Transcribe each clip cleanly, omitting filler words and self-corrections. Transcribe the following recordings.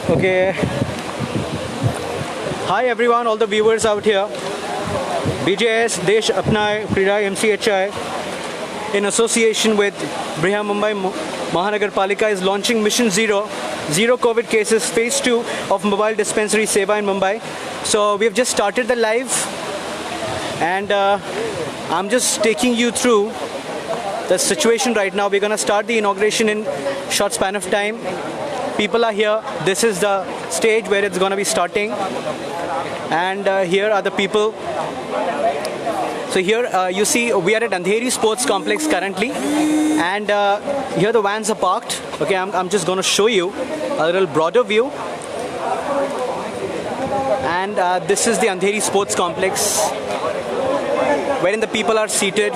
Okay. Hi everyone, all the viewers out here. BJS Desh Apna Krida MCHI in association with Briha Mumbai Mahanagar Palika is launching Mission Zero COVID cases phase 2 of mobile dispensary Seva in Mumbai. So we have just started the live and I'm just taking you through the situation right now. We're going to start the inauguration in short span of time. People are here. This is the stage where it's going to be starting, and here are the people. So here you see we are at Andheri Sports Complex currently, and here the vans are parked. Okay, I'm just going to show you a little broader view, and this is the Andheri Sports Complex wherein the people are seated.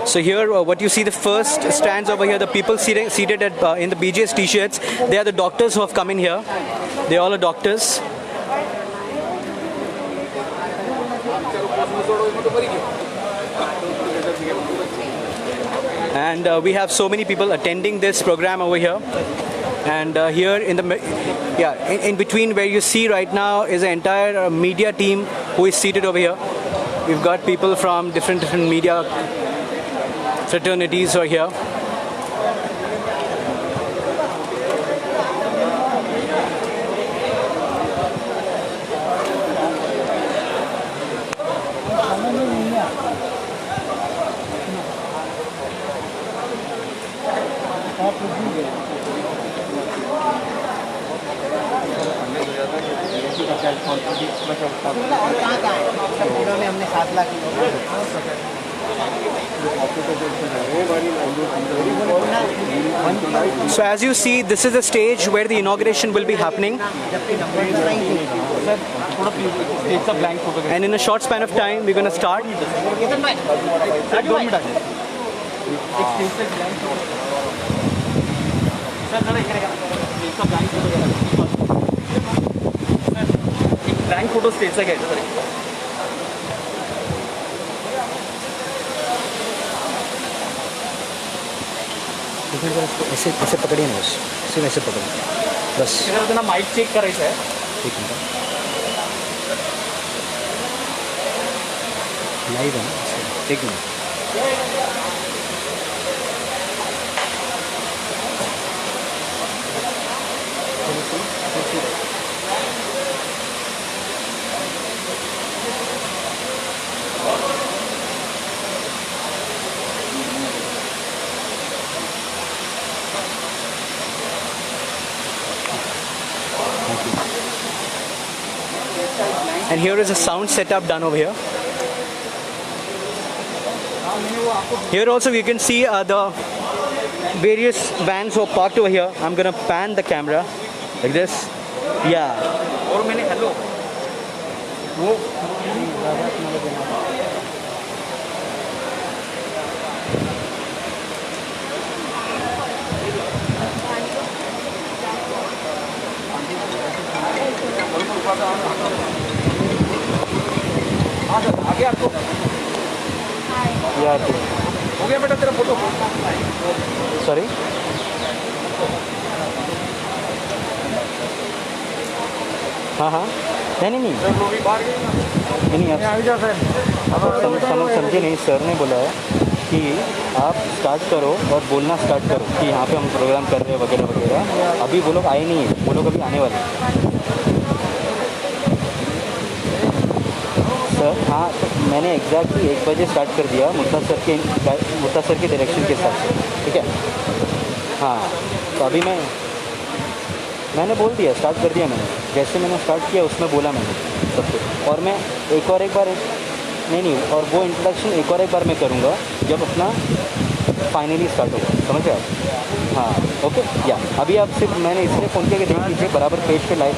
So here, what you see, the first stands over here, the people seated at, in the BJS t-shirts, they are the doctors who have come in here. They all are doctors. And we have so many people attending this program over here. And here in the, in between where you see right now is an entire media team who is seated over here. We've got people from different media fraternities are here. So as you see, this is the stage where the inauguration will be happening. And in a short span of time, we're going to start. Blank photo stage से गए थे ऐसे ऐसे पकड़िए ना, सिर्फ ऐसे पकड़िए बस। इधर ना माइक चेक करायचं आहे। एक मिनट, लाइव है ना, एक minute. And here is a sound setup done over here. Here also you can see the various vans who are parked over here. I'm gonna pan the camera like this. Yeah. और मैंने hello वो आगे आपको यार हो गया बेटा तेरा photo. Sorry, हाँ हाँ, नहीं नहीं नहीं आप समझे नहीं। सर ने बोला है कि आप स्टार्ट करो और बोलना स्टार्ट करो कि यहाँ पे हम प्रोग्राम कर रहे हैं वगैरह वगैरह। अभी वो लोग आए नहीं है, वो लोग अभी आने वाले हैं। सर हाँ, मैंने एग्जैक्टली 1 बजे स्टार्ट कर दिया मुत्ता सर के डायरेक्शन के हिसाब से, ठीक है। हाँ तो अभी मैंने बोल दिया, स्टार्ट कर दिया मैंने। जैसे मैंने स्टार्ट किया उसमें बोला मैंने सब कुछ, और मैं एक बार नहीं और वो इंट्रोडक्शन एक बार मैं करूँगा जब अपना फाइनली स्टार्ट होगा, समझ गए आप? हाँ ओके। या अभी आप सिर्फ मैंने इसलिए फ़ोन किया कि देख लीजिए बराबर पेज पे लाइव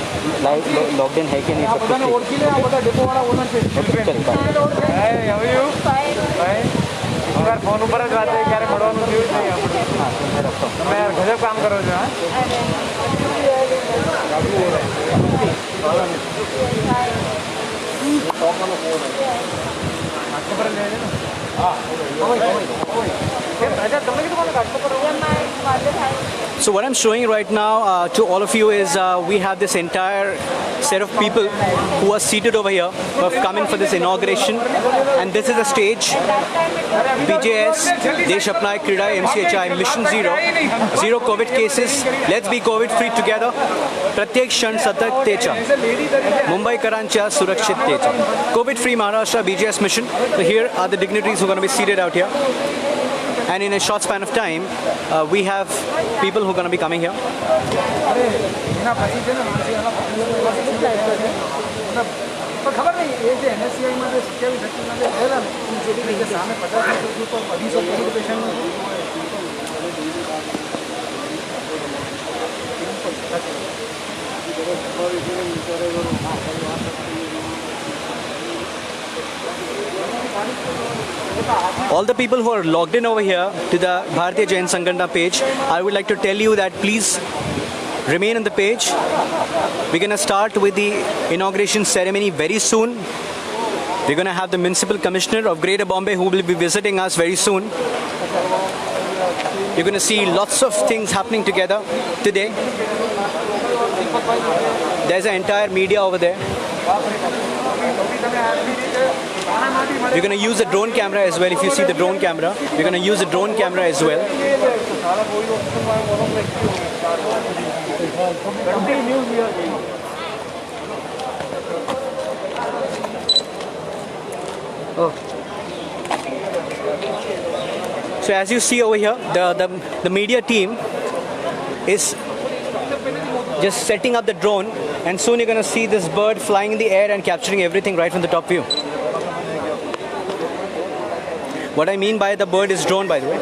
लॉकडाउन है कि नहीं सब कुछ। फोन ऊपर क्या मैं गजब काम करो जो So what I'm showing right now to all of you is we have this entire set of people who are seated over here, who have come in for this inauguration, and this is the stage. BJS, Desh Apnaye Krida MCHI Mission Zero, zero COVID cases. Let's be COVID free together. Pratyek Shan Satak Techa, Mumbai Karancha Surakshit Techa. COVID free Maharashtra BJS mission. So here are the dignitaries who are going to be seated out here. And in a short span of time, we have people who are going to be coming here. खबर नहीं ये जो NSCI में शिक्षा विभाग में रहेगा उनके सामने 50 तो 200 patient All the people who are logged in over here to the Bharatiya Jain Sanghana page, I would like to tell you that please remain on the page. We're going to start with the inauguration ceremony very soon. We're going to have the Municipal Commissioner of Greater Bombay who will be visiting us very soon. You're going to see lots of things happening together today. There's an entire media over there. We're going to use the drone camera as well. If you see the drone camera, we're going to use the drone camera as well. So as you see over here, the media team is just setting up the drone, and soon you're going to see this bird flying in the air and capturing everything right from the top view. What I mean by the bird is drone, by the way.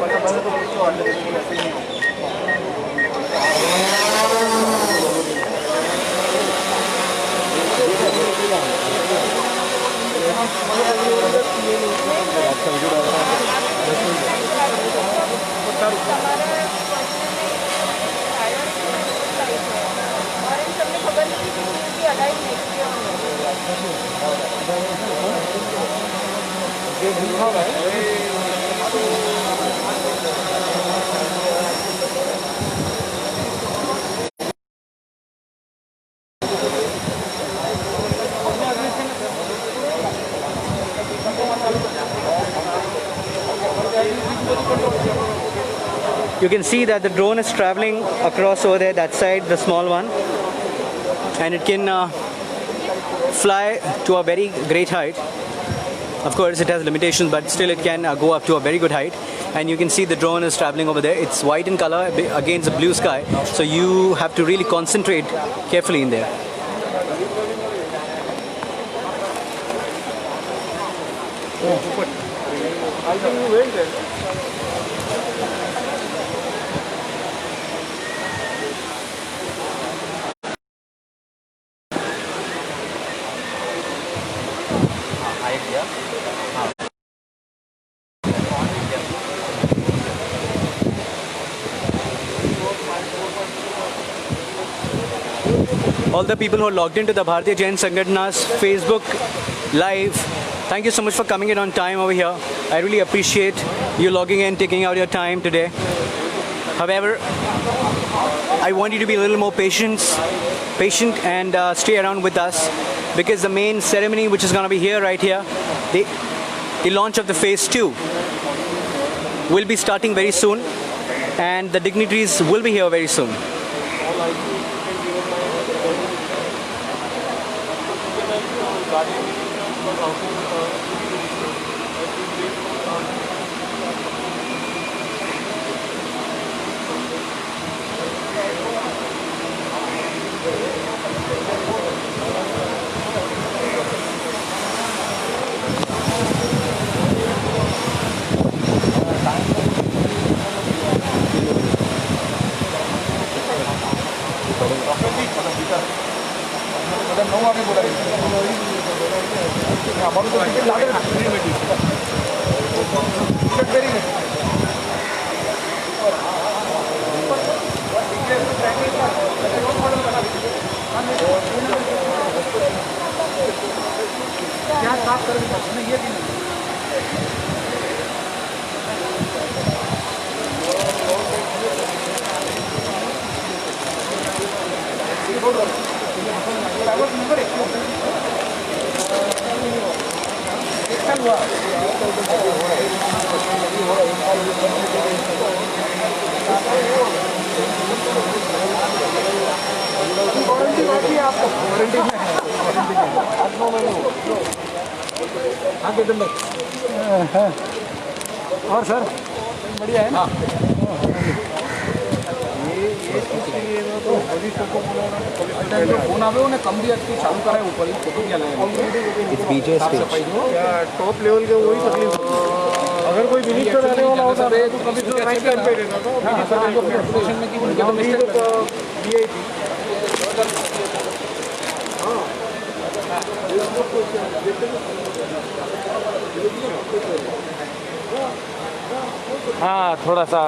You can see that the drone is traveling across over there, that side, the small one, and it can fly to a very great height. Of course, it has limitations, but still it can go up to a very good height. And you can see the drone is traveling over there. It's white in color against the blue sky, so you have to really concentrate carefully in there. I think you went there. All the people who are logged into the Bharatiya Jain Sanghana's Facebook Live, thank you so much for coming in on time over here. I really appreciate you logging in, taking out your time today. However, I want you to be a little more patient and stay around with us, because the main ceremony, which is going to be here, right here, the launch of the phase 2 will be starting very soon, and the dignitaries will be here very soon. साफ करके बस ना ये भी नहीं warranty बाकी है आपको warranty में है आगे दम और सर बढ़िया है ना फोन आवे उन्हें कम भी अच्छी चालू करा है ऊपर ही फोटो क्या टॉप लेवल के वही तकलीफ अगर कोई मिनिस्टर आने वाला होता तो कभी तो राइट टाइम पे रहता था में की उनके वीआईपी हाँ थोड़ा सा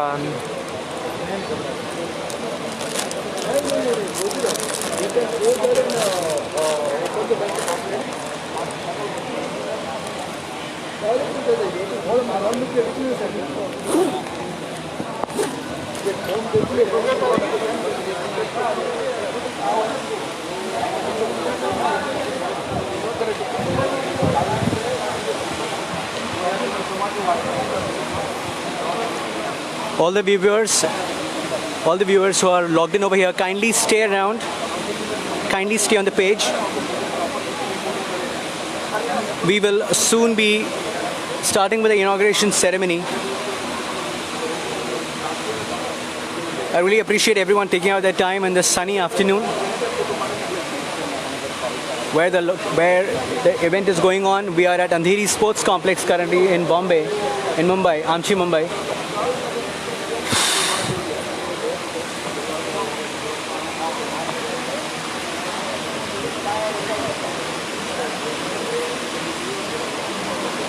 All the viewers who are logged in over here, kindly stay around, kindly stay on the page. We will soon be starting with the inauguration ceremony. I really appreciate everyone taking out their time in this sunny afternoon where the event is going on. We are at Andheri Sports Complex currently in Bombay, in Mumbai, Amchi, Mumbai.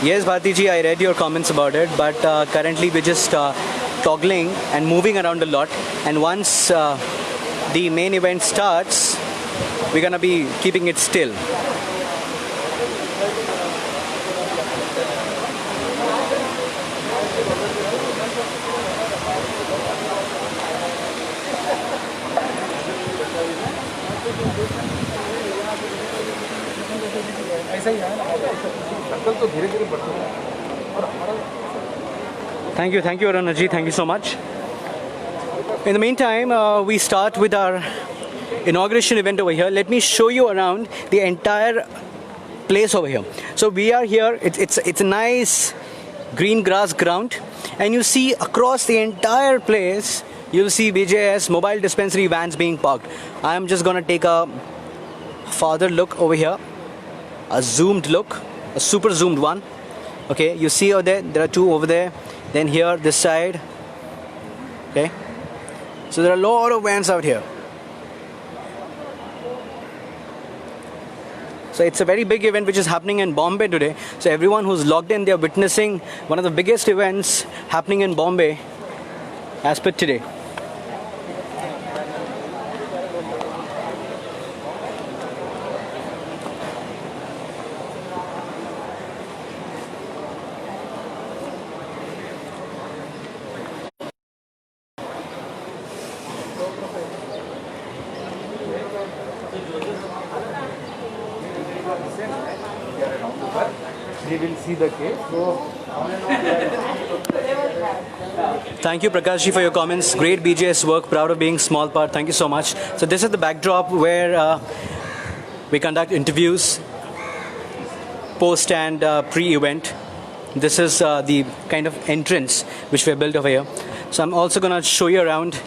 Yes, Bharti ji, I read your comments about it, but currently we're just toggling and moving around a lot. And once the main event starts, we're gonna be keeping it still. ऐसा ही है शक्ल तो धीरे धीरे बढ़ती है Thank you, Aruna ji, thank you so much. In the meantime, we start with our inauguration event over here. Let me show you around the entire place over here. So we are here, it's a nice green grass ground, and you see across the entire place, you'll see BJS mobile dispensary vans being parked. I'm just gonna take a farther look over here, a zoomed look, a super zoomed one. Okay, you see over there are two over there, then here this side. Okay, so there are a lot of vans out here. So it's a very big event which is happening in Bombay today. So everyone who's logged in, they're witnessing one of the biggest events happening in Bombay as per today. They will see the case. Thank you, Prakash ji, for your comments. Great BJS work. Proud of being small part. Thank you so much. So this is the backdrop where we conduct interviews, post and pre-event. This is the kind of entrance which we have built over here. So I'm also going to show you around.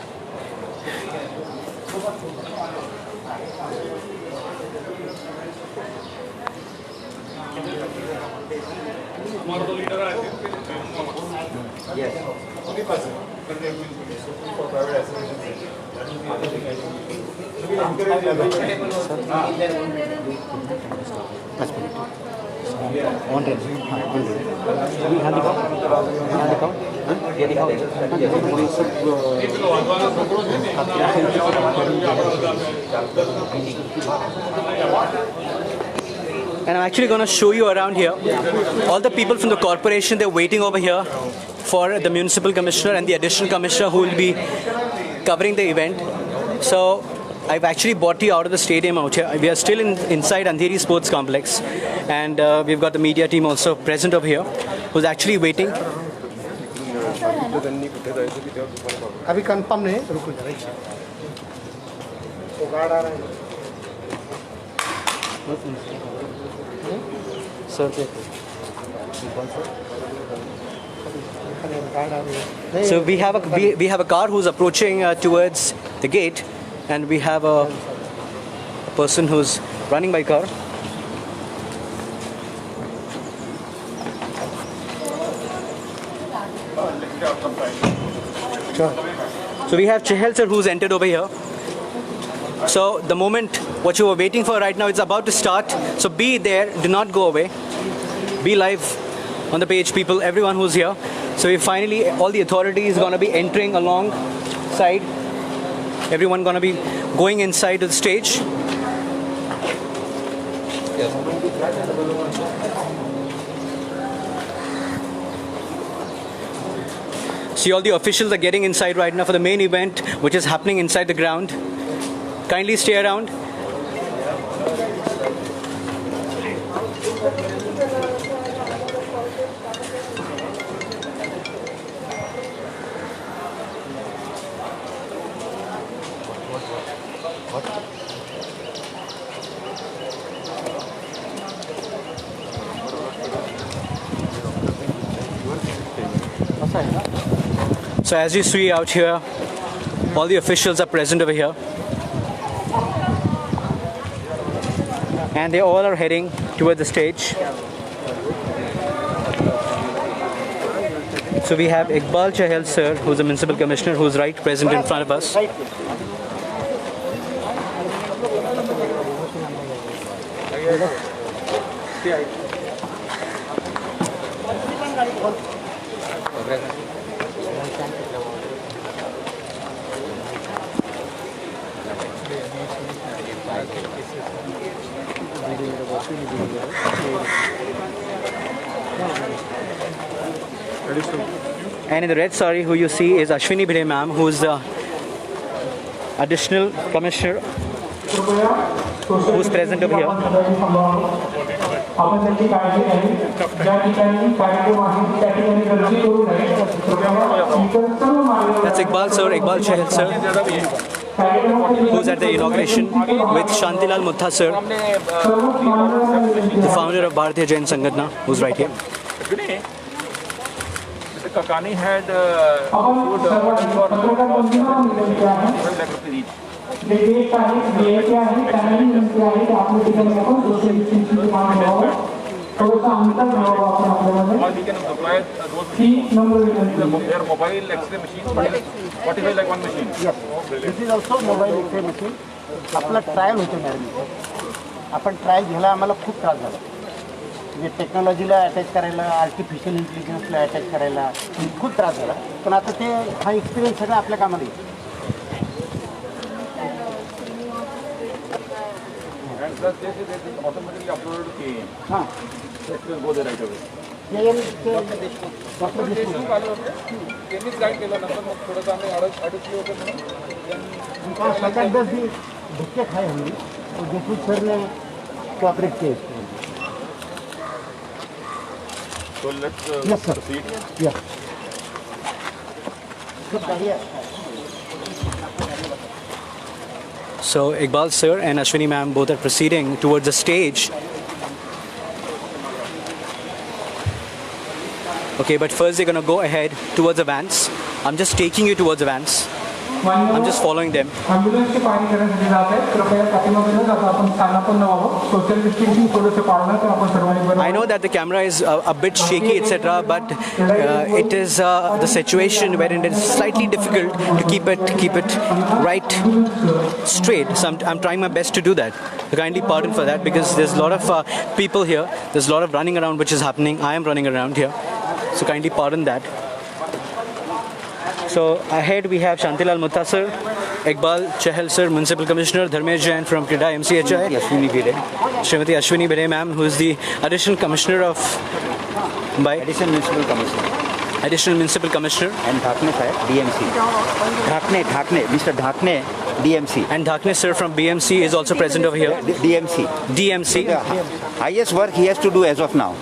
and I'm actually going to show you around here. All the people from the corporation, they're waiting over here for the municipal commissioner and the additional commissioner who will be covering the event. So I've actually brought you out of the stadium out here. We are still inside Andheri Sports Complex, and we've got the media team also present over here who's actually waiting. अभी confirm नहीं, रुको जरा एक second. वो guard आ रहा है। Sir, so we have a car who's approaching towards the gate, and we have a person who's running by car. So we have Chahal sir who's entered over here. So the moment what you were waiting for right now, it's about to start. So be there, do not go away. Be live on the page, people, everyone who's here. So we finally, all the authorities gonna be entering alongside. Everyone gonna be going inside to the stage. See, all the officials are getting inside right now for the main event, which is happening inside the ground. Kindly stay around. So as you see out here, all the officials are present over here. And they all are heading towards the stage. So we have Iqbal Chahal sir, who's a municipal commissioner, who's right present in front of us. And in the red sari, who you see is Ashwini Bhide ma'am, who's the additional commissioner who's present over here. That's Iqbal sir, Iqbal Chahal sir, who's at the inauguration with Shantilal Mutha sir, the founder of Bharatiya Jain Sangatna, who's right here. Kakani had we can supply those machines, their mobile X-ray machines, 45 like one machine. Yes, this is also mobile X-ray machine. आपला trial होतो madam, आपण trial घ्यायला आम्हाला खूप त्रास झाला. म्हणजे टेक्नॉलॉजीला attach करायला, आर्टिफिशियल इंटेलिजन्सला अटॅच करायला खूप त्रास झाला. पण आता ते हा एक्सपिरियन्स सगळं आपल्या कामाला येईल. And plus this is automatically uploaded to KM. हां, It will go there right away. Doctor Deshmukh आले होते त्यांनीच गाईड केलं नंतर मग थोडंसं आम्ही अडचणी होते म्हणून उनका 7-10 दिन धक्के खाए हमने, और देशमुख सर ने कोऑपरेट किया इसको. So let's Yes, sir. proceed. Yeah. सब बढ़िया. So Iqbal sir and Ashwini ma'am both are proceeding towards the stage. Okay, but first they're gonna go ahead towards the vans. I'm just taking you towards the vans. I'm just following them. ॲम्ब्युलन्सची पाहणी करण्यासाठी जात आहे. कृपया पाठीमागे न जाता आपण स्थानापन्न व्हावं. सोशल डिस्टन्सिंग थोडंसं पाळलं तर आपण सर्वांनी बरं. I know that the camera is a bit shaky, etc., but it is the situation wherein it is slightly difficult to keep it right straight. So I'm trying my best to do that. So kindly pardon for that, because there's a lot of people here. There's a lot of running around which is happening. I am running around here, so kindly pardon that. So ahead we have Shantilal Mutha sir, Iqbal Chahal sir, Municipal Commissioner, Dharmesh Jain from Krida MCHI, Ashwini Bhide, Srimati Ashwini Bhede ma'am, who is the Additional Commissioner of Mumbai, Additional Municipal Commissioner, Additional Municipal Commissioner, and Dhakne sir, DMC. Dhakne, Mr. Dhakne, DMC. and Dhakne sir from BMC is also present over here. DMC. DMC. The highest work he has to do as of now.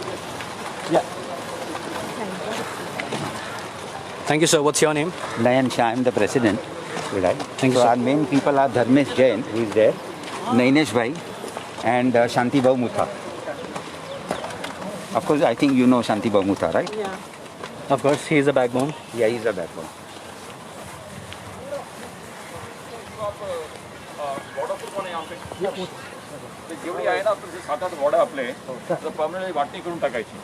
Thank you, sir. What's your name? Nayan Shah, I am the president. Right. Thank you, So sir. our main people are Dharmesh Jain, who is there, Nainesh Bhai, and Shanti Bhau Mutha. Of course, I think you know Shanti Bhau Mutha, right? Of course, he is a backbone. Yeah, he's a backbone. जेवढी आहे ना तुझे 7-8 ward आपले तर permanently वाटणी करून टाकायची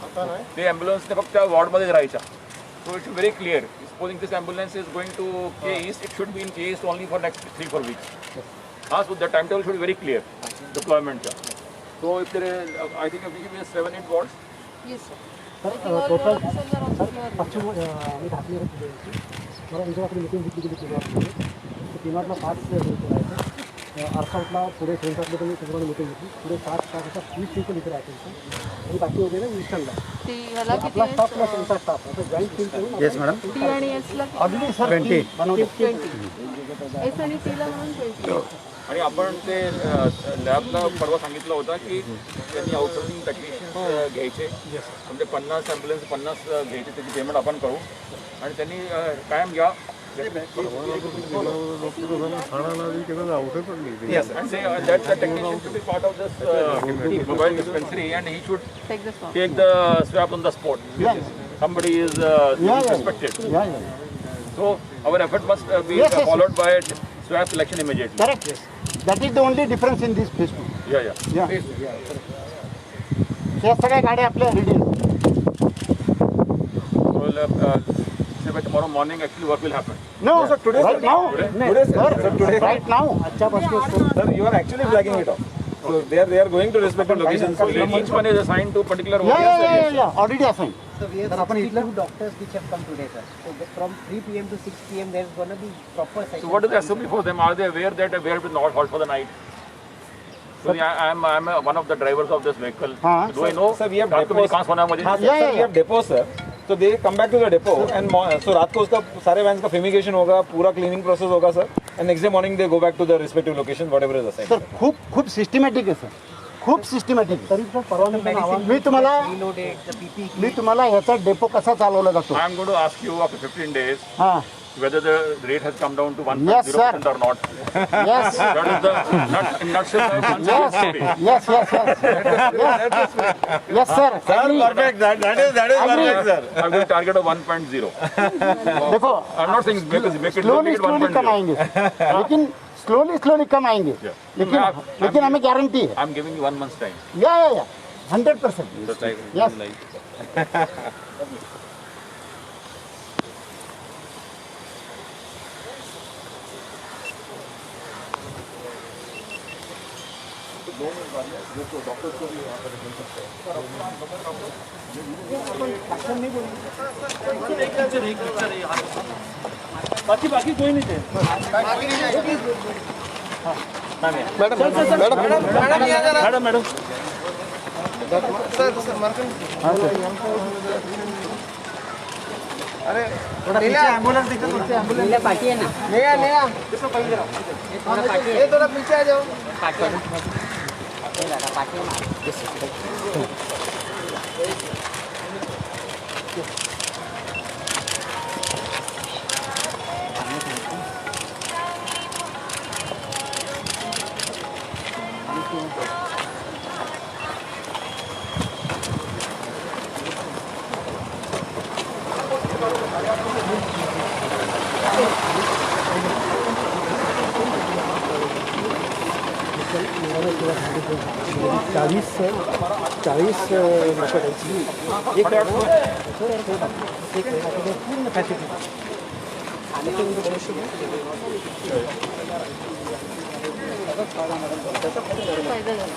ते ॲम्ब्युलन्सने फक्त त्या वॉर्डमध्ये राहायच्या so it's very clear supposing this ambulance is going to K East it should be in K East only for next 3-4 weeks हां so the time table should very clear डिप्लॉयमेंटचा so if there I think we 7-8 wards Yes, sir. Total पश्चिम आम्ही घातली मला interview meeting घेतली गेली तीनवाटला 5 अर्थातला पुढे सेंटरमध्ये तुम्ही सगळं मिटिंग घेतली पुढे 7-20 people इथे राहतील आणि बाकी वगैरे ईस्टर्नला ती ह्याला किती आपला आहे? स्टाफ प्लस त्यांचा स्टाफ असं जॉईंट टीम करून Yes, madam. टी आणि एस ला Already, sir. 20. 20. एस आणि टी ला म्हणून 20. आणि आपण ते लॅबला परवा सांगितलं होतं की त्यांनी आउटसोर्सिंग टेक्निशियन्स घ्यायचे म्हणजे 50 ॲम्ब्युलन्स 50 घ्यायचे त्याची पेमेंट आपण करू आणि त्यांनी कायम घ्या Yes, and say that the technician should be part of this mobile dispensary and he should Take the spot. take the swab on the spot. Somebody is suspected. So our effort must be Yes, yes, followed by swab selection immediately. Correct. That is the only difference in this phase 2. Yeah. Yeah. या सगळ्या गाड्या आपल्या ready So say by tomorrow morning actually work will happen. No sir today right now right now Sir, you are actually flagging it off. So they are going to respective locations. So each one is assigned to particular या one. या already assign तर आपण इथलं doctors which have come today, sir. So from 3 p.m. to 6 p.m. there is going to be proper session. So what is the SOP for them? Are they aware that we have to not halt for the night? So I'm one of the drivers of this vehicle. Do I know? Sir, we have रात को मुझे depots. कहाँ सोना है मुझे? हाँ, sir, we have depots, sir. So they come back to the depot and so रात को उसका सारे वैन्स का fumigation होगा, पूरा cleaning process होगा sir. And next day morning they go back to the respective location, whatever is assigned. Sir खूप systematic आहे सर खूप सिस्टमॅटिक तरी पण परवानगी मी तुम्हाला Reloaded, the PP. मी तुम्हाला ह्याचा डेपो कसा चालवला जातो I am going to ask you after 15 days हां whether the rate has come down to 1.0% Yes, sir. or not. Yes That is the nutshell of yes SOP. Yes yes yes sir Perfect. That is perfect, sir. I'm going to target a 1.0. देखो I'm not saying make it slowly make it slowly कम 1.0. आएंगे लेकिन slowly कम आएंगे लेकिन हमें guarantee है I'm giving you 1 month's time. या 100% yes ले party है ना थोड़ा पीछे आ जाओ पार्टी है ना ये दादा पार्टी है ना चाळीस पूर्ण फॅसिलिटी फायदा झाला.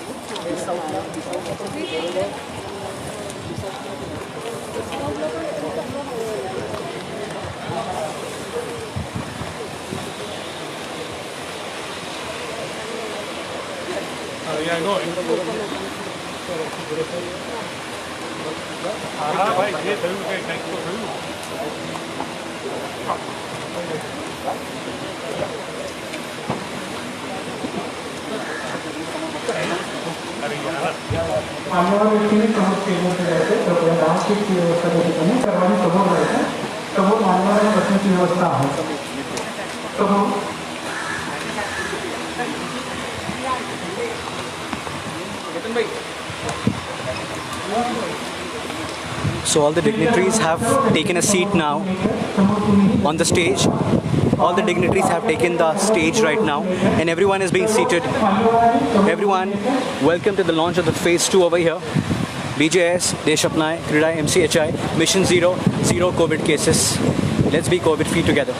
मान्यवर व्यक्तीने समोर स्टेजवरती जायचं तर 10 सीटची व्यवस्था त्या ठिकाणी सर्वांनी समोर जायचं. समोर मान्यवरांना बसण्याची व्यवस्था आहे. समोर So all the dignitaries have taken a seat now on the stage. All the dignitaries have taken the stage right now, and everyone is being seated. Everyone, welcome to the launch of the phase 2 over here. BJS, Desh Apnaye, Krida MCHI, Mission Zero, zero COVID cases. Let's be COVID free together.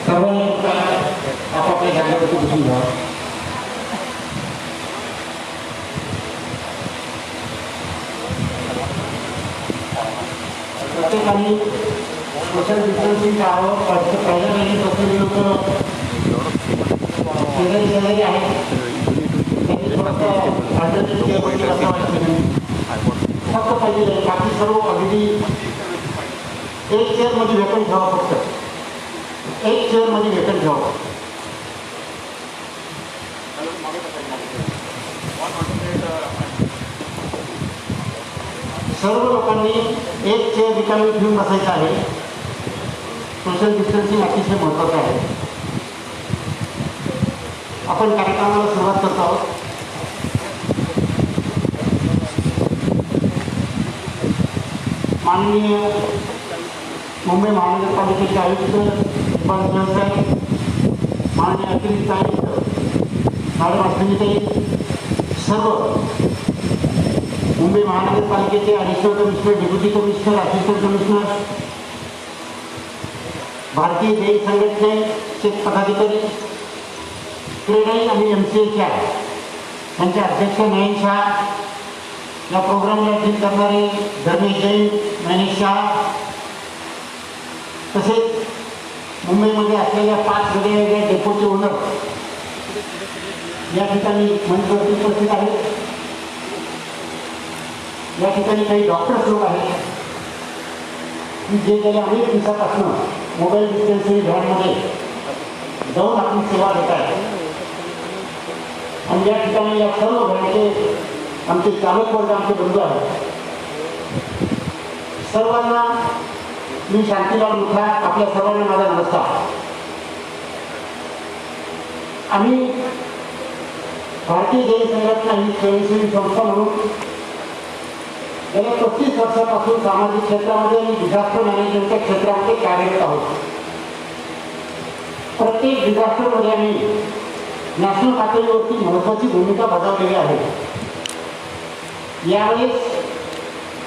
सर्वांनी आपापल्या जागेवरती बसून घ्या. प्रत्येकाने social distancing टाळावं. पहिल्या महिन्यापासून लोक शेजारी आहेत त्यांनी फक्त पाहिजे. बाकी सर्व अगदी एक चेअरमध्ये वेतन ठेवा. फक्त एक चेअरमध्ये वेतन ठेवा. सर्व लोकांनी एक चेअर रिकामी घेऊन बसायचं आहे. सोशल डिस्टन्सिंग अतिशय महत्त्वाचं आहे. आपण कार्यक्रमाला सुरुवात करतो आहोत. माननीय मुंबई महानगरपालिकेचे आयुक्त साहेब, माननीय अतिरिक्त आयुक्त मॅडम अश्विनीताई, सर्व मुंबई महानगरपालिकेचे additional commissioner, deputy commissioner, assistant commissioner, भारतीय जैन संघटनेचे पदाधिकारी, क्रेडाई आणि MCHI यांचे अध्यक्ष नयन शाह, या प्रोग्रामला अटेंड करणारे धर्मेश जैन, मनीष शाह, तसेच मुंबईमध्ये असलेल्या 5 वेगवेगळ्या डेपोचे ओनर या ठिकाणी मंचवरती उपस्थित आहेत. या ठिकाणी काही डॉक्टर्स लोक आहेत की जे गेल्या अनेक दिवसापासून मोबाईल डिस्टन्सिंग व्हॅनमध्ये जाऊन आपली सेवा देत आहेत. आणि या ठिकाणी या सर्व व्हॅनचे आमचे चालक वर्ग, आमचे बंधू आहेत. सर्वांना मी शांतीलाल मुखा, आपल्या सर्वांना माझा नमस्कार. आम्ही भारतीय जैन संघटना ही स्वयंसेवी संस्था म्हणून गेल्या 35 वर्षापासून सामाजिक क्षेत्रामध्ये आणि डिझास्टर मॅनेजमेंटच्या क्षेत्रामध्ये कार्यरत आहोत. प्रत्येक डिझास्टरमध्ये आम्ही नॅशनल पातळीवरती महत्त्वाची भूमिका बजावलेली आहे. यावेळेस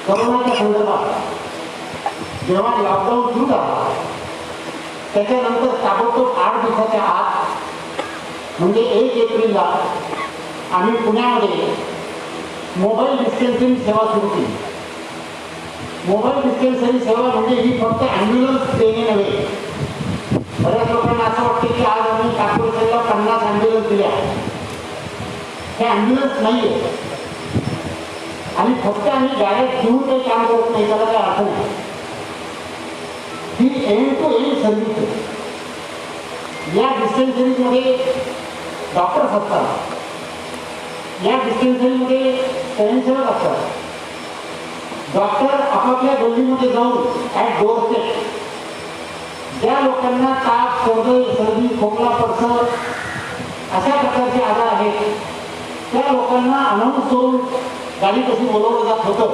कोरोनाच्या संदर्भात जेव्हा लॉकडाऊन सुरू झाला त्याच्यानंतर ताबडतोब 8 दिवसाच्या आत म्हणजे 1 एप्रिलला आम्ही पुण्यामध्ये मोबाईल डिस्पेन्सरी सेवा सुरू केली. मोबाईल डिस्पेन्सरी सेवा म्हणजे ही फक्त ॲम्ब्युलन्स देणे नव्हे. बऱ्याच लोकांना असं वाटतं की आज आम्ही कॉर्पोरेशनला 50 ॲम्ब्युलन्स दिल्या. हे ॲम्ब्युलन्स नाही आहे आणि फक्त आम्ही डायरेक्ट घेऊन काही काम करत नाही, त्याला काही अर्थ नाही. ही एंड टू एंड सर्व्हिस आहे. या डिस्पेन्सरीमध्ये डॉक्टर्स असतात, या डिस्पेन्सरीमध्ये स्वयंसेवक असतात. डॉक्टर आपापल्या गल्लीमध्ये जाऊन ॲट डोर स्टेप ज्या लोकांना ताप, सर्दी, खोकला, पडसं अशा प्रकारचे आजार आहेत त्या लोकांना अनाऊन्स करून गाडी कशी बोलवलं जात होतं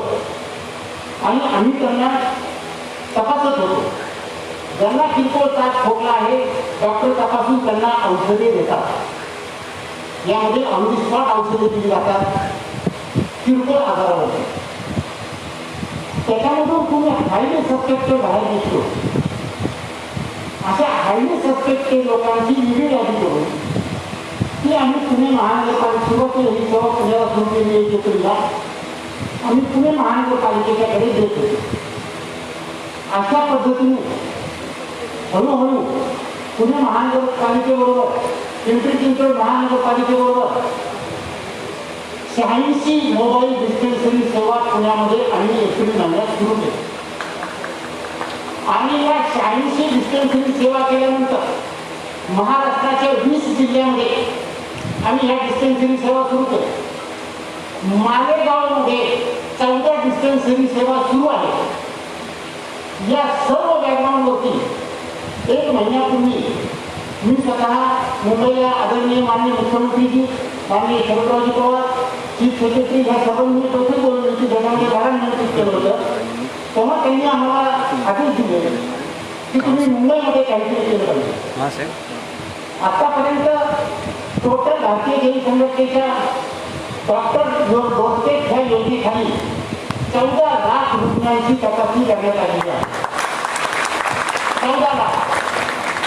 आणि आम्ही त्यांना तपासत होतो. ज्यांना किरकोळ ताप, खोकला आहे डॉक्टर तपासून त्यांना औषधे देतात. यामध्ये ऑन दी स्पॉट औषधे दिली जातात किरकोळ आजारामध्ये. त्याच्यामधून तुम्ही हायली सस्पेक्टेड बाहेर निघतो. अशा हायली सस्पेक्टेड लोकांची वेगळी यादी करून ती आम्ही पुणे महानगरपालिका सुरू केली. ही सेवा पुण्याला सुरू केली 1 एप्रिलला आम्ही पुणे महानगरपालिकेच्याकडे देत होतो. अशा पद्धतीने हळूहळू पुणे महानगरपालिकेबरोबर पिंपरी चिंचवड महानगरपालिकेबरोबर 86 मोबाईल डिस्पेन्सरी सेवा पुण्यामध्ये आम्ही एप्रिल महिन्यात सुरू केली. आणि या 86 डिस्पेन्सरी सेवा केल्यानंतर महाराष्ट्राच्या 20 जिल्ह्यामध्ये आम्ही ह्या डिस्पेन्सरी सेवा सुरू केल्या. मालेगावमध्ये 14 डिस्पेन्सरी सेवा सुरू आहे. या सर्व बॅकग्राऊंडवरती 1 महिन्यापूर्वी मी स्वतः मुंबईला आदरणीय माननीय मुख्यमंत्रीजी, माननीय शरदरावजी पवार, चीफ सेक्रेटरी ह्या सर्वांनी बैठक बोलवली होती, ज्याच्यामध्ये भारण नियंत्रित केलं होतं. तेव्हा त्यांनी आम्हाला आदेश दिले की तुम्ही मुंबईमध्ये काहीतरी केलं पाहिजे. आतापर्यंत टोटल भारतीय जैन संघटनेच्या डॉक्टर डोरटेक ह्या योजनेखाली 14 लाख रुग्णांची तपासणी करण्यात आलेली आहे. 14 लाख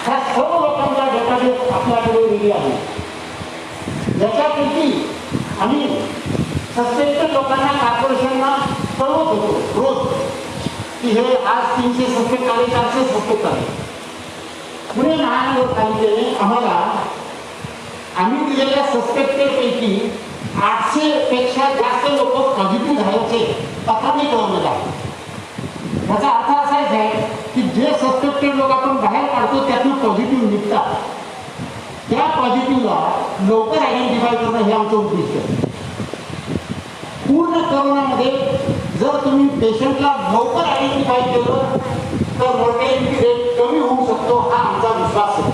ह्या सर्व लोकांचा डेटाबेस आपल्याकडे दिली आहे. याच्यापैकी आम्ही सस्पेक्टेड लोकांना कॉर्पोरेशनना कळवत होतो रोज की हे आज 300 सस्पेक्ट आले, 400 सस्पेक्ट आले. पुणे महानगरपालिकेने आम्हाला आम्ही दिलेल्या सस्पेक्टेडपैकी 800 पेक्षा जास्त लोक पॉझिटिव्ह झाल्याचे पत्राने कळवण्यात आहे. याचा अर्थ असाच आहे की जे सस्पेक्टेड लोक आपण बाहेर काढतो त्यातून पॉझिटिव्ह निघतात. त्या पॉझिटिव्हला लवकर आयडेंटिफाय करणं हे आमचं उद्दिष्ट आहे. पूर्ण कोरोनामध्ये जर तुम्ही पेशंटला लवकर आयडेंटिफाय केलं तर मॉर्टॅलिटी रेट कमी होऊ शकतो, हा आमचा विश्वास आहे.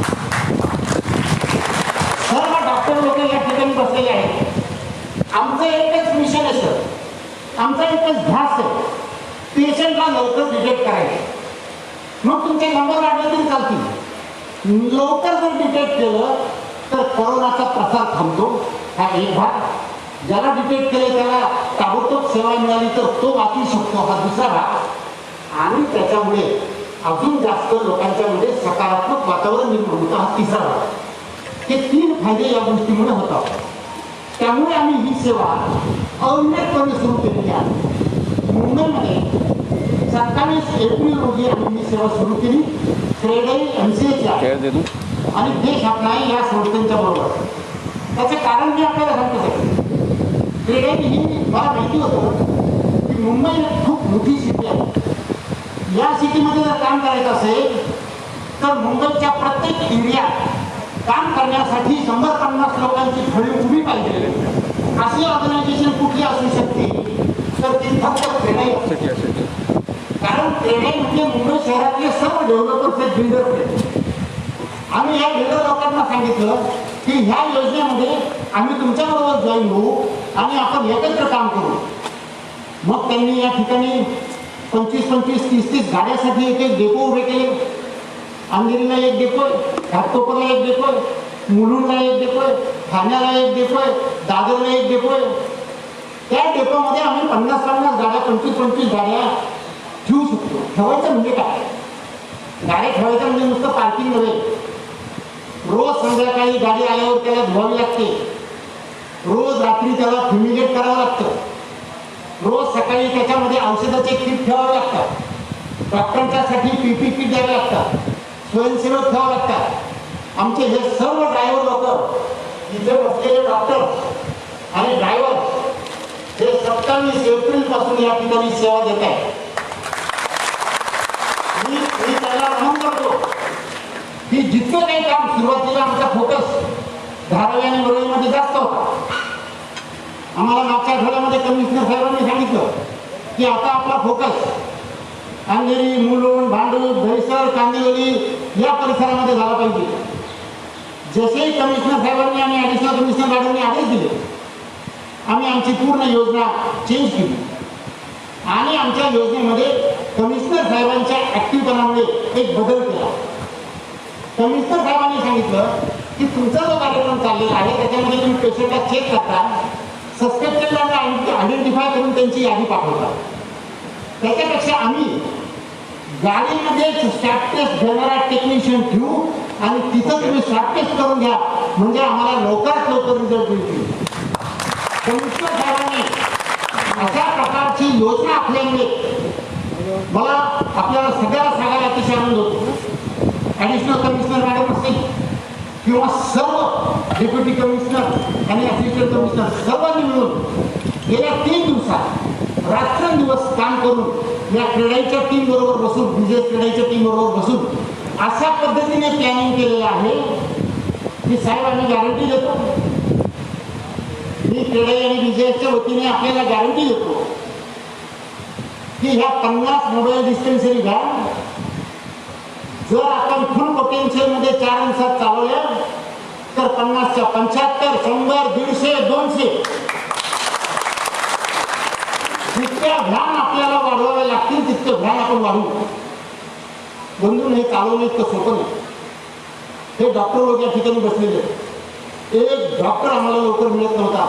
सर्व डॉक्टर लोक या ठिकाणी बसलेले आहेत. आमचं एकच मिशन आहे सर, आमचा एकच ध्यास आहे, पेशंटला लवकर डिटेक्ट करायचं. मग तुमचे नंबर वाढले तरी चालतील. लवकर जर डिटेक्ट केलं तर कोरोनाचा प्रसार थांबतो, हा एक भाग. ज्याला डिटेक्ट केले त्याला ताबडतोब सेवा मिळाली तर तो वाचू शकतो, हा दुसरा भाग. आणि त्याच्यामुळे अजून जास्त लोकांच्या मध्ये सकारात्मक वातावरण निर्माण होतं, हा तिसरा भाग. हे 3 फायदे या गोष्टीमुळे होतात. त्यामुळे आम्ही ही सेवा अविरतपणे सुरू केलेली आहे. मुंबईमध्ये 27 एप्रिल रोजी आम्ही ही सेवा सुरू केली. क्रेडाई MCH आणि देश आपला या संस्थांच्या बरोबर. त्याचं कारण मी आपल्याला सांगतो सर. क्रेडाई ही मला माहिती होतं की मुंबई खूप मोठी सिटी आहे. या सिटीमध्ये जर काम करायचं असेल तर मुंबईच्या प्रत्येक एरियात काम करण्यासाठी 150 लोकांची फळी उभी पाहिजे. अशी ऑर्गनायझेशन कुठली असू शकते तर ती फक्त क्रेडाई असते. कारण क्रेडाई म्हणजे मुंबई शहरातले सर्व डेव्हलपर्स आहेत, बिल्डर्स आहेत. आम्ही या बिल्डर लोकांना सांगितलं की ह्या योजनेमध्ये आम्ही तुमच्याबरोबर जॉईन होऊ आणि आपण एकत्र काम करू. मग त्यांनी या ठिकाणी 25-25, 30-30 गाड्यासाठी एक डेपो उभे केले. अंधेरीला एक डेपो आहे, घाटकोपरला एक डेपो आहे, मुलुंडला एक डेपो आहे, ठाण्याला एक डेपो आहे, दादरला एक डेपो आहे. त्या डेपोमध्ये आम्ही 50-50 गाड्या, 25-25 गाड्या ठेवू शकतो. ठेवायचं म्हणजे काय? गाड्या ठेवायचं म्हणजे नुसतं पार्किंग नव्हे. रोज संध्याकाळी गाडी आल्यावर त्याला धुवावी लागते. रोज रात्री त्याला फ्युमिगेट करावं लागतं. रोज सकाळी त्याच्यामध्ये औषधाचे किट ठेवावे लागतात. डॉक्टरांच्यासाठी PP किट द्यावे लागतात. स्वयंसेवक ठेवावे लागतात. आमचे हे सर्व ड्रायव्हर लोक इथे बसलेले डॉक्टर आणि ड्रायव्हर हे 27 एप्रिल पासून या ठिकाणी सेवा देत आहेत. मी त्याला नमन करतो की जितकं काही काम सुरुवातीला आमचा फोकस धारावी आणि वरळीमध्ये जास्त होता. आम्हाला मागच्या आठवड्यामध्ये कमिशनर साहेबांनी सांगितलं की आता आपला फोकस अंधेरी, मुलुंड, भांडूप, दहिसर, कांदिवली या परिसरामध्ये झाला पाहिजे. जसेही कमिशनर साहेबांनी आणि ॲडिशनल कमिशनर मॅडमनी आदेश दिले, आम्ही आमची पूर्ण योजना चेंज केली आणि आमच्या योजनेमध्ये कमिशनर साहेबांच्या ॲक्टिव्हपणामुळे एक बदल केला. कमिशनर साहेबांनी सांगितलं की तुमचा जो कार्यक्रम चाललेला आहे त्याच्यामध्ये तुम्ही पेशंटला चेक करता, सस्पेक्टेडला आयडेंटिफाय करून त्यांची यादी पाठवता. त्याच्यापेक्षा आम्ही गाडीमध्ये स्वॅब टेस्ट घेणारा टेक्निशियन ठेवू आणि तिथं तुम्ही स्वॅब टेस्ट करून घ्या, म्हणजे आम्हाला लवकरात लवकर रिझल्ट मिळतील. कमिशनर साहेबांनी अशा प्रकारची योजना असल्यामुळे मला आपल्याला सगळ्याला सांगायला अतिशय आनंद होतो. ॲडिशनल कमिशनर मॅडम असतील किंवा सर्व डेप्युटी कमिशनर आणि असिस्टंट कमिशनर सर्वांनी मिळून गेल्या 3 दिवसात रात्रंदिवस काम करून या क्रीडाईच्या टीम बरोबर बसून बिझनेस क्रीडाईच्या टीम बरोबर बसून अशा पद्धतीने प्लॅनिंग केलेलं आहे की साहेब आम्ही गॅरंटी देतो, मी क्रीडाई आणि बिझनेसच्या वतीने आपल्याला गॅरंटी देतो की ह्या 50 मोबाईल डिस्पेन्सरी व्हॅन जर आपण फुल पोटेन्शियल मध्ये 4 दिवसात चालवल्या तर 50च्या 75, 100, 150, 200 जितक्या व्हॅन आपल्याला वाढवाव्या लागतील तितके व्हॅन आपण वाढवू. बंधून हे चालवणे इतकं सोपं नाही. हे डॉक्टर लोक या ठिकाणी बसलेले, एक डॉक्टर आम्हाला लवकर मिळत नव्हता.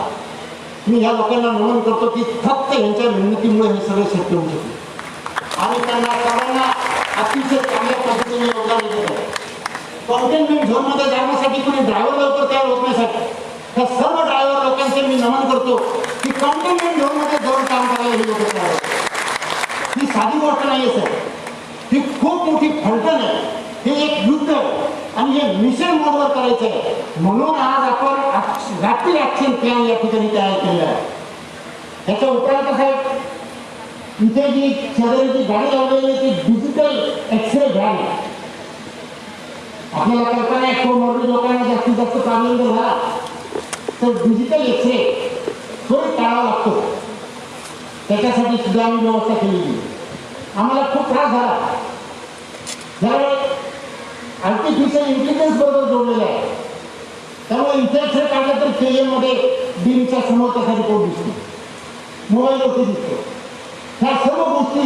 मी ह्या लोकांना नमन करतो की फक्त यांच्या मेहनतीमुळे हे सगळं शक्य होऊ शकते आणि त्यांना सर्वांना अतिशय चांगल्या पद्धतीने योगदान देत आहे. कंटेनमेंट झोनमध्ये जाण्यासाठी कोणी ड्रायव्हर लवकर तयार होत नाही. त्या सर्व ड्रायव्हर लोकांचे मी नमन करतो की कंटेनमेंट झोनमध्ये जाऊन काम करायला हे लोक तयार होतात. ही साधी गोष्ट नाही आहे सर, ही खूप मोठी फलटण आहे. हे एक युद्ध आहे आणि हे मिशन मोडवर करायचं आहे. म्हणून आज आपण रॅपिड ऍक्शन प्लॅन या ठिकाणी तयार केलेला आहे. याच्या उपरांत साहेब इथे जी शेजारी गाडी लावलेली ती डिजिटल एक्सरे व्हॅन आहे. आपल्याला कल्पना आहे कोमॉर्बिड लोकांना जास्तीत जास्त प्रॉब्लेम जर झाला तर डिजिटल एक्सरे थोडी टाळावा लागतो. त्याच्यासाठी सुद्धा आम्ही व्यवस्था केलेली. आम्हाला खूप त्रास झाला ज्यावेळी आर्टिफिशियल इंटेलिजन्स बरोबर जोडलेलं आहे. त्यामुळे इथे एक्सरे काढलं तर KM मध्ये बीमच्या समोर त्याचा रिपोर्ट दिसतो, मोबाईलवरती दिसतो. ह्या सर्व गोष्टी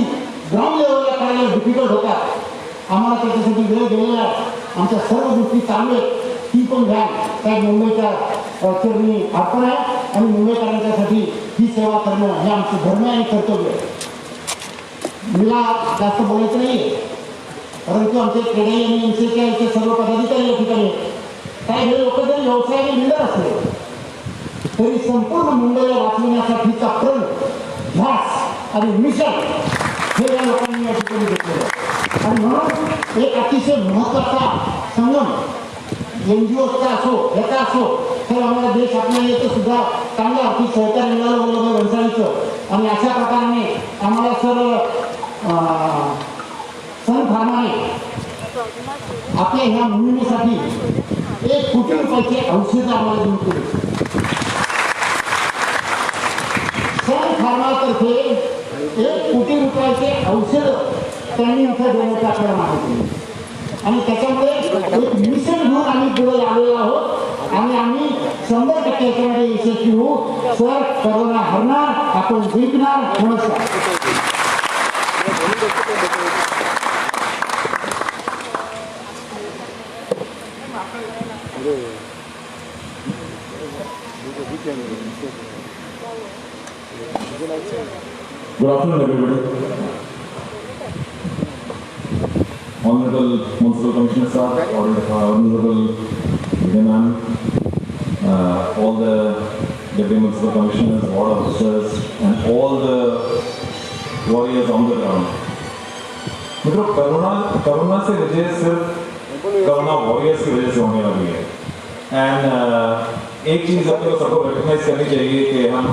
ग्राउंड लेवलला करायला डिफिकल्ट होतात. आम्हाला त्याच्यासाठी वेळ गेलेला आहे. आमच्या सर्व गोष्टी चालू आहेत. ती पण घ्या त्या मुंबईच्या चरणी अर्पण आहे आणि मुंबईकरांच्यासाठी ही सेवा करणं हे आमचं धर्म आणि कर्तव्य आहे. मला जास्त बोलायचं नाही आहे, परंतु आमचे क्रीडाई आणि MCHचे सर्व पदाधिकारी या ठिकाणी काय हे लोक जरी व्यवसायाने लिडर असले तरी संपूर्ण मुंबईला वाचवण्यासाठीचा प्रण, ध्यास आणि मिशन हे या लोकांनी या ठिकाणी घेतलेलं आहे. आणि म्हणून एक अतिशय महत्त्वाचा संगम NGOचा असो याचा असो तर आम्हाला देश आपल्याला येतं सुद्धा चांगलं आर्थिक सहकार्य मिळालं वल्लभ व्यवसायाचं. आणि अशा प्रकारे आम्हाला सर्व सन फार्माने आपल्या ह्या मोहिमेसाठी 1 कोटी रुपयाचे औषधं आम्हाला देऊन केले. सन फार्मातर्फे 1 कोटी रुपयाचे औषधं त्यांनी इथं देण्याचा आपल्याला माहिती आणि त्याच्यामुळे एक मिशन घेऊन आम्ही पुढे आलेलो आहोत आणि आम्ही 100% याच्यामध्ये यशस्वी होऊ. सर, करोना हरणार, आपण जिंकणार. नमस्कार. Good afternoon, everybody. Honorable Municipal Commissioner Sir, Honorable Vidaman, all the Deputy Municipal Commissioners, Ward Officers, and all the warriors on the ground. मित्रों, कोरोना से वजह सिर्फ कोरोना वॉरियर्स की वजह से होने वाली है. एंड एक चीज़ अपने को सबको रिकॉग्नाइज करनी चाहिए कि हम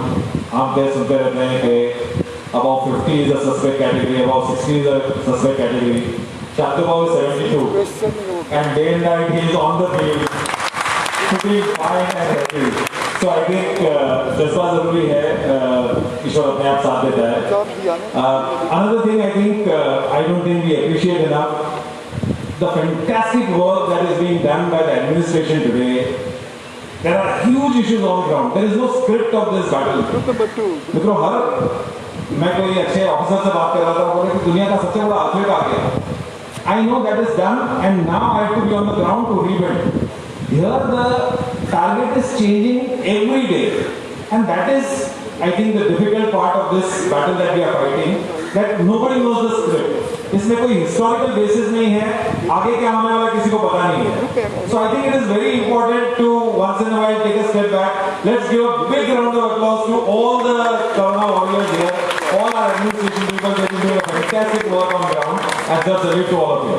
कह सुनते रहते हैं कि about 50 is a suspect category, about 60 is a suspect category. Shantabhau is 72, and day and night he is on the field, shooting fine and happy. So I think जज्बा जरूरी है, ईश्वर अपने आप साथ देता है. Another thing I think I don't think we appreciate enough the fantastic work that is being done by the administration today. There are huge issues on the ground. There is no script of this battle. मित्रों, मैं कोई अच्छे officer से बात कर रहा था, बोले कि दुनिया का सबसे बड़ा अर्थक्वेक आ गया. I know that is done, and now I have to be on the ground to rebuild. Here the target is changing every day, and that is, I think, the difficult part of this battle that we are fighting. that nobody knows the script. इसमें कोई historical basis नहीं है, आगे क्या होने वाला किसी को पता नहीं है. So I think it is very important to once in a while take a step back. Let's give a big round of applause to all the Corona warriors here, all our administration people. They are doing a fantastic work on ground. And just salute to all of you.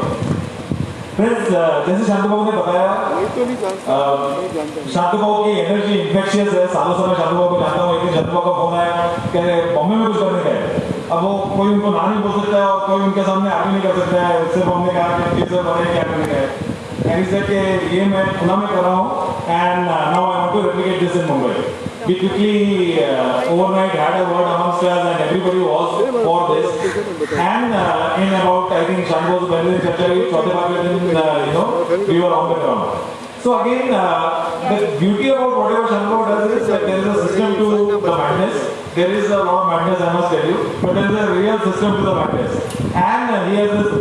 Friends, जैसे शांतुबाबू ने बताया, शांतुबाबू की energy infectious है. सालों से मैं शांतुबाबू को जानता हूँ. एक दिन शांतुबाबू का फोन आया कि बॉम्बे में कुछ करने गए. अब वो कोई उनको ना नहीं बोल सकता है और कोई उनके सामने आगे नहीं कर सकता है. सिर्फ हमने कहा कि प्लीज सर बताइए क्या करने गए. एंड ही सेड कि ये मैं पुणे में कर रहा हूँ and now I want to replicate this in Mumbai. We quickly overnight had a word amongst us and everybody was for this. And in about, I think, Shango was very Chachari, Chote Pakistan, we were on the ground. So again, the beauty about whatever Shango does is that there is a system to the madness. There is a lot of madness, I must tell you, but there is a real system to the madness. And he has this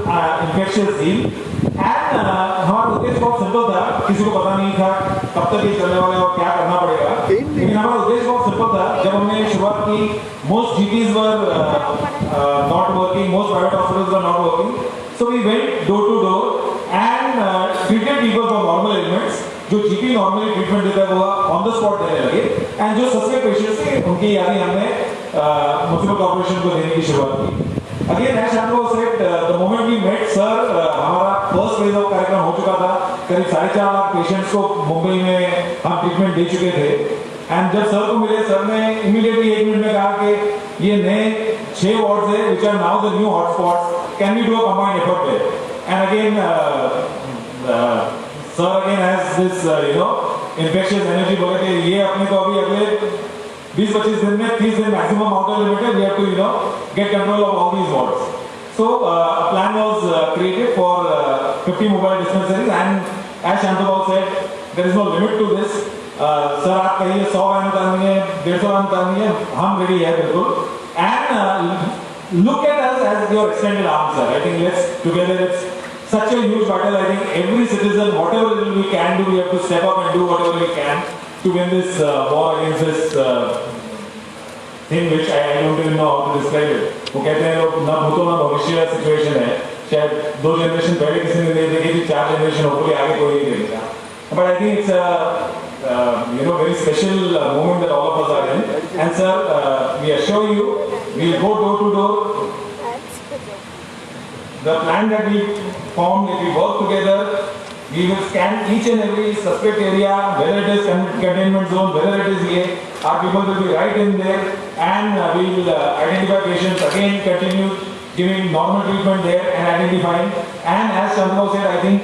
infectious zeal. And हमारा उद्देश्य बहुत simple था. किसी को पता नहीं था कब तक ये चलने वाला है और क्या करना पड़ेगा. लेकिन हमारा उद्देश्य बहुत सिंपल था. जब हमने शुरुआत की, most GPs were not working, most private hospitals were not working. So we went door to door and treated people for normal ailments. जो GP normally treatment देता है वो on the spot देने लगे. And जो suspect patients थे उनकी यादी हमने municipal corporation को देने की शुरुआत की. Again, as Shango said, the moment we met, sir, हमारा first phase of कार्यक्रम हो चुका था. करीब 4.5 लाख पेशेंट्स को मुंबई में हम ट्रीटमेंट दे चुके थे. एंड जब सर को मिले, सर ने इमीडिएटली 1 मिनट में कहा कि ये नए 6 वार्ड्स है which are now the new hotspots. Can we do a combined effort there? And again, sir again has this infectious energy. बोले कि ये अपने को अभी अगले 20-25 दिन में 30 दिन maximum outer limit है. We have to get control of all these wards. So a plan was created for 50 mobile dispensaries, and as Shantubal said, there is no limit to this. Sir, आप कहिए 100 वैन उतारनी है, 150 वैन उतारनी है, हम ready है बिल्कुल. And look at us as your extended arm, sir. I think let's together. It's such a huge battle. I think every citizen, whatever little we can do, we have to step up and do whatever we can to win this war against this thing which I don't even know how to describe it. वो कहते हैं लोग ना भूतो ना भविष्य situation है. शायद 2 जनरेशन पहले किसी ने नहीं देखी थी, 4 जनरेशन होपफुली आगे कोई नहीं देखेगा. But I think it's a very special moment that all of us are in. And sir, we assure you, we will go door to door. The plan that we formed, if we work together, we will scan each and every suspect area, whether it is containment zone, whether it is here. Our people will be right in there, and we will identify patients. Again, continue giving normal treatment there and identifying. And as Chandra said, I think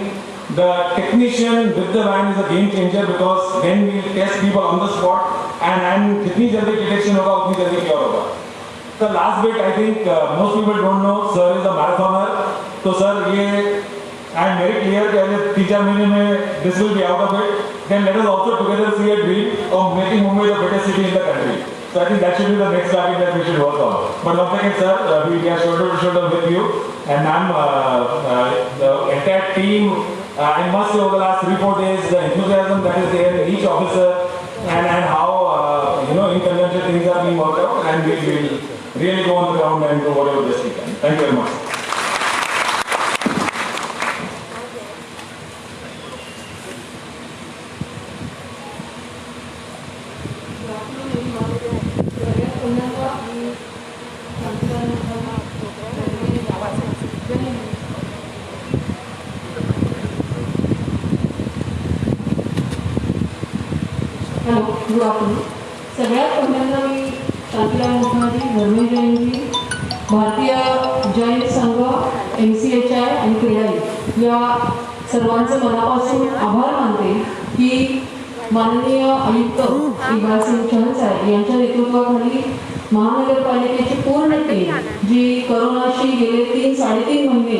the technician with the van is a game changer, because then we will test people on the spot, and जितनी जल्दी detection होगा उतनी जल्दी cure होगा. The last bit, I think most people don't know, sir is a marathoner. So sir, I am very clear that 3-4 महीने में this will be out of it. Then let us also together see a dream of making Mumbai the better city in the country. So I think that should be the next target that we should work on. But once again, sir, we are shoulder to shoulder with you, and ma'am, the entire team. I must say, over the last 3-4 days, the enthusiasm that is there in each officer, and how in conjunction things are being worked out, and we will really go on the ground and do whatever best we can. Thank you very much. Hello, good afternoon. सगळ्यात पहिल्यांदा मी Shantiram Mukherjee, Dharmesh Gen Z, भारतीय जैन संघ, MCHI आणि क्रीडाई या सर्वांचे मनापासून आभार मानते की माननीय आयुक्त इक्बाल सिंग चहल साहेब यांच्या नेतृत्वाखाली महानगरपालिकेची पूर्ण टीम जी करोनाशी गेले 3-3.5 महिने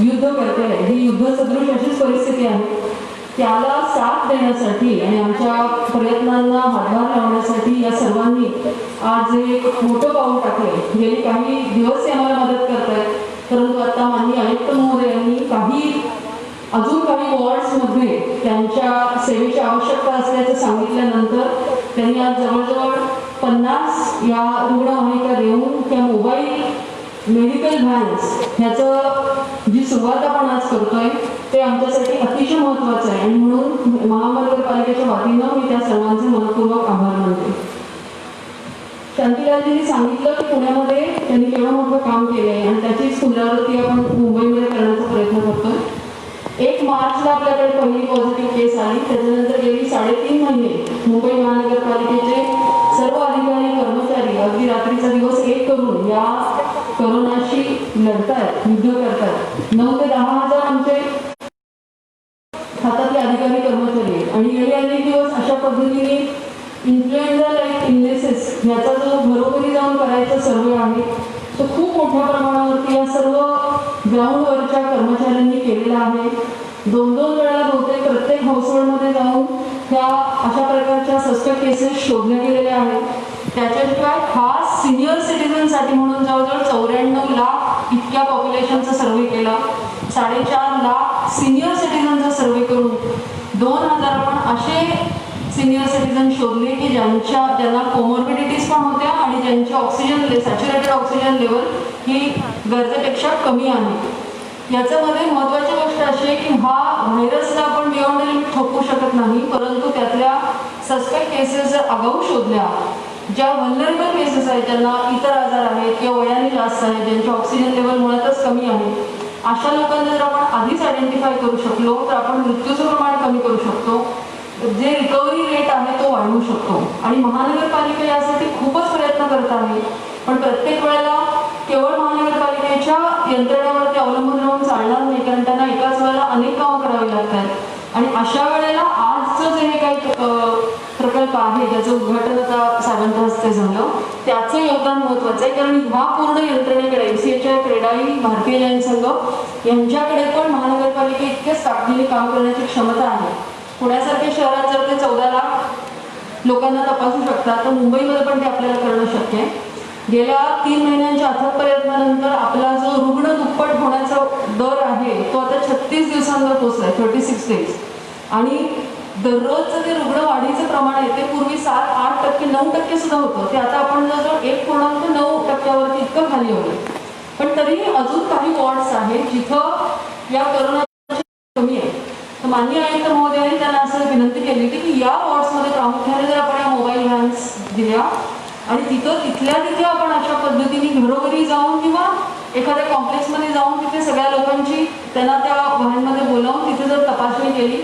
युद्ध करते आहे. ही युद्धसदृश अशीच परिस्थिती आहे. त्याला साथ देण्यासाठी आणि आमच्या प्रयत्नांना हातभार लावण्यासाठी या सर्वांनी आज एक मोठं पाऊल टाकले. गेली काही दिवस आम्हाला मदत करतात, परंतु आता माननीय आयुक्त महोदयांनी अजून काही वॉर्ड्समध्ये त्यांच्या सेवेची आवश्यकता असल्याचं सांगितल्यानंतर त्यांनी आज जवळजवळ 50 या रुग्णवाहिका देऊन त्या मोबाईल मेडिकल व्हॅन्स ह्याचं जी सुरुवात आपण आज करतोय ते आमच्यासाठी अतिशय महत्त्वाचं आहे आणि म्हणून महानगरपालिकेच्या वतीनं मी त्या सर्वांचे मनपूर्वक आभार मानते. शांतीलालजींनी सांगितलं की पुण्यामध्ये त्यांनी केवढं मोठं काम केलं आहे आणि त्याचीच पुनरावृत्ती आपण मुंबईमध्ये करण्याचा प्रयत्न करतोय. 1 मार्चला आपल्याकडे पहिली पॉझिटिव्ह केस आली. त्याच्यानंतर गेली 3.5 महिने मुंबई महानगरपालिकेचे सर्व अधिकारी कर्मचारी अगदी रात्रीचा दिवस एक करून या करोनाशी लढतायत, युद्ध करतायत. 9 ते 10 हजार आमचे हातातले अधिकारी कर्मचारी आहेत आणि गेले अनेक दिवस अशा पद्धतीने इन्फ्लुएन्झा लाईक इलनेसेस ह्याचा जो घरोघरी जाऊन करायचा सर्वे आहे तो खूप मोठ्या प्रमाणावरती या सर्व ग्राउंडवरच्या कर्मचाऱ्यांनी केलेला आहे. 2-2 वेळा बहुतेक प्रत्येक हाऊसहोल्डमध्ये जाऊन ह्या अशा प्रकारच्या सस्पेक्ट केसेस शोधल्या गेलेल्या आहेत. त्याच्याशिवाय खास सिनियर सिटीजनसाठी म्हणून जवळजवळ 94 लाख इतक्या पॉप्युलेशनचा सर्वे केला. 4.5 लाख सिनियर सिटीजनचा सर्वे करून 2000 आपण असे सिनियर सिटीजन शोधले की ज्यांना कोमॉर्बिडिटीज पण होत्या आणि ज्यांची सॅच्युरेटेड ऑक्सिजन लेवल ही गरजेपेक्षा कमी आहे. याच्यामध्ये महत्त्वाची गोष्ट अशी आहे की हा व्हायरसला आपण बियॉन्ड लिमिट थोपवू शकत नाही, परंतु त्यातल्या सस्पेक्ट केसेस जर आगाऊ शोधल्या, ज्या व्हल्नरेबल केसेस आहेत, ज्यांना इतर आजार आहेत किंवा वयाने जास्त आहेत, ज्यांची ऑक्सिजन लेवल मुळातच कमी आहे, अशा लोकांना जर आपण आधीच आयडेंटिफाय करू शकलो तर आपण मृत्यूचं प्रमाण कमी करू शकतो. जे रिकव्हरी रेट आहे तो वाढवू शकतो आणि महानगरपालिका यासाठी खूपच प्रयत्न करत आहे. पण प्रत्येक वेळेला केवळ महानगरपालिकेच्या यंत्रणेवरती अवलंबून राहून चालणार नाही, कारण त्यांना एकाच वेळेला अनेक कामं करावी लागतात आणि अशा वेळेला आजचं जे काही प्रकल्प आहे ज्याचं उद्घाटन आता साहेबांच्या हस्ते झालं त्याचं योगदान महत्त्वाचं आहे. कारण ह्या पूर्ण यंत्रणेकडे MCHI, क्रेडाई, भारतीय जैन संघ यांच्याकडे पण महानगरपालिका इतकेच ताकदीने काम करण्याची क्षमता आहे. पुण्यासारख्या शहरात जर ते 14 लाख लोकांना तपासू शकतात तर मुंबईमध्ये पण ते आपल्याला करणं शक्य आहे. गेल्या 3 महिन्यांच्या अथक प्रयत्नानंतर आपला जो रुग्ण दुप्पट होण्याचा दर आहे तो आता 36 दिवसांवर पोहोचलाय, 36 डेज. आणि दररोजचं जे रुग्ण वाढीचं प्रमाण आहे ते पूर्वी 7-8%, 9% सुद्धा होतं, ते आता आपण जवळजवळ 1.9% इतकं खाली होईल. पण तरीही अजून काही वॉर्ड्स आहेत जिथं या करोनाची कमी आहे. तर माननीय आयुक्त महोदयांनी त्यांना असं विनंती केली होती की या वॉर्ड्समध्ये प्रामुख्याने जर आपण या मोबाईल व्हॅन्स दिल्या आणि तिथल्या तिथे आपण अशा पद्धतीने घरोघरी जाऊन किंवा एखाद्या कॉम्प्लेक्समध्ये जाऊन तिथे सगळ्या लोकांची त्यांना त्या व्हॅनमध्ये बोलावून तिथे जर तपासणी केली,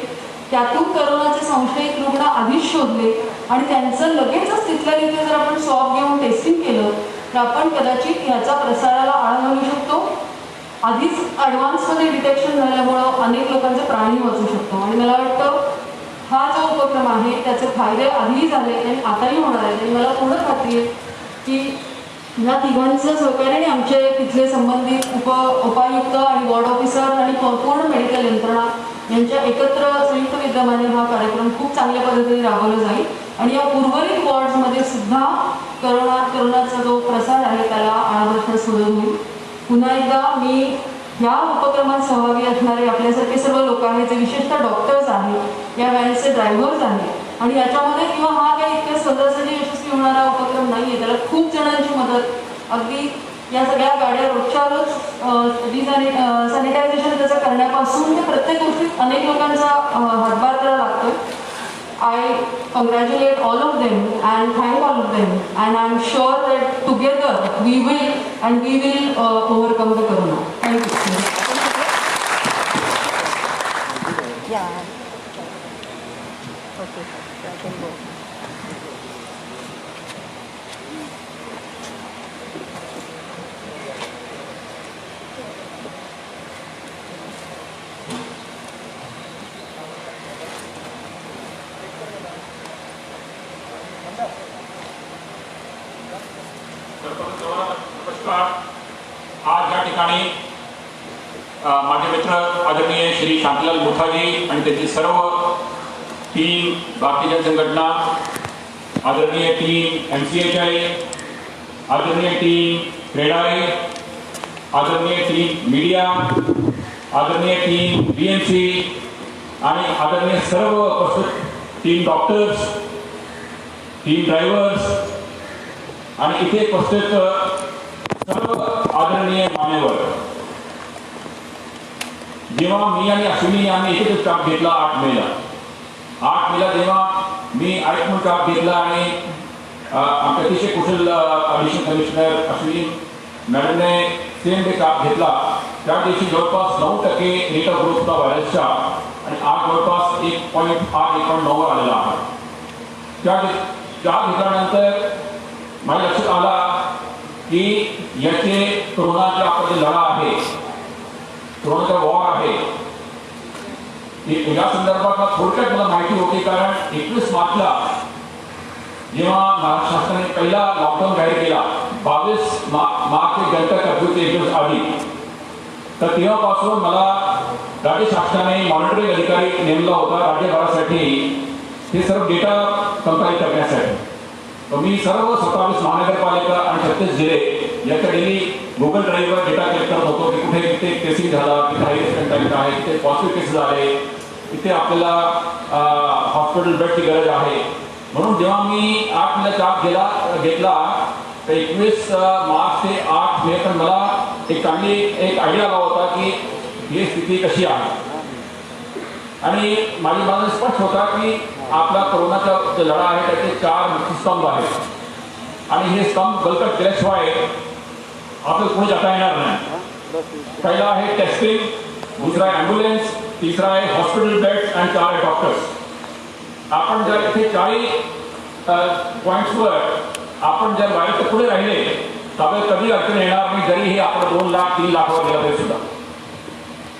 त्यातून करोनाचे संशयित रुग्ण आधीच शोधले आणि त्यांचं लगेचच तिथल्या तिथे जर आपण स्वॅब घेऊन टेस्टिंग केलं तर आपण कदाचित ह्याचा प्रसाराला आळा घालू शकतो. आधीच ॲडव्हान्समध्ये डिटेक्शन झाल्यामुळं अनेक लोकांचे प्राणी वाचू शकतो आणि मला वाटतं हा जो उपक्रम आहे त्याचे फायदे आधीही झाले आणि आताही होणार आहेत. आणि मला पूर्ण खात्री आहे की ह्या तिघांचं सहकार्याने आमचे तिथले संबंधित उपायुक्त आणि वॉर्ड ऑफिसर आणि पूर्ण मेडिकल यंत्रणा यांच्या एकत्र संयुक्त विद्यमाने हा कार्यक्रम खूप चांगल्या पद्धतीने राबवला जाईल आणि या उर्वरित वॉर्ड्समध्ये सुद्धा करोनाचा जो प्रसार आहे त्याला आळा बसण्यास मदत होईल. पुन्हा एकदा मी या उपक्रमात सहभागी असणारे आपल्यासारखे सर्व लोक आहेत जे विशेषतः डॉक्टर्स आहेत, या व्हॅनचे ड्रायव्हर्स आहेत आणि याच्यामध्ये किंवा हा काही इतक्या सहजासहजी यशस्वी होणारा उपक्रम नाही आहे, त्याला खूप जणांची मदत अगदी या सगळ्या गाड्या रोजच्या रोज सॅनिटायझेशन त्याचं करण्यापासून ते प्रत्येक गोष्टीत अनेक लोकांचा हातभार त्याला लागतोय. I congratulate all of them and thank all of them and I'm sure that together we will overcome the corona. Thank you. Yeah. Okay, I can go. आज या ठिकाणी माझे मित्र आदरणीय श्री शांतीलाल मुथाजी आणि त्यांची सर्व टीम, भारतीय जन संघटना, आदरणीय टीम MCHI, आदरणीय टीम क्रेडाई, आदरणीय टीम मीडिया, आदरणीय टीम BMC आणि आदरणीय सर्व टीम डॉक्टर्स, टीम ड्रायव्हर्स आणि इथे उपस्थित सर्व आदरणीय आदरणीय मान्यवर, जेव्हा मी आणि अश्विनी आम्ही एकच स्टाफ घेतला 8 मेला जेव्हा मी आयुक्त स्टाफ घेतला आणि आमचे अतिशय कुशल ॲडिशनल कमिशनर अश्विनी मॅडमने सेम डे स्टाफ घेतला, त्या दिवशी जवळपास 9% रेट ऑफ ग्रोथ होता व्हायरसच्या आणि आज जवळपास 1.9 आलेला आहे. त्या घेतल्यानंतर माझ्या लक्षात आला की याचे कोरोनाचा आपला जे लढा आहे, कोरोनाचा वॉर आहे, या संदर्भात थोडक्यात मला माहिती होती. कारण 21 मार्चला जेव्हा महाराष्ट्र शासनाने पहिला लॉकडाऊन जाहीर केला 22 मार्च ते जनता कर्फ्यूचे 1 दिवस आधी, तर तेव्हापासून मला राज्य शासनाने मॉनिटरिंग अधिकारी नेमला होता राज्यभरासाठी हे सर्व डेटा कंपाईल करण्यासाठी. तर मी सर्व 27 महानगरपालिका आणि 36 जिल्हे याच्या डेली गुगल ड्राईव्हवर डेटा कलेक्ट करत होतो की कुठे किती टेस्टिंग झाला, किती हाय रिस्क कंटेंट आहे, किती पॉझिटिव्ह केसेस झाले, तिथे आपल्याला हॉस्पिटल बेडची गरज आहे. म्हणून जेव्हा मी 8 मेला स्टाफ घेतला तर 21 मार्च ते 8 मे पण मला एक आयडिया आला होता की ही स्थिती कशी आहे. आणि माझा स्पष्ट होता की आपला कोरोनाचा जो लढा आहे त्याचे 4 मुख्य स्तंभ आहेत आणि हे स्तंभ बळकट केल्याशिवाय आपल्याला पुढे जाता येणार नाही. पहिला आहे टेस्टिंग, दुसरा आहे ॲम्ब्युलन्स, तिसरा आहे हॉस्पिटल बेड्स आणि 4 आहे डॉक्टर्स. आपण जर इथे 40 पॉईंट्सवर आपण जर व्हायरसच्या पुढे राहिले तर आपल्याला कधी अडचण येणार नाही, जरी हे आपण 2 लाख 3 लाखावर गेला तरी सुद्धा.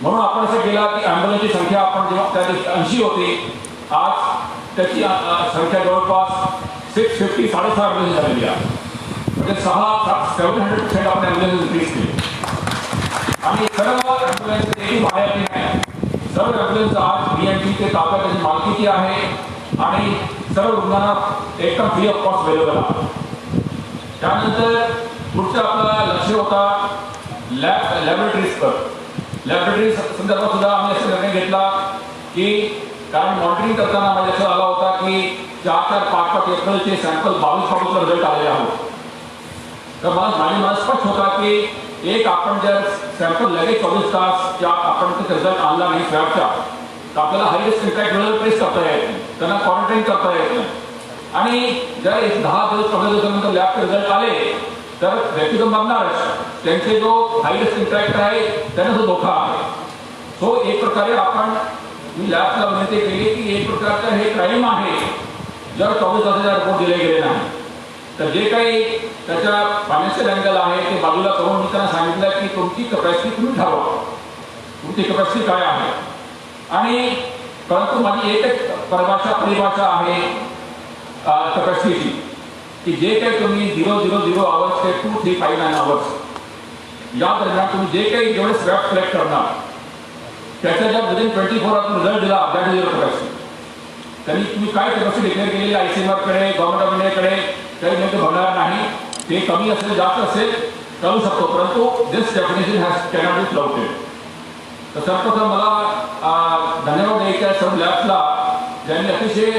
म्हणून आपण असं केला की ॲम्ब्युलन्सची संख्या आपण जेव्हा त्या दिवशी 80 होती, आज त्याची संख्या जवळपास 650 6.5 ॲम्ब्युलन्स झालेली आहे. म्हणजे 700% आपण ॲम्ब्युलन्स इन्क्रीज केली. आणि सर्व ॲम्ब्युलन्स एकही भाड्याची नाही, सर्व ॲम्ब्युलन्स आज BMC ते ताब्यात त्याची मालकीची आहे आणि सर्व रुग्णांना एकदम फ्री ऑफ कॉस्ट अवेलेबल आहे. त्यानंतर पुढचा आपला लक्ष होता लॅबोरेटरीजवर. लॅबोरेटरी संदर्भात सुद्धा आम्ही असा निर्णय घेतला की कारण मॉनिटरिंग करताना माझ्या लक्षात आला होता की 4-5 एप्रिलचे सॅम्पल 22 रिझल्ट आलेले आहोत. तर मला स्पष्ट होता की एक आपण जर सॅम्पल लगेच 24 तास आपण ते रिझल्ट आणला नाही स्वॅबचा तर आपल्याला हाय रिस्क इंटॅक्ट टेस्ट करता येत नाही, त्यांना क्वारंटाईन करता येत नाही. आणि जर 10 दिवस 15 दिवसानंतर लॅबचे रिझल्ट आले तर व्यक्ती तर मरणारच, त्यांचे जो हाय रिस्क इंटॅक्ट आहे त्यांना जो धोका आहे. सो एक प्रकारे मी लॅबला विनंती केली की एक प्रकारचं हे क्राईम आहे जर 24 तासाचा रिपोर्ट दिले गेले नाही तर जे काही त्याच्या फायनान्शियल अँगल आहे ते बाजूला करून मी त्यांना सांगितलं की तुमची कपॅसिटी तुम्ही ठरवा, तुमची कपॅसिटी काय आहे. आणि परंतु माझी एकच परिभाषा आहे कपॅसिटीची की जे काही तुम्ही 000 आवर्स ते 2359 आवर्स या दरम्यान तुम्ही जे काही जेवढे स्वॅब कलेक्ट करणार त्याच्या जर विदिन 24 आवर्स रिझल्ट दिला दॅट इज युअर कपॅसिटी. तरी तुम्ही काय कपॅसिटी डिक्लेअर केलेली ICMR-कडे गव्हर्नमेंट ऑफ इंडियाकडे काही नेमके भरणार नाही, ते कमी असेल जास्त असेल करू शकतो, परंतु दिस डेफिनेशन हॅज कॅनॉट बी फ्लाउटेड. तर सर्वप्रथम मला धन्यवाद द्यायचे आहे सर्व लॅब्सला ज्यांनी अतिशय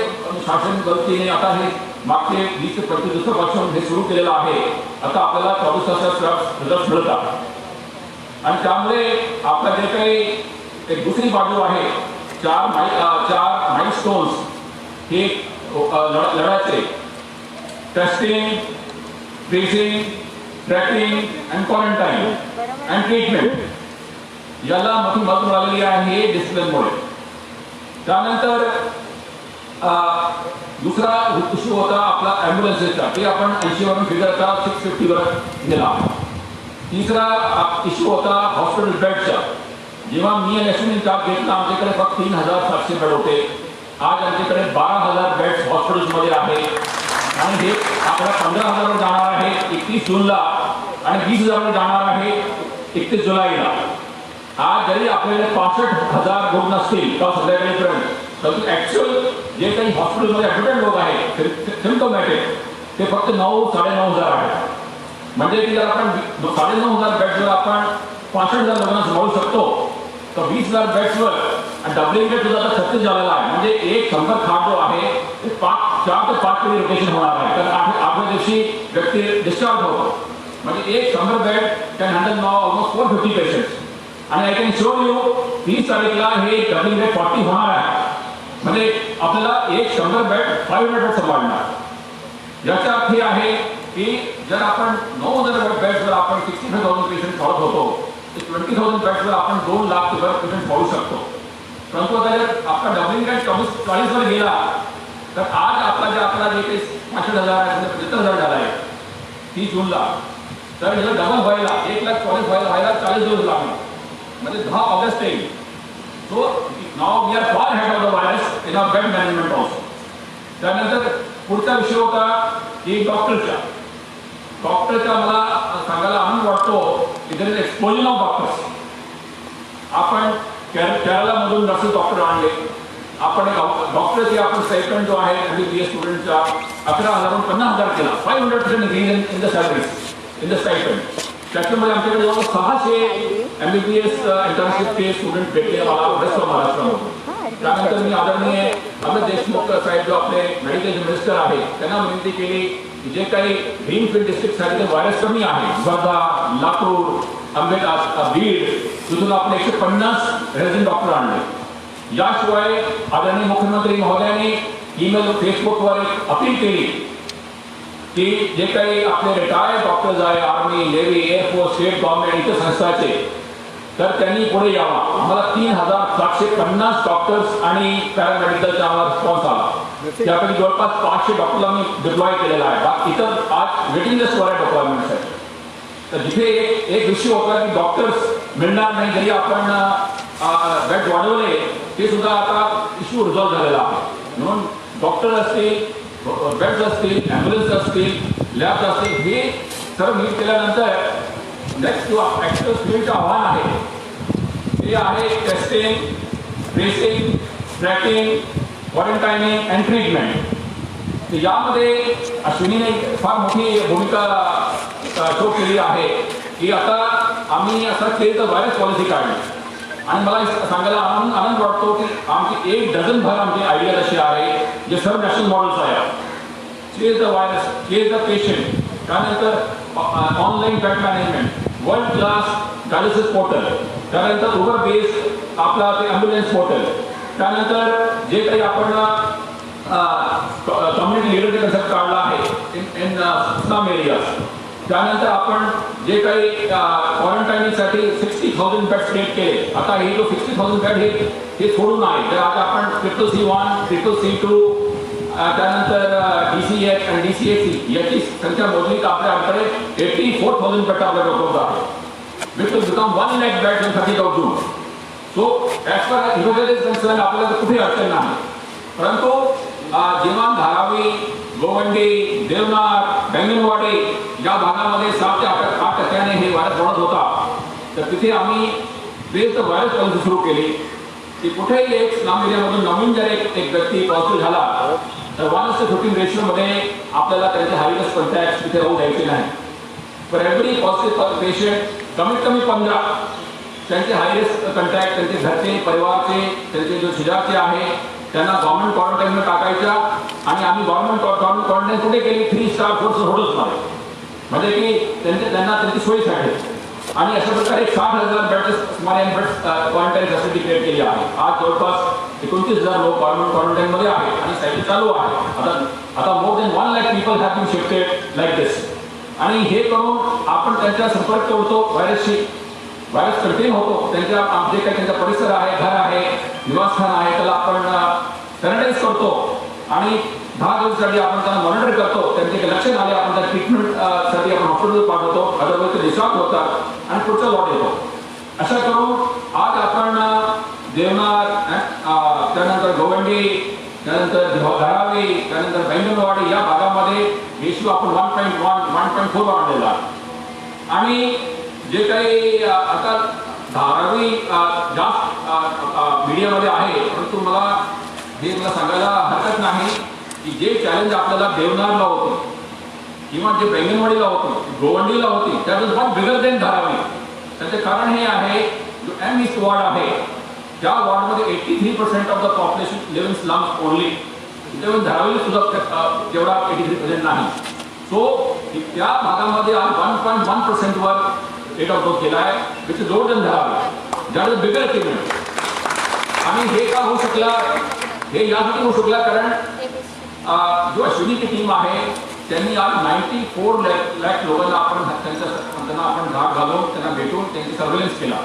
शासन गतीने आता हे मागचे 20 ते 25 दिवसापासून हे सुरू केलेलं आहे. आता आपल्याला 24 तासात रिझल्ट मिळतात आणि त्यामुळे आपल्या जे काही एक दुसरी बाजू आहे 4 माइलस्टोन्स हे लढायचे testing, tracing, tracking and quarantine and treatment याला मोठी मदत मिळालेली आहे डिसिप्लिनमुळे. त्यानंतर दुसरा इश्यू होता आपला ॲम्ब्युलन्सेसचा, ते आपण 80 वरून फिगर आता 650 वर गेला. तिसरा इश्यू होता हॉस्पिटल बेडचा. जेव्हा मी आणि अश्विनी स्टाफ घेतला आमच्याकडे फक्त 3700 बेड होते, आज आमच्याकडे 12,000 बेड्स हॉस्पिटल्समध्ये आहे आणि हे आपल्याला 15,000वर जाणार आहे 31 जूनला आणि 20,000वर जाणार आहे 31 जुलैला. आज जरी आपल्याला 65,000 रुग्ण असतील तेव्हा संध्याकाळीपर्यंत, परंतु ॲक्च्युअल जे काही हॉस्पिटलमध्ये ॲडमिटेड लोक आहेत सिम्पटोमॅटिक ते फक्त 9-9.5 आहेत. म्हणजे की जर आपण 9.5 बेड्सवर आपण 65,000 लोकांना सांभाळू शकतो तर 20,000 बेड्सवर आणि डब्लिंग बेड सुद्धा आता 36 झालेला आहे. म्हणजे एक 100 खाट जो आहे ते 4 ते 5 रोटेशन होणार आहे. तर 8व्या दिवशी व्यक्ती डिस्चार्ज होतो. म्हणजे एक 100 bed can handle now almost 450 patients. आणि आय कॅन शो यू 30 तारीखला हे डबलिंग रेट 40 होणार आहे. म्हणजे आपल्याला एक 100 बेड 500 बेड सांभाळणार. याचा अर्थ हे आहे की जर आपण 9,000 बेड्सवर आपण 65,000 पेशंट पाहत होतो, तर 20,000 बेड्सवर आपण 2 लाख पेशंट पाहू शकतो. परंतु आता जर आपला डबलिंग रेट 40वर गेला तर आज आपला जे काही 65,000 70,000 झाला आहे 30 जूनला, तर याला डबल व्हायला 1,40,000 व्हायला 40 दिवस लागले. म्हणजे 10 ऑगस्ट येईल. So now we are far ahead of the virus in our bed management also. त्यानंतर पुढचा विषय होता की डॉक्टरचा मला सांगायला आनंद वाटतो की there is exposure of doctors. आपण केरळमधून नर्सेस डॉक्टर आणले. आपण डॉक्टरची आपण स्टायपेंड जो आहे MBBS स्टुडंटचा 11,000 50,000 केला. 500% increase in the salaries in the stipend. त्याच्यामध्ये आमच्याकडे जवळ 600 MBBS इंटर्नशिपचे स्टुडंट भेटले मला वेस्ट महाराष्ट्रामधून. त्यानंतर मी आदरणीय अमित देशमुख साहेब जो आपले मेडिकल मिनिस्टर आहे त्यांना विनंती केली की जे काही ग्रीनफील्ड डिस्ट्रिक्टसाठी व्हायरस कमी आहे, वर्धा, लातूर, बीड, तिथून आपण 150 रेझिडेंट डॉक्टर आणले. याशिवाय आदरणीय मुख्यमंत्री महोदयांनी ईमेल फेसबुकवर एक अपील केली की जे काही आपले रिटायर्ड डॉक्टर्स आहे army, navy, air force, state government इतर संस्थाचे, तर त्यांनी पुढे यावा. आम्हाला 3,750 डॉक्टर्स आणि पॅरामेडिकलचा आम्हाला रिस्पॉन्स आला. त्यापैकी जवळपास 500 डॉक्टरला मी डिप्लॉय केलेला आहे. इतर आज वेटिंग लिस्टवर आहे डिप्लॉयमेंटसाठी. तर जिथे एक विषय होता की डॉक्टर्स मिळणार नाही, जरी आपण बेड वाढवले ते सुद्धा आता इश्यू रिझॉल्व्ह झालेला आहे. म्हणून डॉक्टर असतील, बेड्स असतील, ॲम्ब्युलन्स असतील, लॅब्स असतील, हे सर्व मीट केल्यानंतर नेक्स्ट जो ॲक्च्युअल फील्डचं आव्हान आहे ते आहे testing, tracing, tracking, quarantining and treatment. यामध्ये अश्विनीने फार मोठी भूमिका शो केली आहे की आता आम्ही असा केलं तर व्हायरस पॉलिसी काढली. आणि मला सांगायला आनंद वाटतो की आमची 1 डझन भर आमची आयडिया अशी आहे जे सर्व नॅशनल मॉडेल्स आहेत. Chase the virus, chase the patient, त्यानंतर online bed management, world class dialysis portal, त्यानंतर उबर बेस्ड आपला ते ॲम्ब्युलन्स पोर्टल, त्यानंतर जे काही आपण कम्युनिटी लिडरचे कन्सेप्ट काढला आहे इन स्लम एरियाज. त्यानंतर आपण जे काही क्वारंटायनिंगसाठी 60,000 बेड क्रिएट केले. आता हे जो 60,000 बेड हे सोडून आहे, तर आता आपण CCC1, CCC2, त्यानंतर DCH आणि DCHC याची संख्या मोजली तर आपल्याकडे 84,000 बेड आपल्याकडे उपलब्ध आहे. Which will become 1 lakh bed in 30th June. So as per emergency concern आपल्याला कुठे अडचण नाही. परंतु जेव्हा धारावी, गोवंडी, देवनार, बेंगणवाडी या भागामध्ये 7 ते 8% हे व्हायरस वाढत होता, तर तिथे आम्ही बेस्ड व्हायरस पॉलिसी सुरू केली की कुठेही एक स्लम एरियामधून नवीन जर एक व्यक्ती पॉझिटिव्ह झाला तर 1:15 रेशिओमध्ये आपल्याला त्यांचे हाय रिस्क कॉन्टॅक्ट तिथे होऊ द्यायचे नाही. फॉर एव्हरी पॉझिटिव्ह पेशंट कमीत कमी 15 त्यांचे हाय रिस्क कॉन्टॅक्ट, त्यांचे घरचे, परिवारचे, त्यांचे जो शेजारचे आहे त्यांना गव्हर्नमेंट क्वारंटाईनमध्ये टाकायच्या. आणि आम्ही गव्हर्नमेंट क्वारंटाईन कुठे केली 3 स्टार फोर्स होतच नाही, म्हणजे की त्यांना त्यांची सोयीसाठी. आणि अशा प्रकारे 60,000 बेड्स सुमारे क्वारंटाईन फॅसिलिटी क्रिएट केली आहे. आज जवळपास 29,000 लोक गव्हर्नमेंट क्वारंटाईनमध्ये आहे आणि सायकल चालू आहे. आता more than 1 lakh people have been shifted like this. आणि हे करून आपण त्यांचा संपर्क तोडतो व्हायरसशी, व्हायरस कंटेन होतो. जे काही त्यांचा परिसर आहे, घर आहे, निवासस्थान आहे, त्याला आपण सॅनिटाईज करतो आणि 10 दिवसासाठी आपण त्यांना मॉनिटर करतो. त्यांचे लक्षण आले आपण त्या ट्रीटमेंटसाठी आपण हॉस्पिटल पाठवतो, अदरवाईज ते डिस्चार्ज होतात आणि पुढचा लॉट येतो. अशा करून आज आपण देवनार, त्यानंतर गोवंडी, त्यानंतर धारावी, त्यानंतर बेंगणवाडी या भागामध्ये रेशिओ आपण 1.4 आणलेला. आणि जे काही आता धारावी जास्त मीडियामध्ये आहे, परंतु मला सांगायला हरकत नाही की जे चॅलेंज आपल्याला देवनारला होते किंवा जे बेंगणवाडीला होते, गोवंडीला होती, that is not bigger than Dharavi. त्याचे कारण हे आहे जो M ईस्ट वॉर्ड आहे त्या वॉर्डमध्ये 83% of the population live in slums only. Dharavi सुद्धा तेवढा 83% नाही. सो की त्या भागामध्ये आज 1.1% वर रेट ऑफ ग्रोथ केला आहे, which is lower than Dharavi, that is bigger achievement. आणि हे का होऊ शकलं, हे यासाठी होऊ शकलं कारण जो अश्विनीची टीम आहे त्यांनी आज 94 लाख लोकांना त्यांना आपण धाक घालून त्यांना भेटून त्यांची सर्व्हेलन्स केला.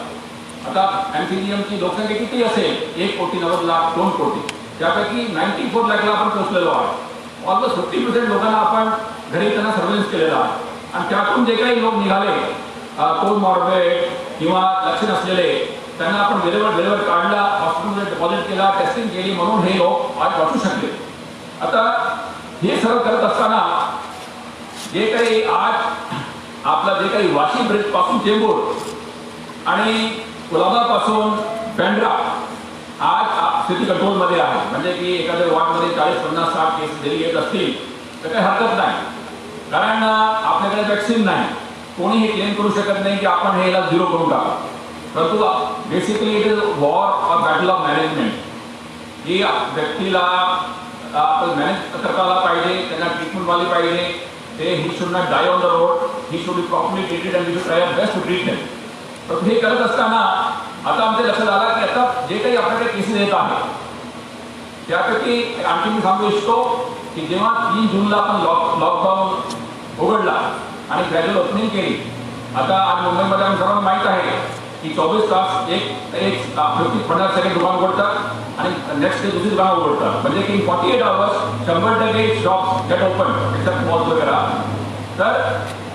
आता MCGMची लोकसंख्या किती असेल, 1,90,00,000 2 कोटी, त्यापैकी 94 लाखला आपण पोहोचलेलो आहे. ऑलमोस्ट 50% लोकांना आपण घरी त्यांना सर्व्हेलन्स केलेला आहे. आणि त्यातून जे काही लोक निघाले कोमॉर्बिड किंवा लक्षण असलेले त्यांना आपण वेळेवर काढला, हॉस्पिटलमध्ये डिपॉझिट केला, टेस्टिंग केली, म्हणून हे लोक आज वाचू शकले. आता हे सर्व करत असताना जे काही आज आपला जे काही वाशी ब्रिज पासून चेंबूर आणि कुलाबापासून बँड्रा आज स्थिती कंट्रोलमध्ये आहे. म्हणजे की एखाद्या वॉर्डमध्ये 40, 50, 60 केस जरी येत असतील तर काही हरकत नाही, कारण आपल्याकडे वॅक्सिन नाही. कोणी हे क्लेम करू शकत नाही की आपण हे झिरो करून टाका. परंतु basically it is war or battle of management. ही व्यक्तीला आपण मॅनेज करता आला पाहिजे, त्यांना ट्रीटमेंट वाली पाहिजे. ते he should not die on the road, he should be properly treated and we should try best to treat them. तर हे करत असताना आता आमच्या लक्षात आलं की आता जे काही आपल्याकडे केसेस येत आहेत त्यापैकी आणखी मी सांगू इच्छितो की जेव्हा 3 जूनला आपण लॉकडाऊन उघडला आणि ग्रॅज्युअल ओपनिंग केली, आता आज मुंबईमध्ये आम्ही सर्वांना माहीत आहे की 24 तास एक 50 सेकंड दुकान उघडतात आणि नेक्स्ट डे दुसरी दुकान उघडतात. म्हणजे की 48 hours 100% shop get open except malls वगैरे. तर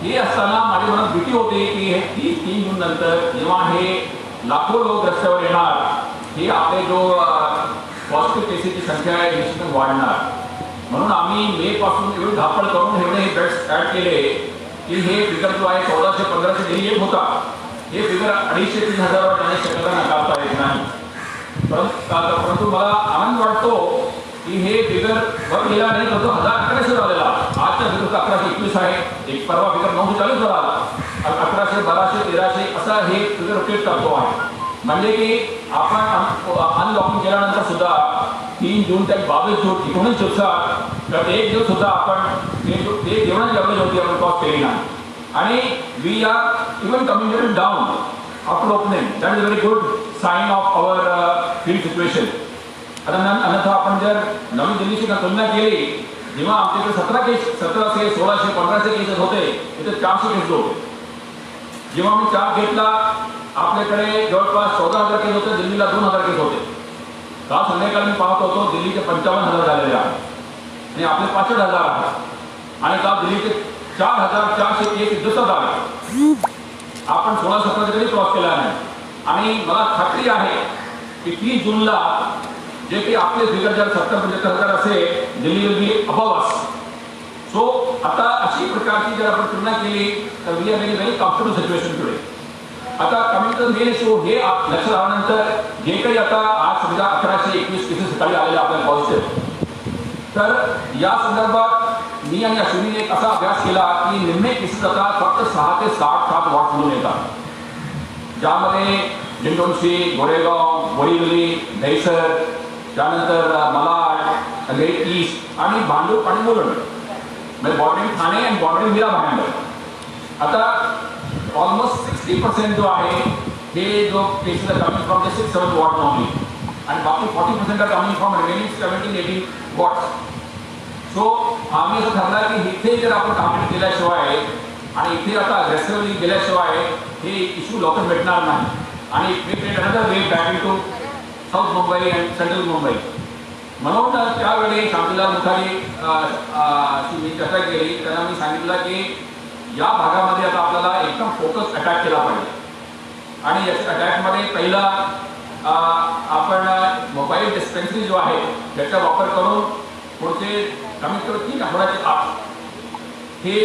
हे असताना माझ्या मनात भीती होती की हे 3 जून नंतर जेव्हा हे लाखो लोक रस्त्यावर येणार, हे आपले जो पॉझिटिव्ह केसेसची संख्या आहे निश्चितच वाढणार. म्हणून आम्ही मे पासून एवढी धापड करून एवढे हे बेड्स ॲड केले की हे फिगर जो आहे 1400-1500 डेली येत होता, हे फिगर 250-3,000वर जाण्याची शक्यता नाकारता येत नाही. परंतु मला आनंद वाटतो की हे फिगर वर गेला नाही, तर तो 1100 आलेला. आजच्या फिगर 1121 आहे, एक परवा फिगर 940 वर आला, 1100, 1200, 1300 असा हे फिगर रोटेट करतो आहे. म्हणजे की आपण अनलॉकिंग केल्यानंतर सुद्धा 3 जून ते 22 जून 19 दिवसात तर 1 दिवस सुद्धा आपण ते जेवणाची एवढी होती आपण क्रॉस केली नाही. आणि we are even communicated down after opening. That is very good sign of our field situation. आता अन्यथा आपण जर नवी दिल्लीशी तुलना केली, जेव्हा आमच्याकडे 1700, 1600, 1500 केसेस होते, तिथे 400 केसेस होते. जेव्हा मी चार्ज घेतला आपल्याकडे जवळपास 14,000 केस होते, दिल्लीला 2,000 केस होते. काल संध्याकाळी मी पाहत होतो दिल्लीचे 55,000 झालेले आहेत आणि आपले 65,000 आहेत. आणि काल दिल्लीचे 4,400 केस दिसत आले. आपण 16-17 तरी क्रॉस केला नाही. आणि मला खात्री आहे की 30 जूनला जे काही आपले फिगर जर 70-75,000 असेल, Delhi will be above us. So आता अशी प्रकारची जर आपण तुलना केली तर we are very comfortable situation today. आता कमिंग टू मेन इश्यू, हे लक्षात आल्यानंतर जे काही आता आज समजा 1121 केसेस सकाळी आलेले आपल्याला पॉझिटिव्ह, तर या संदर्भात मी आणि अश्विनीने एक असा अभ्यास केला की निम्मे केसेस आता फक्त 6 ते 7 वॉर्डमधून येतात, ज्यामध्ये जिंटोनशी, गोरेगाव, बोरिवली, दहिसर, त्यानंतर malaड, अगेरी ईस्ट आणि भांडूप आणि मुलुंड, म्हणजे बॉर्डरिंग ठाणे आणि बॉर्डरिंग मीरा भायंदर. आता ऑलमोस्ट 60% जो आहे हे जो cases are coming from the 6-7 ward only, आणि बाकी 40% are coming from remaining 17-18 wards. So आम्ही असं ठरलं की इथे जर आपण टार्गेट केल्याशिवाय आणि इथे आता अग्रेसिव्हली गेल्याशिवाय हे इश्यू लवकर भेटणार नाही. आणि another way back into south Mumbai and central Mumbai. म्हणून त्यावेळी शांतीलाल मुखारी मी चर्चा केली, त्यांना मी सांगितलं की या भागामध्ये आता आपल्याला एकदम फोकस अटॅक केला पाहिजे. आणि याच्या अटॅकमध्ये पहिला आपण मोबाईल डिस्पेन्सरी जो आहे त्याचा वापर करून पुढचे कमीत कमी 3 आठवड्याचे आत हे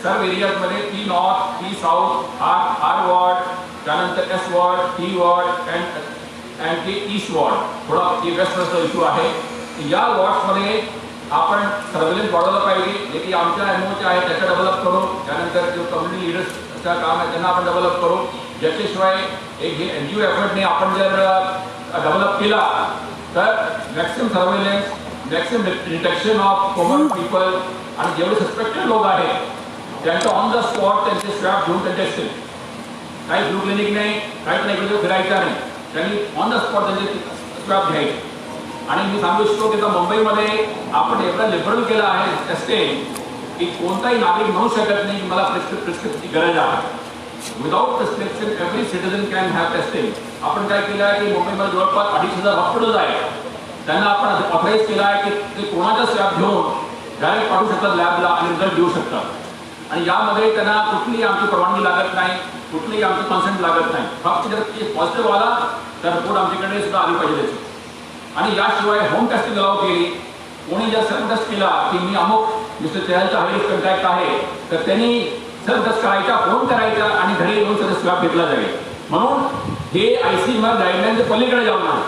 सर्व एरियाजमध्ये T north, T south, R ward, त्यानंतर S ward, T ward and T east ward, थोडा टी वेस्टचा इश्यू आहे. या वॉर्ड्समध्ये आपण सर्व्हेलन्स वाढवलं पाहिजे, जे की आमच्या एमओचे आहे त्याचा डेव्हलप करू, त्यानंतर जो कम्युनिटी लिडर्सचं काम आहे त्यांना आपण डेव्हलप करू. ज्याच्याशिवाय एक हे NGO एफर्टने आपण जर डेव्हलप केला तर maximum surveillance, maximum detection of common people आणि जेवढे सस्पेक्टेड लोक आहेत त्यांचं ऑन द स्पॉट त्यांचे स्वॅब घेऊन त्यांचे असतील. काही फ्लू क्लिनिक नाही, काहीच नाही, इकडे फिरायचं नाही, त्यांनी ऑन द स्पॉट त्यांचे स्वॅब घ्यायचे. आणि मी सांगू इच्छितो की मुंबईमध्ये आपण एवढं लिबरल केलं आहे टेस्टिंग की कोणताही नागरिक म्हणू शकत नाही की मला प्रिस्क्रिप्शनची गरज आहे. Without prescription every citizen can have testing. आपण काय केलं आहे की मुंबईमध्ये जवळपास 2,500 हॉस्पिटल्स आहेत, त्यांना आपण ऑथराईज केलं आहे की ते कोणाचा स्वॅब घेऊन डायरेक्ट पाठवू शकतात लॅबला आणि रिझल्ट देऊ शकतात. आणि यामध्ये त्यांना कुठलीही आमची परवानगी लागत नाही, कुठलीही आमची कन्सेंट लागत नाही. फक्त जर पॉझिटिव्ह आला तर रिपोर्ट आमच्याकडे सुद्धा आली पाहिजे त्याची. आणि याशिवाय होम टेस्टिंग अलाव केली. कोणी जर सेल्फ टेस्ट केला की मी अमुक मिस्टर चहलचा हाय रिस्क कॉन्टॅक्ट आहे तर त्यांनी सेल्फ टेस्ट करायचा, फोन करायचा आणि घरी येऊन त्याचा स्वॅब घेतला जाईल. म्हणून हे ICMR गाईडलाईनच्या पलीकडे जाऊन आहे.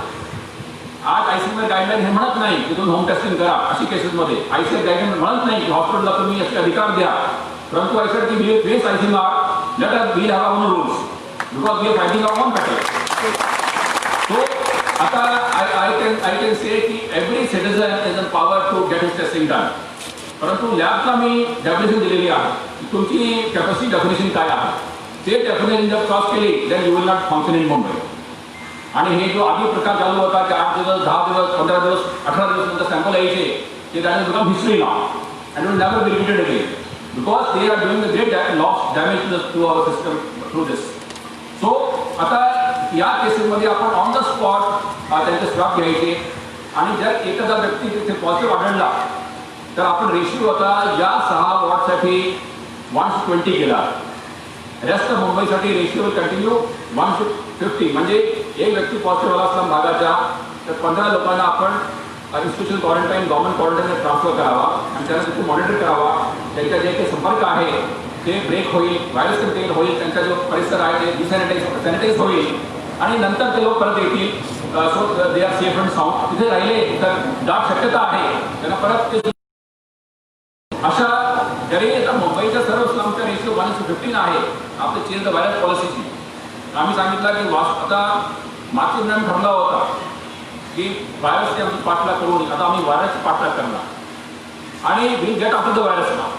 आज ICMR गाईडलाईन हे म्हणत नाही की तुम्ही होम टेस्टिंग करा. अशी केसेसमध्ये ICMR गाईडलाईन म्हणत नाही की हॉस्पिटलला तुम्ही याचे अधिकार द्या. परंतु I said की base ICMR let us we have our own rules because we are fighting our own battle. So आता I can say की every citizen is in power to get his testing done. परंतु लॅबला मी definition दिलेली आहे. तुमची capacity definition काय आहे ते definition जर क्रॉस केली then you will not function in Mumbai. आणि हे जो आधी प्रकार चालू होता की 8 दिवस 10 दिवस 15 दिवस 18 दिवस नंतर सॅम्पल यायचे ते त्याने become history now and will never be repeated again because they are doing the great loss damage to our system through this. So आता या केसेसमध्ये आपण ऑन द स्पॉट त्यांचे स्वॅब घ्यायचे. आणि जर एखादा व्यक्ती तिथे पॉझिटिव्ह आढळला तर आपण रेशिओ होता या 6 वॉर्डसाठी 1:20 केला. रेस्ट ऑफ मुंबईसाठी रेशिओ कंटिन्यू 1:50. म्हणजे एक व्यक्ती पॉझिटिव्ह आला असला भागाच्या तर 15 लोकांना आपण इन्स्टिट्यूशन क्वारंटाईन गव्हर्नमेंट क्वारंटाईनला ट्रान्सफर करावा आणि त्यांना तिथे मॉनिटर करावा. त्यांच्या जे काही संपर्क आहे ते ब्रेक होईल, व्हायरस कंटेन होईल, त्यांचा जो परिसर आहे ते सॅनिटाईज होईल आणि नंतर ते लोक परत येतील. So they are safe and sound. तिथे राहिले तर दाट शक्यता आहे त्यांना परत ते अशा जरी आता मुंबईच्या सर्व स्लमचा रेशिओ 1:15 आहे. आपले चेंज द व्हायरस पॉलिसीची आम्ही सांगितलं की आता मागच्या महिन्यात ठरला होता की व्हायरसने आमची पाठलाग करून आता आम्ही व्हायरसची पाठलाग करणार आणि will get after the virus now.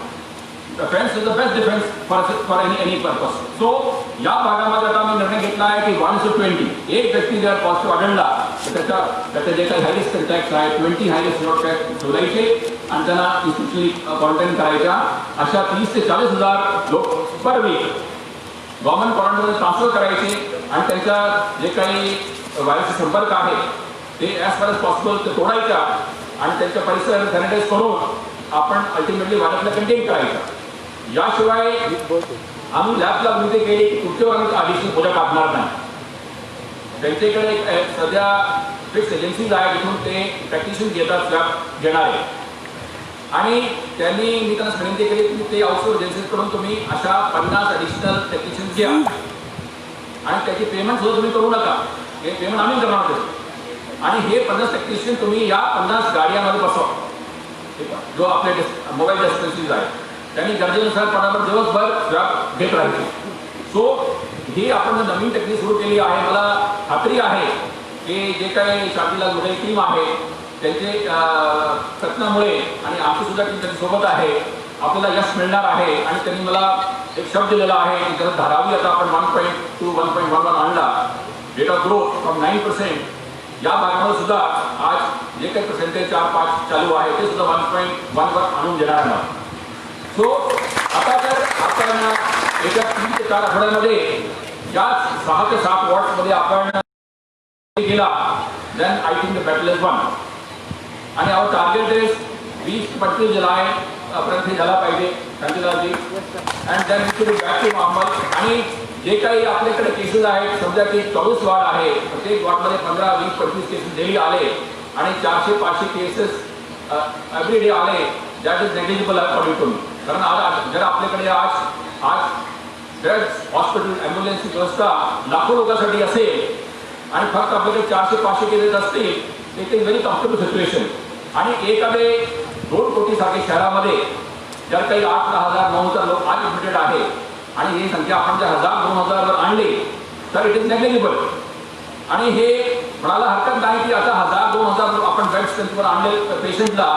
Defense is the best defense for any purpose. So या भागामध्ये आता आम्ही निर्णय घेतला आहे की 1:20 एक व्यक्ती जर पॉझिटिव्ह आढळला तर त्याचे जे काही हाय रिस्क कॉन्टॅक्ट आहेत 20 हाय रिस्क कॉन्टॅक्ट शोधायचे आणि त्यांना इन्स्टिट्यूशनली क्वारंटाईन करायच्या. अशा 30,000 ते 40,000 लोक पर वीक गव्हर्नमेंट क्वारंटाईनमध्ये ट्रान्सफर करायचे आणि त्यांचा जे काही व्हायरसचे संपर्क आहे ते ॲज फार एज पॉसिबल ते तोडायच्या आणि त्यांच्या परिसर सॅनिटाईज करून आपण अल्टिमेटली व्हायरसला कंटेन करायचा. याशिवाय आम्ही लॅबला विनंती केली की तुमच्यावर आम्ही आधीची बोजा टाकणार नाही. त्यांच्याकडे एक सध्या फिक्स एजन्सीज आहे जिथून ते प्रॅक्टिशन घेतात स्वॅब घेणारे आणि त्यांनी मी त्यांना विनंती केली की ते आउटसोर्स एजन्सीकडून तुम्ही अशा 50 ॲडिशनल टेक्निशियन्स घ्या आणि त्याची पेमेंट सुद्धा तुम्ही करू नका. हे पेमेंट आम्ही करणार आहोत आणि हे 50 टेक्निशियन तुम्ही या 50 गाड्यांमध्ये बसवा. जो आपले मोबाईल डिस्पेन्सरीज आहे त्यांनी गरजेनुसार पणावर दिवसभर स्वॅब घेत राहायचे. सो ही आपण नवीन टेक्निक सुरू केली आहे. मला खात्री आहे की जे काही शांतीलाल मोठे टीम आहे त्यांचे प्रयत्नामुळे आणि आमची सुद्धा टीम त्यांच्यासोबत आहे आपल्याला यश मिळणार आहे. आणि त्यांनी मला एक शब्द दिलेला आहे की जर धारावी आता आपण 1.2 1.11 आणला रेट ऑफ ग्रोथ फ्रॉम 9% या भागामध्ये सुद्धा आज जे काही पर्सेंटेज 4-5 चालू आहे ते सुद्धा 1.1 वर आणून देणार आहे. सो आता जर आपण येत्या 3 ते 4 आठवड्यामध्ये या 6 ते 7 वॉर्ड्समध्ये आपण गेला then I think the battle is won. आणि आवर टार्गेट इज 20 ते 25 जुलै पर्यंत झाला पाहिजे Shantilalji and then we should back to normal. आणि जे काही आपल्याकडे केसेस आहेत समजा की 24 वॉर्ड आहे प्रत्येक वॉर्डमध्ये 15, 20, 25 केसेस डेली आले आणि 400-500 केसेस एव्हरी डे आले that is negligible according to me. कारण आज जर आपल्याकडे आज बेड्स हॉस्पिटल ॲम्ब्युलन्सची व्यवस्था लाखो लोकांसाठी असेल आणि फक्त आपल्याकडे 400-500 केसेस असतील it is very comfortable situation. आणि एखादे 2 कोटीसारख्या शहरामध्ये जर काही 8,000, 9,000 लोक आज ॲडमिटेड आहे आणि ही संख्या आपण जर 1,000-2,000 वर आणली तर इट इज नेग्लिजिबल. आणि हे म्हणायला हरकत नाही की आता 1,000-2,000 आपण बेड्स त्यांच्यावर आणले पेशंटला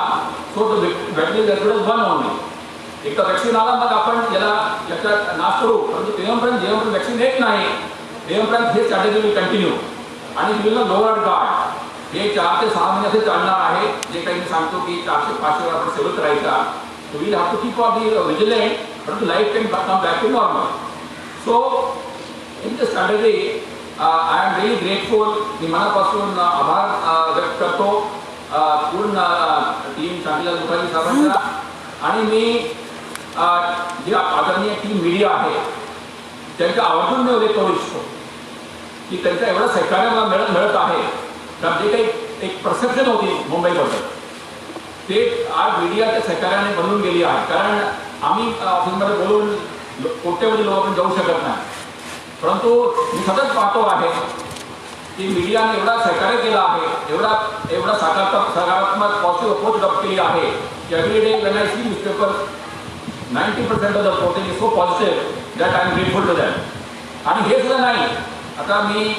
so the bed is one only. एकदा वॅक्सिन आला मग आपण याचा नाश करू, परंतु जेव्हापर्यंत वॅक्सिन येत नाही तेव्हापर्यंत हे स्ट्रॅटेजी विल कंटिन्यू आणि विल नॉट लोअर गार्ड. हे 4 ते 6 महिने असे चालणार आहे. जे काही मी सांगतो की 400-500 वर आपण सेवत राहायचा. So will have to keep on the vigilant, परंतु life can come back to normal. So in the strategy I am really grateful. मी मनापासून आभार व्यक्त करतो पूर्ण टीम चांगल्या मुखाजी साहेबांचा. आणि मी जे आदरणीय टीम मीडिया आहे त्यांच्या आवर्जून मी उल्लेख करू इच्छितो की त्यांचा एवढा सहकार्य मला मिळत आहे. कारण जे काही एक परसेप्शन होती मुंबईबद्दल ते आज मीडियाच्या सहकार्याने बनवून गेली आहे. कारण आम्ही ऑफिसमध्ये बोलून कोट्यवधी लोक आपण जाऊ शकत नाही, परंतु मी सतत पाहतो आहे की मीडियाने एवढा सहकार्य केला आहे, एवढा सकारात्मक पॉझिटिव्ह अप्रोच डेव्हलप केली आहे की every day when I see newspaper 90% of the reporting is so positive that I am grateful to that. आणि हे सुद्धा नाही, आता मी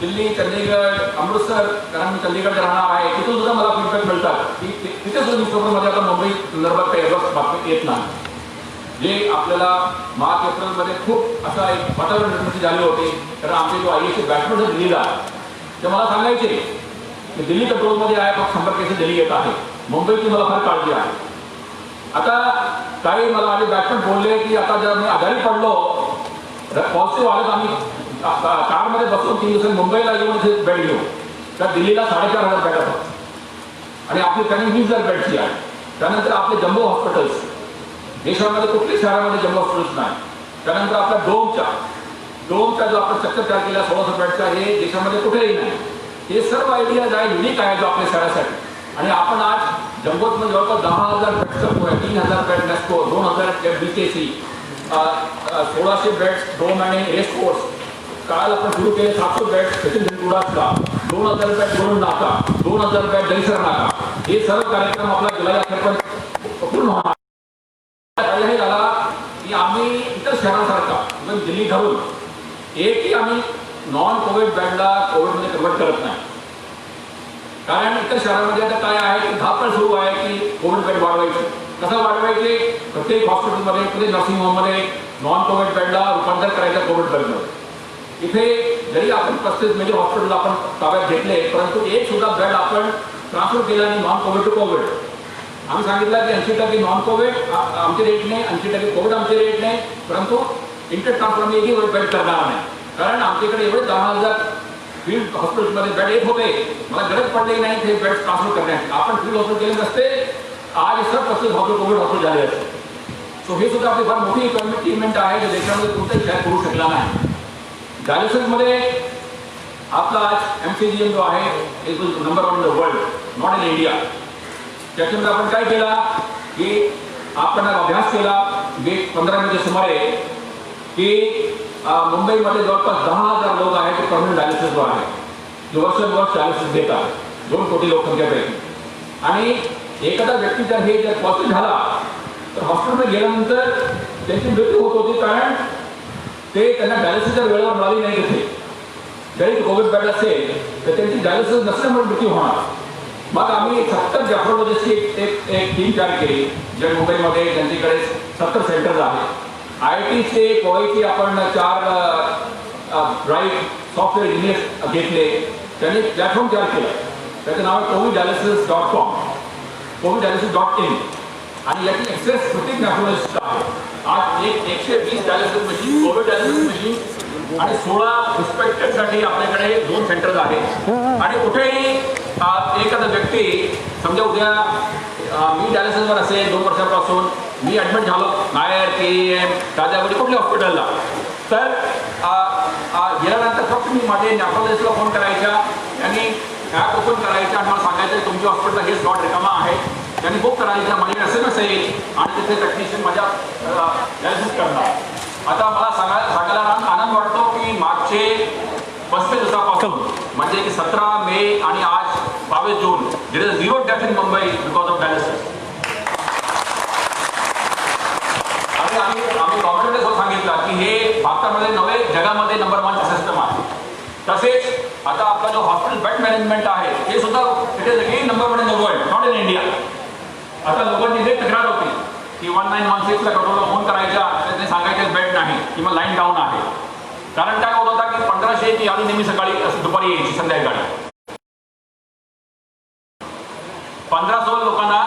दिल्ली, चंदीगड, अमृतसर, कारण मी चंदीगडला राहणार आहे, तिथून सुद्धा मला फीडबॅक मिळतात की तिथे सुद्धा न्यूजपेपरमध्ये आता मुंबई संदर्भात काही एवढं बातमी येत नाही. जे आपल्याला मार्च एप्रिलमध्ये खूप असा एक वातावरण निर्मिती झाली होती. कारण आमचे जो IAS बॅट्समन दिल्लीला ते मला सांगायचे की दिल्ली कंट्रोलमध्ये आहे, फक्त संपर्क केसेस दिल्ली येत आहे, मुंबईची मला फार काळजी आहे. आता काही मला माझे बॅट्समन बोलले की आता जर मी आजारी पडलो पॉझिटिव्ह आलं तर आम्ही कारमध्ये बसून 3 दिवसांनी मुंबईला येऊन इथे बेड घेऊ. तर दिल्लीला 4,500 बेड असतात आणि आपली ट्रेनिंग 20,000 बेडची आहे. त्यानंतर आपले जम्बो हॉस्पिटल्स, देशामध्ये कुठल्याच शहरामध्ये जम्बो हॉस्पिटल्स नाही. त्यानंतर आपल्या डोमचा जो आपण स्ट्रक्चर तयार केला 1600 बेडचा, हे देशामध्ये कुठेही नाही. हे सर्व आयडियाज आहे, युनिक आहे जो आपल्या शहरासाठी. आणि आपण आज जम्बोमध्ये जवळपास 10,000 बेडचं 3,000 bed Nesco, 2,000 BKC, 1600 beds dome आणि रेस कोर्स. काल आपण सुरू केले 700 बेड सचिन तेंडुलकरला, 2,000 बेड दोन नाका, 2,000 बेड दहिसर नाका. हे सर्व कार्यक्रम आपला जुलै अखेरपर्यंत पूर्ण होणार. हे झाला की आम्ही इतर शहरांसारखा म्हणजे दिल्ली धरून एकही आम्ही नॉन कोविड बेडला कोविडमध्ये कन्वर्ट करत नाही. कारण इतर शहरामध्ये आता काय आहे की धापळ सुरू आहे की कोविड बेड वाढवायचे. कसं वाढवायचे? प्रत्येक हॉस्पिटलमध्ये, प्रत्येक नर्सिंग होममध्ये नॉन कोविड बेडला रूपांतर करायचं कोविड बेडमध्ये. इथे जरी आपण 35 मेजर हॉस्पिटल आपण ताब्यात घेतले, परंतु एक सुद्धा बेड आपण ट्रान्सफर केला नाही नॉन कोविड टू कोविड. आम्ही सांगितलं की 80% नॉन कोविड आमचे रेट नाही, 80% कोविड आमचे रेट नाही, परंतु इंटर ट्रान्सफर आम्ही एकही बेड करणार नाही. कारण आमच्याकडे एवढे 10,000 फील्ड हॉस्पिटलमध्ये बेड येत होते, मला गरज पडली नाही ते बेड ट्रान्सफर करण्याची. आपण फील्ड हॉस्पिटल केले नसते, आज सर्व 35 हॉस्पिटल कोविड हॉस्पिटल झाले असते. सो हे सुद्धा आपली फार मोठी इक्विपमेंट आहे जे देशामध्ये कोणताही शहर करू शकला नाही. डायलिसिसमध्ये आपला आज MCGM जो आहे is number 1 in the world, not in India. त्याच्यामध्ये आपण काय केला की आपण अभ्यास केला 15 मिनिटच्या सुमारे की मुंबईमध्ये जवळपास 10,000 लोक आहेत ते परमनंट डायलिसिसवर आहे, जे वर्षानुवर्ष डायलिसिस देतात 2 कोटी लोकसंख्येपैकी. आणि एखादा व्यक्ती जर हे जर पॉझिटिव्ह झाला तर हॉस्पिटलमध्ये गेल्यानंतर त्यांची मृत्यू होत होती. कारण ते त्यांना डायलिसिसच्या वेळेवर मिळाली नाही. तिथे जरी कोविड बेड असेल तर त्यांची डायलिसिस नसल्यामुळे मृत्यू होणार. मग आम्ही 70 जॅफ्रोलॉजिस्टची एक टीम तयार केली जे मुंबईमध्ये त्यांच्याकडे 70 सेंटर्स आहेत. IITचे कोवाईचे आपण 4 ब्राईट सॉफ्टवेअर इंजिनियर्स घेतले. त्यांनी प्लॅटफॉर्म तयार केलं, त्याचं नाव आहे coviddialysis.com, coviddialysis.in. आणि याची ॲक्सेस प्रत्येक नॅफ्रोलॉजिस्ट आहे. आज 120 dialysis machine, Covid dialysis machine आणि 16 रिस्पेक्टेडसाठी आपल्याकडे 2 सेंटर्स आहेत. आणि कुठेही एखादा व्यक्ती समजा उद्या मी डायलिसिसवर असेल 2 वर्षापासून, मी ॲडमिट झालो नायर, KEM, राजावडी कुठल्या हॉस्पिटलला, तर गेल्यानंतर फक्त मी माझे नॅफ्रोलॉजिस्टला फोन करायचा, त्यांनी ॲप ओपन करायचा आणि मला सांगायचं तुमच्या हॉस्पिटलला हे स्लॉट रिकामा आहे. त्यांनी बुक करायचं, माझे SMS येईल आणि तिथे टेक्निशियन माझ्या डायलिसिस करणार. आता मला सांगायला आनंद वाटतो की मागचे 35 दिवसापासून म्हणजे की 17 मे आणि आज 22 जून there is 0 death in Mumbai because of dialysis. आणि आम्ही गव्हर्नमेंटने सुद्धा सांगितलं की हे भारतामध्ये नवे जगामध्ये नंबर 1 सिस्टम आहे. तसेच आता आपला जो हॉस्पिटल बेड मॅनेजमेंट आहे हे सुद्धा it is again number 1 in the world, not in India. आता लोकांची हे तक्रार होती की 1916ला कंट्रोलला फोन करायच्या, त्याने सांगायचं बेड नाही किंवा लाईन डाऊन आहे. कारण काय होत होता की 1500 ची यादी नेहमी सकाळी दुपारी यायची, संध्याकाळी 1500 लोकांना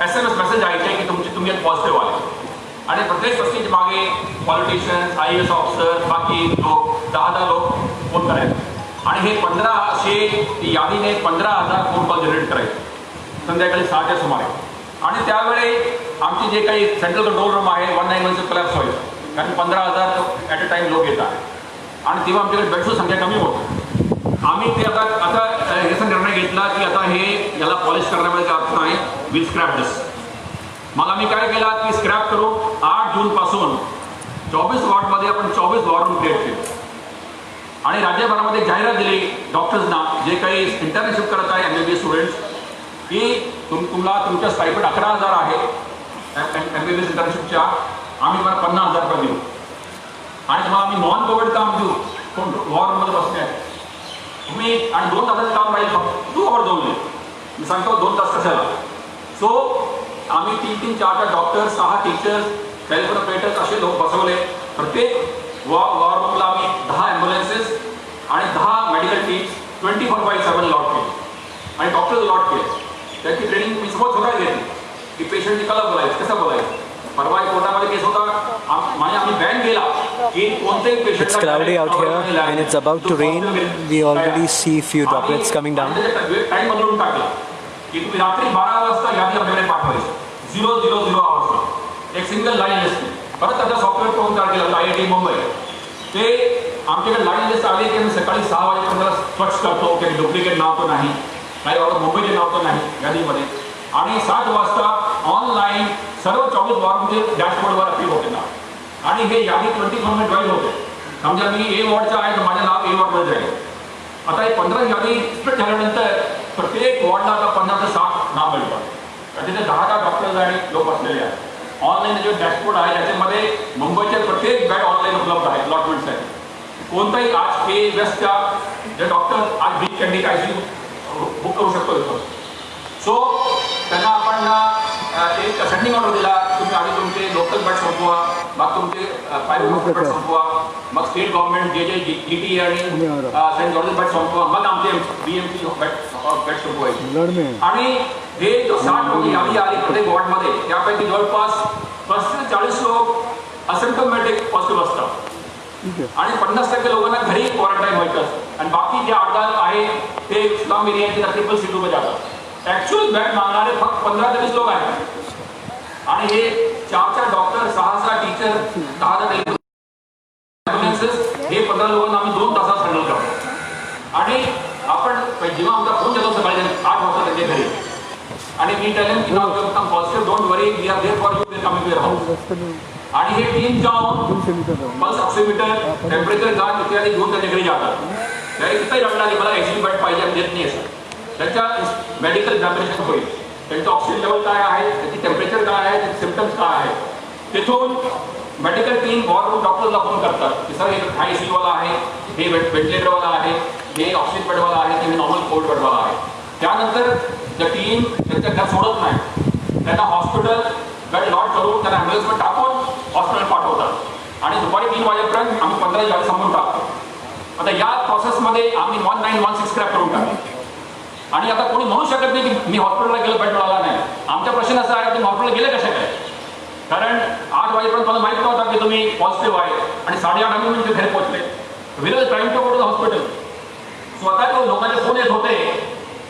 SMS मेसेज यायचे की तुम्ही पॉझिटिव्ह आले. आणि प्रत्येक वस्तीच्या मागे पॉलिटिशियन्स, IAS ऑफिसर, बाकी लोक 10 लोक फोन करायचे. आणि हे 1500 यादीने 15,000 फोन कॉल जनरेट करायचे संध्याकाळी 6च्या सुमारे. आणि त्यावेळी आमची जे काही सेंट्रल कंट्रोल रूम आहे 191चं क्लॅप्स व्हायचं, कारण 15,000 ॲट अ टाईम लोक येतात आणि तेव्हा आमच्याकडे बेडची संख्या कमी होती. आम्ही ते आता याचा निर्णय घेतला की आता हे याला पॉलिश करण्यामध्ये अर्थ नाही, विल स्क्रॅप दिस. मग आम्ही काय केला की स्क्रॅप करून 8 जूनपासून 24 वॉर्डमध्ये आपण 24 वॉर रूम क्रिएट केले आणि राज्यभरामध्ये जाहिरात दिली डॉक्टर्सना जे काही इंटर्नशिप करत आहे MBBS स्टुडंट्स की तुम्हाला तुमच्या स्टायपेंड 11,000 आहे MBBS इंटर्नशिपच्या, आम्ही मला 50,000 रुपये देऊ आणि तुम्हाला आम्ही नॉन कोविड काम देऊ. कोण वॉर रूममध्ये बसले आहे तुम्ही आणि 2 तासाचं काम राहील फक्त 2 आवर 2 मी सांगतो 2 तास कशाला. सो आम्ही 3-3, 4-4 डॉक्टर्स, 6 टीचर्स, हेल्थ ऑपरेटर्स असे लोक बसवले. प्रत्येक वॉर रूमला आम्ही 10 ॲम्ब्युलन्सेस आणि 10 मेडिकल टीम्स 24/7 लॉट केले आणि डॉक्टर्स लॉट केले. त्याची ट्रेनिंग मी सोबत स्वतः घेतली की पेशंटनी कला बोलायचं, कसं बोलायचं. परवा कोर्टामध्ये केस होता, आम्ही बॅन केला की कोणतेही patient. It's cloudy out here and it's about to rain. We already see few droplets coming down. Time बदलून टाकला की तुम्ही रात्री 12 वाजता यादी आपल्याकडे पाठवायची 000 आवर्स एक सिंगल लाईन लिस्ट. परत त्याचा सॉफ्टवेअर करून तयार केलं IIT मुंबई. ते आमच्याकडे लाईन लिस्ट आली की आम्ही सकाळी 6 वाजेपर्यंत स्वच्छ करतो की डुप्लिकेट नाव तर नाही, काही बाबा मुंबईचे नाव तर नाही यादीमध्ये. आणि 7 वाजता ऑनलाईन सर्व 24 वॉर्डचे डॅशबोर्डवर अपील होते ना आणि हे यादी 24 मिनिट वाईज होते. समजा मी A वॉर्डचा आहे तर माझं नाव A वॉर्डमध्ये जाईल. आता हे 15 यादी स्प्लिट झाल्यानंतर प्रत्येक वॉर्डला आता 50 ते 60 नाव मिळतात. तिथे 10 डॉक्टर्स आणि लोक असलेले आहेत. ऑनलाईन जे डॅशबोर्ड आहे त्याच्यामध्ये मुंबईचे प्रत्येक बेड ऑनलाईन उपलब्ध आहे, अलॉटमेंट्स आहेत. कोणताही आज A वेस्टच्या जे डॉक्टर आज बीच कॅन्डी ICU बुक करू शकतो इथं. सो त्यांना आपण एक सेंडिंग ऑर्डर दिला, तुम्ही आधी तुमचे लोकल बेड संपवा, मग तुमचे प्रायव्हेट बेड संपवा, मग स्टेट गव्हर्नमेंट जे GT आणि सेंट जॉर्जेस बेड संपवा, मग आमचे BMC बेड संपवायचे. आणि हे 60 लोक यादी आली प्रत्येक वॉर्डमध्ये, त्यापैकी जवळपास 40 लोक असिम्प्टोमॅटिक पॉझिटिव्ह असतात आणि 50% लोकांना घरी क्वारंटाईन व्हायचं असतं आणि बाकी जे 8 आहे ते स्लम एरियाचे CCC मध्ये जातात. ॲक्च्युअल बेड मागणारे फक्त 15 ते 20 लोक आहेत आणि हे 4 डॉक्टर, 6 टीचर, 10 ॲम्ब्युलन्सेस हे 15 लोकांना आम्ही 2 तासात हँडल करतो. आणि आपण जेव्हा आमचा फोन देतो सकाळी 8 वाजता त्यांच्या घरी आणि मी टेल की नाव come positive, don't worry, we are there for you, we coming to your house. आणि हे टीम जाऊन पल्स ऑक्सिमीटर, टेम्परेचर गार्ड इत्यादी घेऊन त्यांच्या घरी जातात. त्यावेळी तिथंही रडला की मला ICU बेड पाहिजे, आम्ही देत नाही असं. त्यांच्या मेडिकल एक्झामिनेशन होईल, त्यांचं ऑक्सिजन लेवल काय आहे, त्याची टेम्परेचर काय आहे, त्याचे सिम्पटम्स काय आहे. तिथून मेडिकल टीम वॉर रूम डॉक्टरला फोन करतात की सर हे ICU वाला आहे, हे व्हेंटिलेटरवाला आहे, हे ऑक्सिजन बेडवाला आहे, हे नॉर्मल कोविड बेडवाला आहे. त्यानंतर द टीम त्यांच्या घर सोडत नाही, त्यांना हॉस्पिटल बेड लॉट करून त्यांना ॲम्ब्युलन्सवर टाकून हॉस्पिटल पाठवतात आणि दुपारी 3 वाजेपर्यंत आम्ही 15 यादी संपवून टाकतो. आता या प्रोसेसमध्ये आम्ही 1916 स्क्रॅप करून टाकतो. आणि आता कोणी म्हणू शकत नाही की मी हॉस्पिटलला गेलो बेड मिळाला नाही. आमचा प्रश्न असा आहे की हॉस्पिटलला गेले कशा काय, कारण 8 वाजेपर्यंत मला माहीत नव्हता की तुम्ही पॉझिटिव्ह आहे आणि 8:30 आम्ही म्हणजे घरी पोहोचले. Will trying to go to the hospital. स्वतः तो लोकांचे फोन येत होते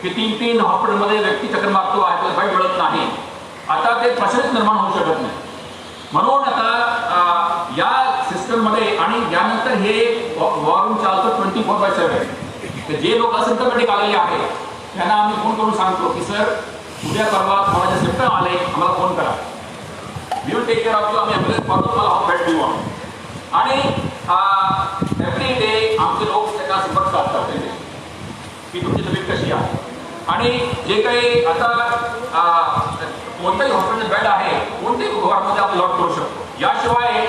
की 3 हॉस्पिटलमध्ये व्यक्ती चक्कर मारतो आहे, त्याला बेड मिळत नाही. आता ते प्रश्नच निर्माण होऊ शकत नाही. म्हणून आता या सिस्टममध्ये आणि यानंतर हे वॉर रूम चालतं 24/7. जे लोक असिम्प्टोमॅटिक आलेले आहेत त्यांना आम्ही फोन करून सांगतो की सर उद्या परवा तुम्हाला जे सिम्प्टम आले आम्हाला फोन करा, we will take care of you, आम्ही ॲम्ब्युलन्स पाठवतो, तुम्हाला हाऊ बेड देऊ आम्ही. आणि एव्हरी डे आमचे लोक त्यांना संपर्क साधतात की तुमची तब्येत कशी आहे. आणि जे काही आता कोणताही हॉस्पिटल बेड आहे कोणत्याही वॉर्डमध्ये आपण लॉट करू शकतो. याशिवाय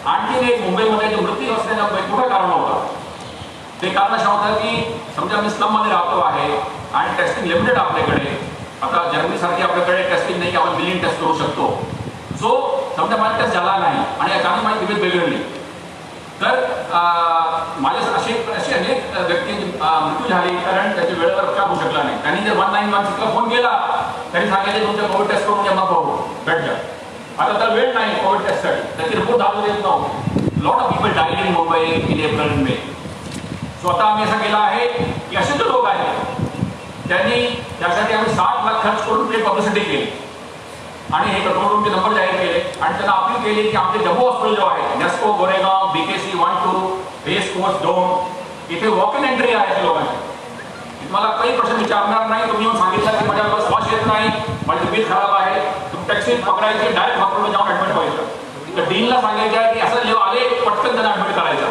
आणखीन एक मुंबईमध्ये जो मृत्यू असलेला मोठं कारण होतं, ते कारण असं होतं की समजा आम्ही स्लममध्ये राहतो आहे आणि टेस्टिंग लिमिटेड आपल्याकडे. आता जर्मनीसारखी आपल्याकडे टेस्टिंग नाही की आपण बिलियन टेस्ट करू शकतो. सो समजा माझा टेस्ट झाला नाही आणि अचानक माझी तब्येत बिघडली तर माझ्या असे अनेक व्यक्ती मृत्यू झाले कारण त्याच्या वेळेवर उपचार होऊ शकला नाही. त्यांनी जर 191 फोन केला तरी सांगायचे तुमच्या कोविड टेस्ट करून जमा पाहू भेट द्या. आता तर वेळ नाही कोविड टेस्टसाठी, त्याची रिपोर्ट दाखवू देत नव्हते. Lot of people died in Mumbai in April and may. स्वतः आम्ही असं केलं आहे की असे जे लोक आहेत त्यांनी त्यासाठी आम्ही 60 लाख खर्च करून ते पब्लिसिटी केली आणि हे कंट्रोल रूमचे नंबर जाहीर केले आणि त्यांना अपील केली की आपले जम्मू हॉस्पिटल जो आहे Nesco Goregaon BKC 1, 2 race course 2 इथे वॉक इन एंट्री आहे लोकांची. तुम्हाला काही प्रश्न विचारणार नाही. तुम्ही येऊन सांगितलं की माझ्या श्वास येत नाही, माझी तब्येत खराब आहे, तुम्ही टॅक्सी पकडायची डायरेक्ट हॉस्पिटल जाऊन ऍडमिट व्हायचं. तर डीनला सांगायचं आहे की असं जेव्हा आले पटकन त्यांना ऍडमिट करायचं,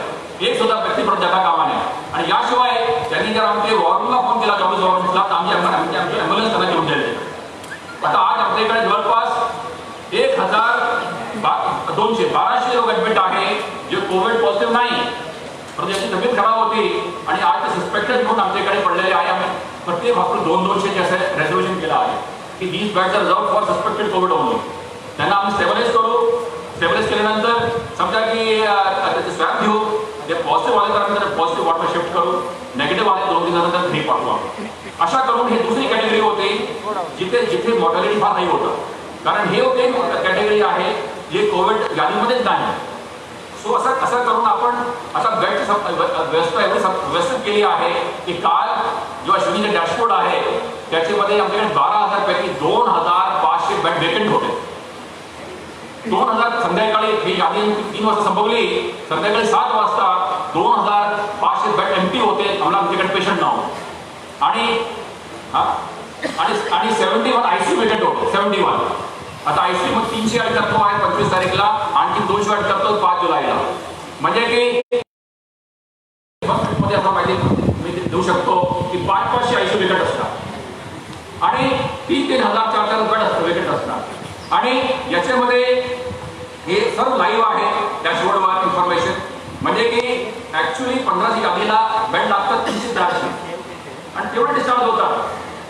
एक सुद्धा व्यक्ती परत जाता कामा नये. आणि याशिवाय त्यांनी जर आमचे वॉर्डला फोन केला 24 वॉर्डला तर आमची ॲम्ब्युलन्स त्यांना घेऊन जायचे. आता आज आपल्याकडे जवळपास 1200 लोक ऍडमिट आहे जे कोविड पॉझिटिव्ह नाही परंतु ज्याची तब्येत खराब होती आणि आज ते सस्पेक्टेड म्हणून आमच्याकडे पडलेले आहे. आम्ही प्रत्येक हॉस्पिटल 200-200 असं रेझर्वेशन केलं आहे की these beds are reserved for suspected Covid only. त्यांना आम्ही स्टेबलाइज करू. स्टेबलाइज केल्यानंतर समजा की त्याचे स्वॅब घेऊ, जे पॉझिटिव्ह आले तर पॉझिटिव्ह वॉर्डवर शिफ्ट करू, नेगेटिव्ह आले 2 दिवसानंतर घरी पाठवा. अशा करून ही दुसरी कॅटेगरी होती जिथे मॉर्टॅलिटी फार नाही होतं. कारण हे होते कॅटेगरी आहे जे कोविड यादीमध्येच नाही. सो असं करून आपण आता बेडची व्यवस्थित केली आहे की काल जो अश्विनीचे डॅशबोर्ड आहे त्याच्यामध्ये आमच्याकडे 12,000 पैकी 2,500 बेड वेकेंट होते. 2,000 संध्याकाळी ही यादी 3 वाजता संपवली, संध्याकाळी 7 वाजता 2,500 बेड एम्प्टी होते. आम्हाला आमच्याकडे पेशंट नव्हते आणि 71 ICU वेकेंट होते. 71 आता ICU मग 300 ऍड करतो आहे 25 तारीखला, आणखी 200 ऍड करतो 5 जुलैला. म्हणजे की मध्ये असं माहिती मी देऊ शकतो की 500 ICU वेकेंट असतात आणि 3,000 4,000 बेड वेकेंट असतात. आणि याच्यामध्ये हे सर्व लाईव्ह आहे डॅशबोर्डवर इन्फॉर्मेशन. म्हणजे की ऍक्च्युली 15ची यादीला बेड लागतात 300 आणि तेवढे डिस्चार्ज होतात.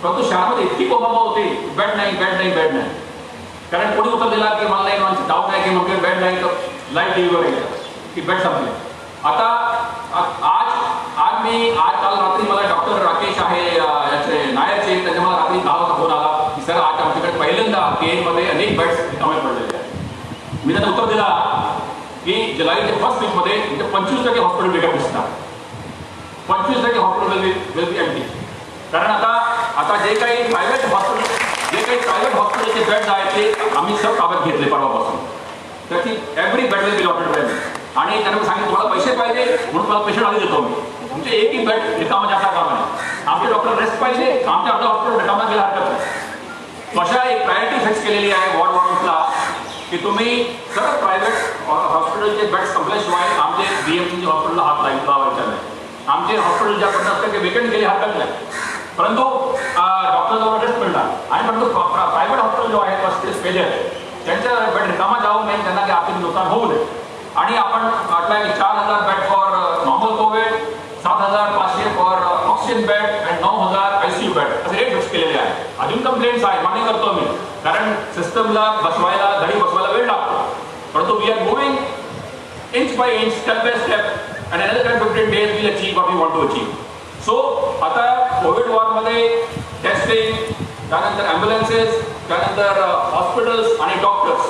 परंतु शहरामध्ये इतकी कोबाबा होती बेड नाही बेड नाही बेड नाही. कारण कोणी उत्तर दिला की मला नाही डाऊट आहे की मग बेड नाही तर लाईट डिलिव्हर आहे की बेड संपले. आता आज काल रात्री मला डॉक्टर राकेश आहे याचे नायरचे, त्याच्या मला रात्री 10 वाजता फोन आला की सर आज आमच्याकडे पहिल्यांदा KM अनेक बेड्स रिकामे पडलेले आहेत. मी त्यांना उत्तर दिला की जुलैच्या फर्स्ट वीकमध्ये 25% हॉस्पिटल वेगळं दिसतात. 25% हॉस्पिटल विल बी एम्प्टी. कारण आता जे काही प्रायव्हेट हॉस्पिटलचे बेड्स आहेत ते आम्ही सब ताब्यात घेतले परवापासून. त्याची every bed will be lotted by me. आणि त्यांना सांगितलं तुम्हाला पैसे पाहिजे म्हणून मला पेशंट आधी देतो मी, तुमचे एकही बेड रिकामा जाता कामा नाही. आमचे डॉक्टर रेस्ट पाहिजे, आमच्या आपलं हॉस्पिटल रिकामा गेला हरकत नाही. अशा एक प्रायोरिटी फिक्स केलेली आहे वॉर्डला की तुम्ही सर्व प्रायव्हेट हॉस्पिटलचे बेड्स संपल्याशिवाय आमचे BMC हॉस्पिटलला हात लावायचा नाही. आमचे हॉस्पिटल ज्या 50% वेकेंट केले हरकत नाही, परंतु डॉक्टरजवळ रेस्ट मिळणार. आणि परंतु प्रायव्हेट हॉस्पिटल जो आहे स्टेज फेलियर त्यांच्या बेड रिकामा जाऊ नये, त्यांना काही आर्थिक नुकसान होऊ नये. आणि आपण म्हटलं की 4,000 bed for normal Covid, 7,500 for oxygen bed आणि 9,000 ICU बेड असे रेट फिक्स केलेले आहे. अजून कंप्लेंट्स आहे, मान्य करतो मी, कारण सिस्टमला बसवायला धडी बसवायला वेळ लागतो. परंतु we are moving inch by inch, step by step, आणि another 10-15 days we'll achieve what we want to achieve. So आता कोविड वॉर्डमध्ये टेस्टिंग, त्यानंतर ॲम्ब्युलन्सेस, त्यानंतर हॉस्पिटल्स आणि डॉक्टर्स,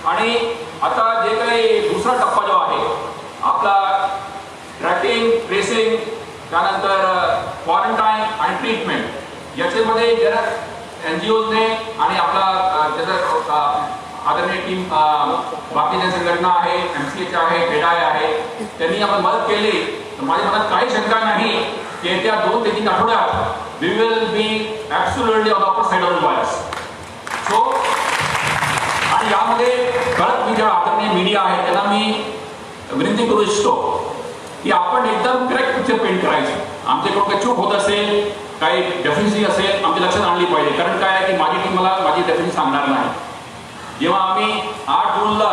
आणि आता जे काही दुसरा टप्पा जो आहे आपला ट्रॅकिंग, ट्रेसिंग, त्यानंतर क्वारंटाईन आणि ट्रीटमेंट, याच्यामध्ये जरा NGOजने आणि आपला त्याचा आदरणीय टीम बाकीच्या संघटना आहे, MCH आहे, क्रीडाय आहे, त्यांनी आपण मदत केली. तर माझ्या मनात काही शंका नाही की येत्या 2 ते 3 आठवड्यात we will be absolutely on the upper side of the virus. So आणि यामध्ये परत मी ज्या आदरणीय मीडिया आहे त्यांना मी विनंती करू इच्छितो की आपण एकदम करेक्ट पिक्चर पेंट करायची. आमच्याकडून काही चूक होत असेल, काही डेफिशियन्सी असेल, आमच्या लक्षात आणली पाहिजे. कारण काय आहे की माझी टीम मला माझी डेफिशियन्सी सांगणार नाही. जेव्हा आम्ही 8 जूनला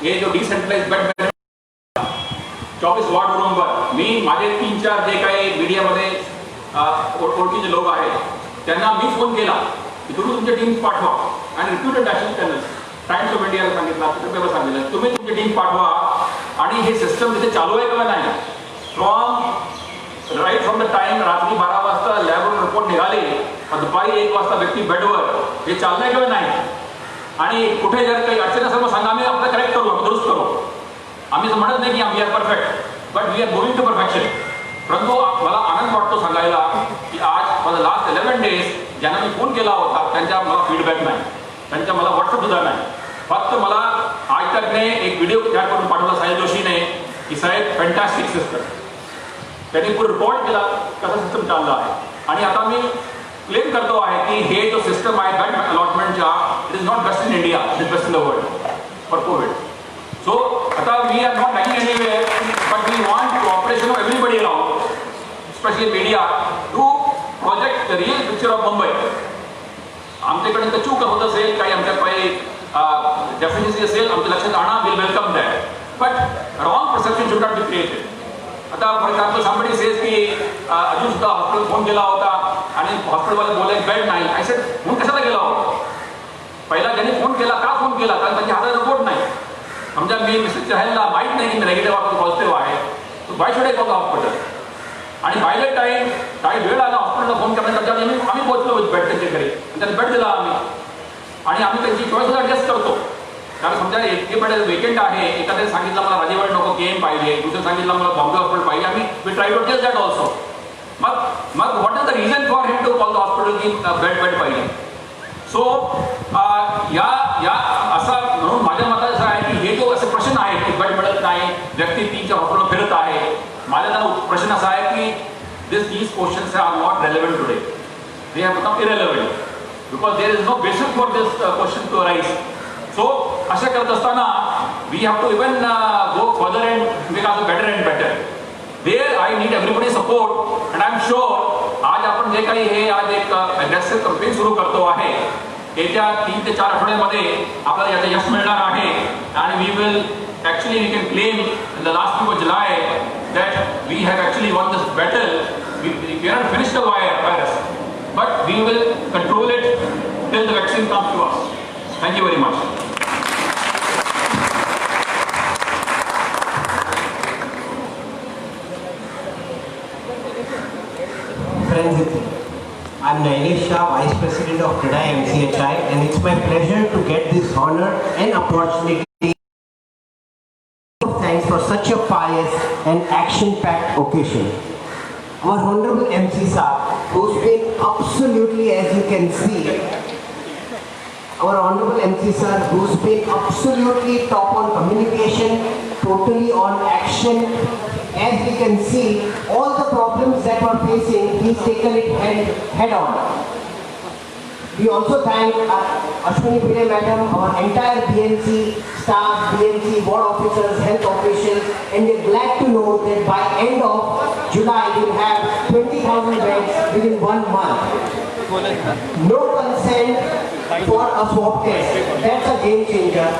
हे जो डिसेंट्रलाइज बेड 24 वॉर्ड रूमवर मी माझे 3-4 जे काही मीडियामध्ये ओळखीचे लोक आहेत त्यांना मी फोन केला की तुम्ही तुमच्या टीम्स पाठवा आणि reputed national channels times of इंडियाला सांगितलं, पेपर सांगितलं, तुम्ही तुमची टीम पाठवा आणि हे सिस्टम तिथे चालू आहे किंवा नाही. राईट फ्रॉम द टाइम रात्री 12 वाजता लॅबवरून रिपोर्ट निघाले, दुपारी 1 वाजता व्यक्ती बेडवर, हे चाललंय किंवा नाही. आणि कुठे जर काही अडचण असेल मग सांगा, आम्ही आपलं करेक्ट करू, आम्ही दुरुस्त करू. आम्ही तर म्हणत नाही की आम्ही are perfect, but we are moving to perfection. परंतु मला आनंद वाटतो सांगायला की आज फॉर द लास्ट 11 डेज ज्यांना मी फोन केला होता त्यांच्या मला फीडबॅक नाही, त्यांच्या मला व्हॉट्सअप सुद्धा नाही. फक्त मला आज तकने एक व्हिडिओ तयार करून पाठवला साहिल जोशीने की साहेब फॅन्टॅस्टिक सिस्टम. त्यांनी पूर्ण रिपोर्ट केला कसा सिस्टम चालला आहे. आणि आता मी क्लेम करतो आहे की हे जो सिस्टम आहे बेड अलॉटमेंटचा, it is not best in India, it is best in the world for COVID. So आता we are not lacking anywhere, but we want cooperation of everybody around, specially media, to project the real picture of Mumbai. आमच्याकडे तर चूक होत असेल, काही आमच्या काही deficiency असेल, आमच्या लक्षात आणा, will welcome that, but wrong perception should not be created. आता फॉर एक्झाम्पल समबडी सेज की अजून सुद्धा हॉस्पिटल फोन केला होता आणि हॉस्पिटलवाले बोलले बेड नाही. आय सेड फोन कशाला केला होता? पहिला ज्यांनी फोन केला का फोन केला? कारण त्यांच्या हातात रिपोर्ट नाही. समजा मी मिस्टर चहलला माहीत नाही की मी नेगेटिव्ह आहे पॉझिटिव्ह आहे, तर why should I go hospital. आणि बाय द टाईम काही वेळ आला हॉस्पिटलला फोन करण्यासाठी आम्ही पोहोचलो बेड त्यांच्या घरी, त्यांना बेड दिला आम्ही. आणि आम्ही त्यांची चॉईस ॲडजस्ट करतो. कारण समजा एक बेड वेकेंट आहे, एखाद्याने सांगितलं मला राजेवाडी नको केएम पाहिजे, दुसरं सांगितलं मला बॉम्बे हॉस्पिटल पाहिजे, आम्ही we try to tell that also. मग what is the reason for him to call the hospital की बेड पाहिजे. सो या असा म्हणून माझ्या मतात असं आहे की हे जो असे प्रश्न आहेत की बेड मिळत नाही, व्यक्ती 3च्या हॉस्पिटल फिरत आहे, माझ्या त्यांना प्रश्न असा आहे की these questions are not relevant today. They have become irrelevant because there is no basis for this question to arise. So अशा करत असताना we have to even go further and make it better and better. There I need everybody's support and I'm sure आज आपण जे काही हे आज एक aggressive campaign सुरू करतो आहे, येत्या 3 ते 4 आठवड्यामध्ये आपल्याला याचं यश मिळणार आहे. आणि we will actually we can claim in the last week of July that we have actually won this battle. We are not finished the virus, but we will control it till the vaccine comes to us. Thank you very much. Friends, I'm Nainesh Shah, Vice President of CREDAI MCHI, and it's my pleasure to get this honor and opportunity. Thanks for such a pious and action-packed occasion. Our Honorable MC Sir, who's been absolutely, as you can see, our Honorable MC Sir, who's been absolutely top on communication, totally on action. As we can see, all the problems that we're facing, he's taken it head on. We also thank Ashwini Pillai Madam, our entire BNC staff, BNC board officers, health officials, and we're glad to know that by end of July we'll have 20,000 beds within 1 month. No consent for a swab test. That's a game changer.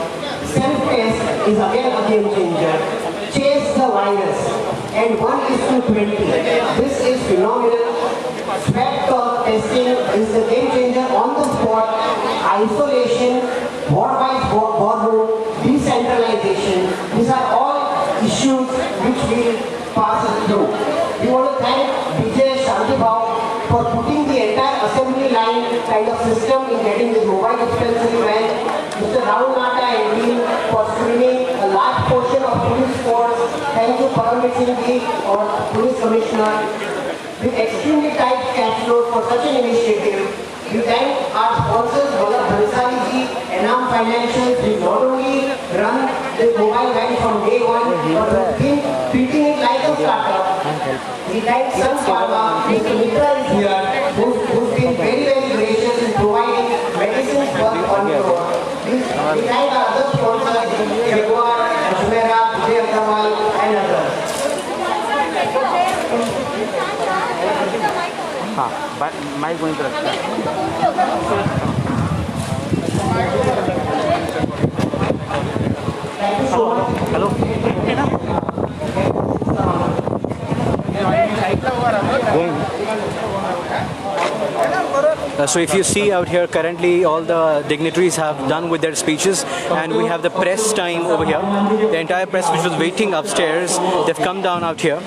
Self-test is again a game changer. Chase the virus. And 1:20. This is phenomenal. Swab testing is the game changer on the spot. Isolation, ward-wise boardroom, decentralization. These are all issues which will pass us through. We want to thank DJ Shantibhau for putting the entire assembly line kind of system in getting the mobile dispensary van. Mr. Rahul Nata and team for screening a large portion of police force. Thank you, Paramveer Singh Ji, our police commissioner. With extremely tight cash flow for such an initiative, we thank our sponsors, Vallabh Bhansali Ji, Enam Financials, who not only run the mobile van from day one, but have been treating it like a startup. We thank Sun Pharma, Mr. Mitra is here, who's been very, very gracious in providing medicines worth on floor. We thank our other sponsors, Jaguar, Ashmera, Vijay Agarwal, and others. Mic वहीं पर रखता hello going So if you see out here, currently all the dignitaries have done with their speeches, and we have the press time over here. The entire press which was waiting upstairs, they've come down out here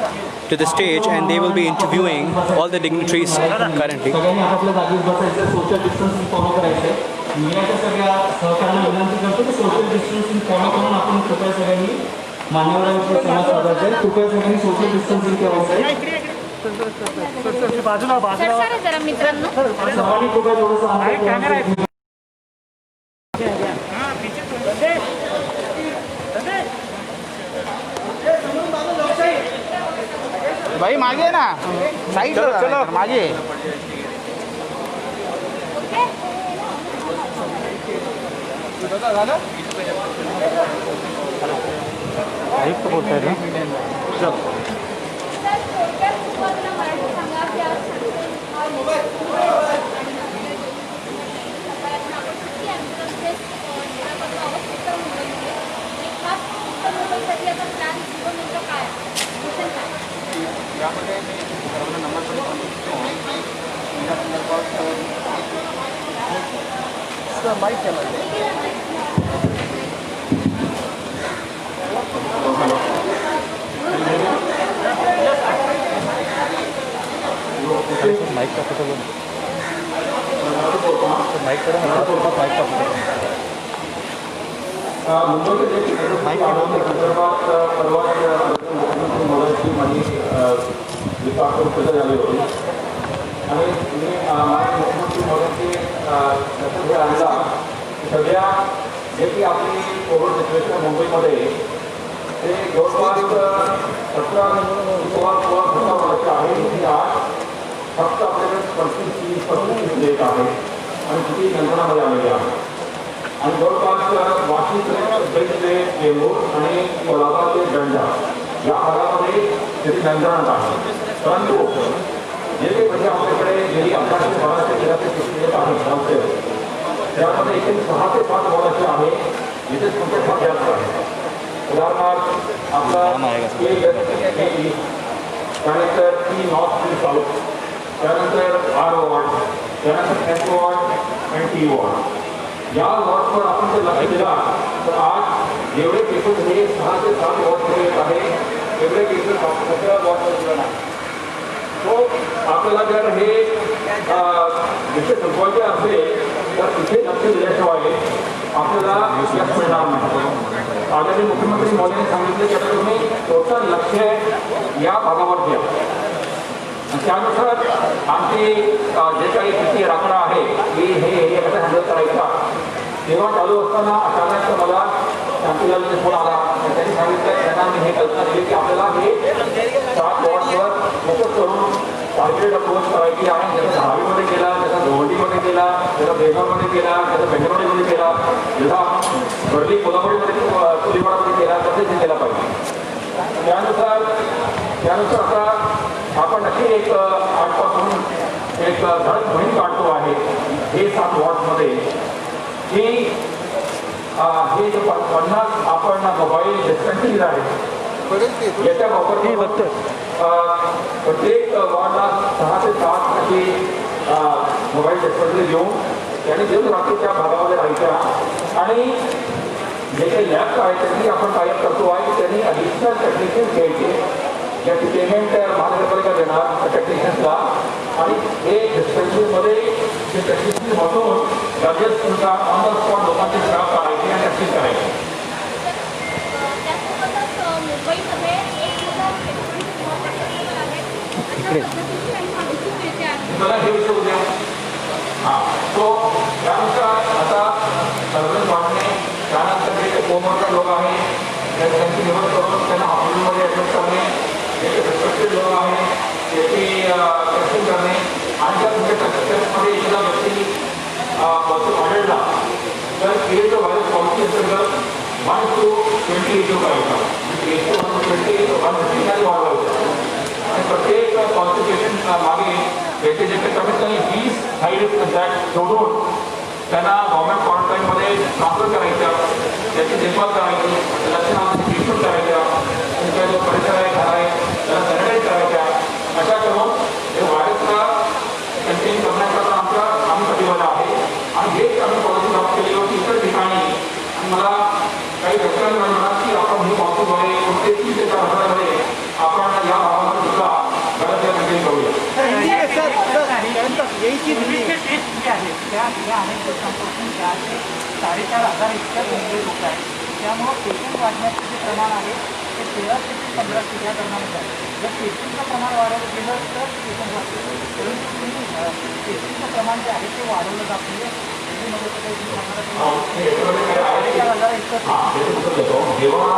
to the stage, and they will be interviewing all the dignitaries currently. सगळ्यांनी आपापल्या जागेवर बसायचं, social distancing follow करायचंय. मीडियाच्या सगळ्या सहकार्यांना विनंती करतो की सोशल डिस्टन्सिंग फॉलो करून आपण कृपया सगळ्यांनी मान्यवरांशी संवाद साधायचा आहे. कृपया सगळ्यांनी सोशल डिस्टन्सिंग ठेवायचं आहे. जरा मित्रांनो सर्वांनी कृपया थोडंसं अंतर भाई मागे ना साईड चलो मागे आयुक्त बोलताय ना यामध्ये मी सर्वांना नम्रपणे सांगतो या संदर्भात माईक केला माईक का फोटो माईक करा माईक का फोटो माईक के नाम संदर्भात परवाच मुख्यमंत्री माझी डिपार्टमेंट झाली होती आणि मी मुख्यमंत्री महोदयांची लक्षात हे आणला सगळ्या जे की आपली कोविड सिच्युएशन मुंबईमध्ये ते जवळपास 17 वर्ष आहे की आज फक्त आपल्याकडे 35 देत आहे आणि किती नियंत्रणामध्ये आलेले आहे आणि जवळपास वाशी ते बेंचले वेंगूर आणि कोल्हापूर ते दंडा या भागामध्ये त्याची नियंत्रणात आहे. परंतु जे काही म्हणजे आपल्याकडे गेली 1112 ते 1300 आहे संस्थेत त्यामध्ये एकूण 6 ते 7 वर्ष आहे जिथे तुमचे फार जास्त आहे. उदाहरणार्थ आपला त्यानंतर टी नॉर्थ टी साऊथ त्यानंतर आर वॉर्ड त्यानंतर एस वॉर्ड आणि टी वॉर्ड या वॉर्डवर आपण जर लक्ष दिला तर आज जेवढे केसेस हे 6 ते 7 वॉर्डमध्ये येत आहे तेवढे केसेस 17 वॉर्डमध्ये नाही. तो आपल्याला जर हे विषय संपवायचे असेल तर तिथे लक्ष दिल्याशिवाय आपल्याला यश मिळणार नाही. आदरणीय मुख्यमंत्री महोदयांनी सांगितले की आता तुम्ही टोटल लक्ष या भागावर द्या. त्यानुसार आमची जे काही किती राखणं आहे की हे कसं हँडल करायचा तेव्हा चालू असताना अचानक मला शांतीलालने फोन आला त्यांनी सांगितलं त्यांना मी हे कल्पना दिली की आपल्याला हे 7 वॉर्डवर फोकस करून टार्गेटेड अप्रोच करायची आहे. त्याचा धारावीमध्ये केला, त्याचा गोवंडीमध्ये केला, त्याचा बेगावमध्ये केला, त्याचा बेंगलोरमध्ये केला, जसा वर्ली कोल्हापूरमध्ये कोलिवाडामध्ये केला तसेच हे केला पाहिजे. त्यानुसार आता आपण नक्की एक आजपासून एक धडक मोहीम काढतो आहे हे 7 वॉर्डमध्ये की हे जे 50 आपण मोबाईल डिस्कंटिन्यू आहे याच्या वापरने प्रत्येक वॉर्डला 6 ते 7 अशी मोबाईल डिस्कंटिन्यू देऊन त्यांनी देऊन रात्री त्या भागामध्ये राहायच्या आणि जे काही लॅब्स आहेत त्यांनी आपण टायअप करतो आहे की त्यांनी ॲडिशनल टेक्निशियन्स घ्यायचे याची पेमेंट महानगरपालिका देणार टेक्निशियन्सला आणि हे डिस्पेन्सरीमध्ये ते टेक्निशियन बसवून लगेच तुमचा ऑन द स्पॉट लोकांची स्टाफ करायची आणि ॲक्टिव्ह करायची. मला हे विषय उद्या हां तो त्यानुसार आता सर्वच वाढणे त्यानंतर जे कोमरचा लोक आहे त्यांची निवड करून त्यांना हॉस्पिटलमध्ये ॲडमिट करणे जे सस्पेक्टेड लोक आहे त्याची टेस्टिंग करणे आणि जर तुमच्या टेस्टमध्ये एखादा व्यक्ती पॉझिटिव्ह आढळला तर क्रिएट व्हायरस पॉलिसी अंतर्गत 1:20 रेशो करायचा म्हणजे 1:20 150 वाढवायचा आणि प्रत्येक कॉन्सन्ट्रेशन मागे याचे जे काही कमीत कमी 20 हाय रिस्क कॉन्टॅक्ट शोधून त्यांना गव्हर्नमेंट क्वारंटाईनमध्ये ट्रान्सफर करायच्या त्याची देखभाल करायची लक्षणांची ट्रीटमेंट करायच्या तुमचा जो परिसर आहे घर आहे त्याला सॅनिटाईज करायच्या अशा करून हे व्हायरसला कंटेन करण्याकरता आम्ही याची टेस्ट जी आहे त्या अनेक दिवसांपासून 4 ते 4,500 इतक्या कोंबडी लोक आहेत. त्यामुळं पेशंट वाढण्याचं जे प्रमाण आहे ते 13 ते 15 या दरम्यान आहे. जर पेशंटचं प्रमाण वाढवलं गेलं तर पेशंट वाढते, परंतु पेशंटचं प्रमाण जे आहे ते वाढवलं जात नाही. जेव्हा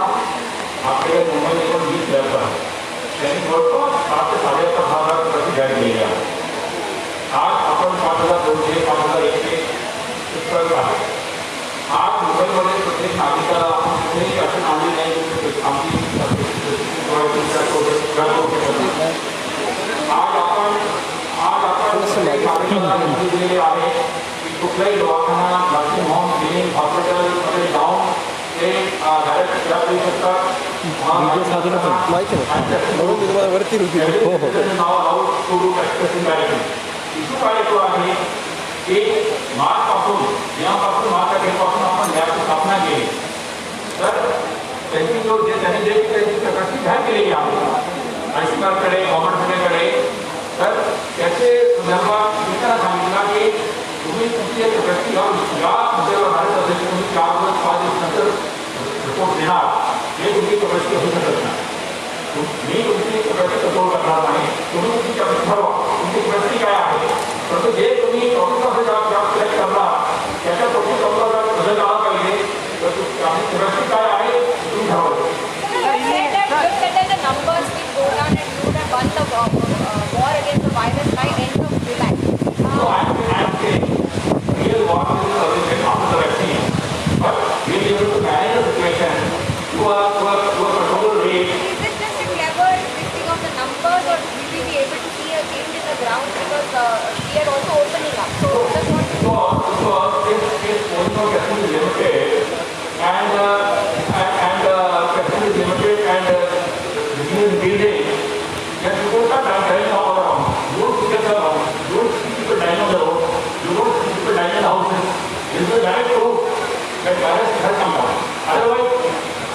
आपल्या मुंबईमध्ये पण 20 लाख त्यांनी जवळपास 7 ते 7,500 लाख प्रति जाहीर केलेले आहे. आज आपण 5,200 5,100 इतकं आहे. आज मुंबईमध्ये प्रत्येक नागरिकाला आपण कुठेही अडचण आणली नाही. आमची आज आपण नागरिकांना संधी दिलेली आहे की कुठलाही दवाखाना नर्सिंग होम क्लिनिक हॉस्पिटलमध्ये जाऊन ते डायरेक्ट सेवा देऊ शकतात. इशू काय येतो आहे की मार्चपासून मार्च अखेरपासून आपण लॅबची स्थापना केली तर त्यांची त्यांनी जे प्रकारची जाहीर केलेली आहे आयसीआरकडे गव्हर्नमेंटकडे तर त्याचे संदर्भात मी त्यांना सांगितलं की तुम्ही तुमची एक प्रगती या मुद्द्यावर भारत असेल तुम्ही 4 दिवस 5 दिवसानंतर रिपोर्ट देणार हे तुमची प्रगती होऊ शकत नाही. मी तुमची प्रगती कंट्रोल करणार नाही. तुम्ही तुमची ठरवा तुमची प्रगती काय आहे. परंतु जे तुम्ही 24 तासाचा जॉब सिलेक्ट करणार त्याच्या 24 तासाचा बदल आला पाहिजे तर तुमची प्रगती काय आहे तुम्ही ठरवा. numbers will go down and you would have won the war against the virus by end of July. So I am saying real war is available after the vaccine, but we will be able to manage the situation to a controllable rate. Is it just a clever listing of the numbers, or will we be able to see a change in the ground because we are also opening up? So just want to If only vaccine is limited and vaccine is limited and disease is building, then you don't start dying all around. You don't see people dying on the road. You don't see people dying in the houses. This is a direct proof that virus has come down. Otherwise,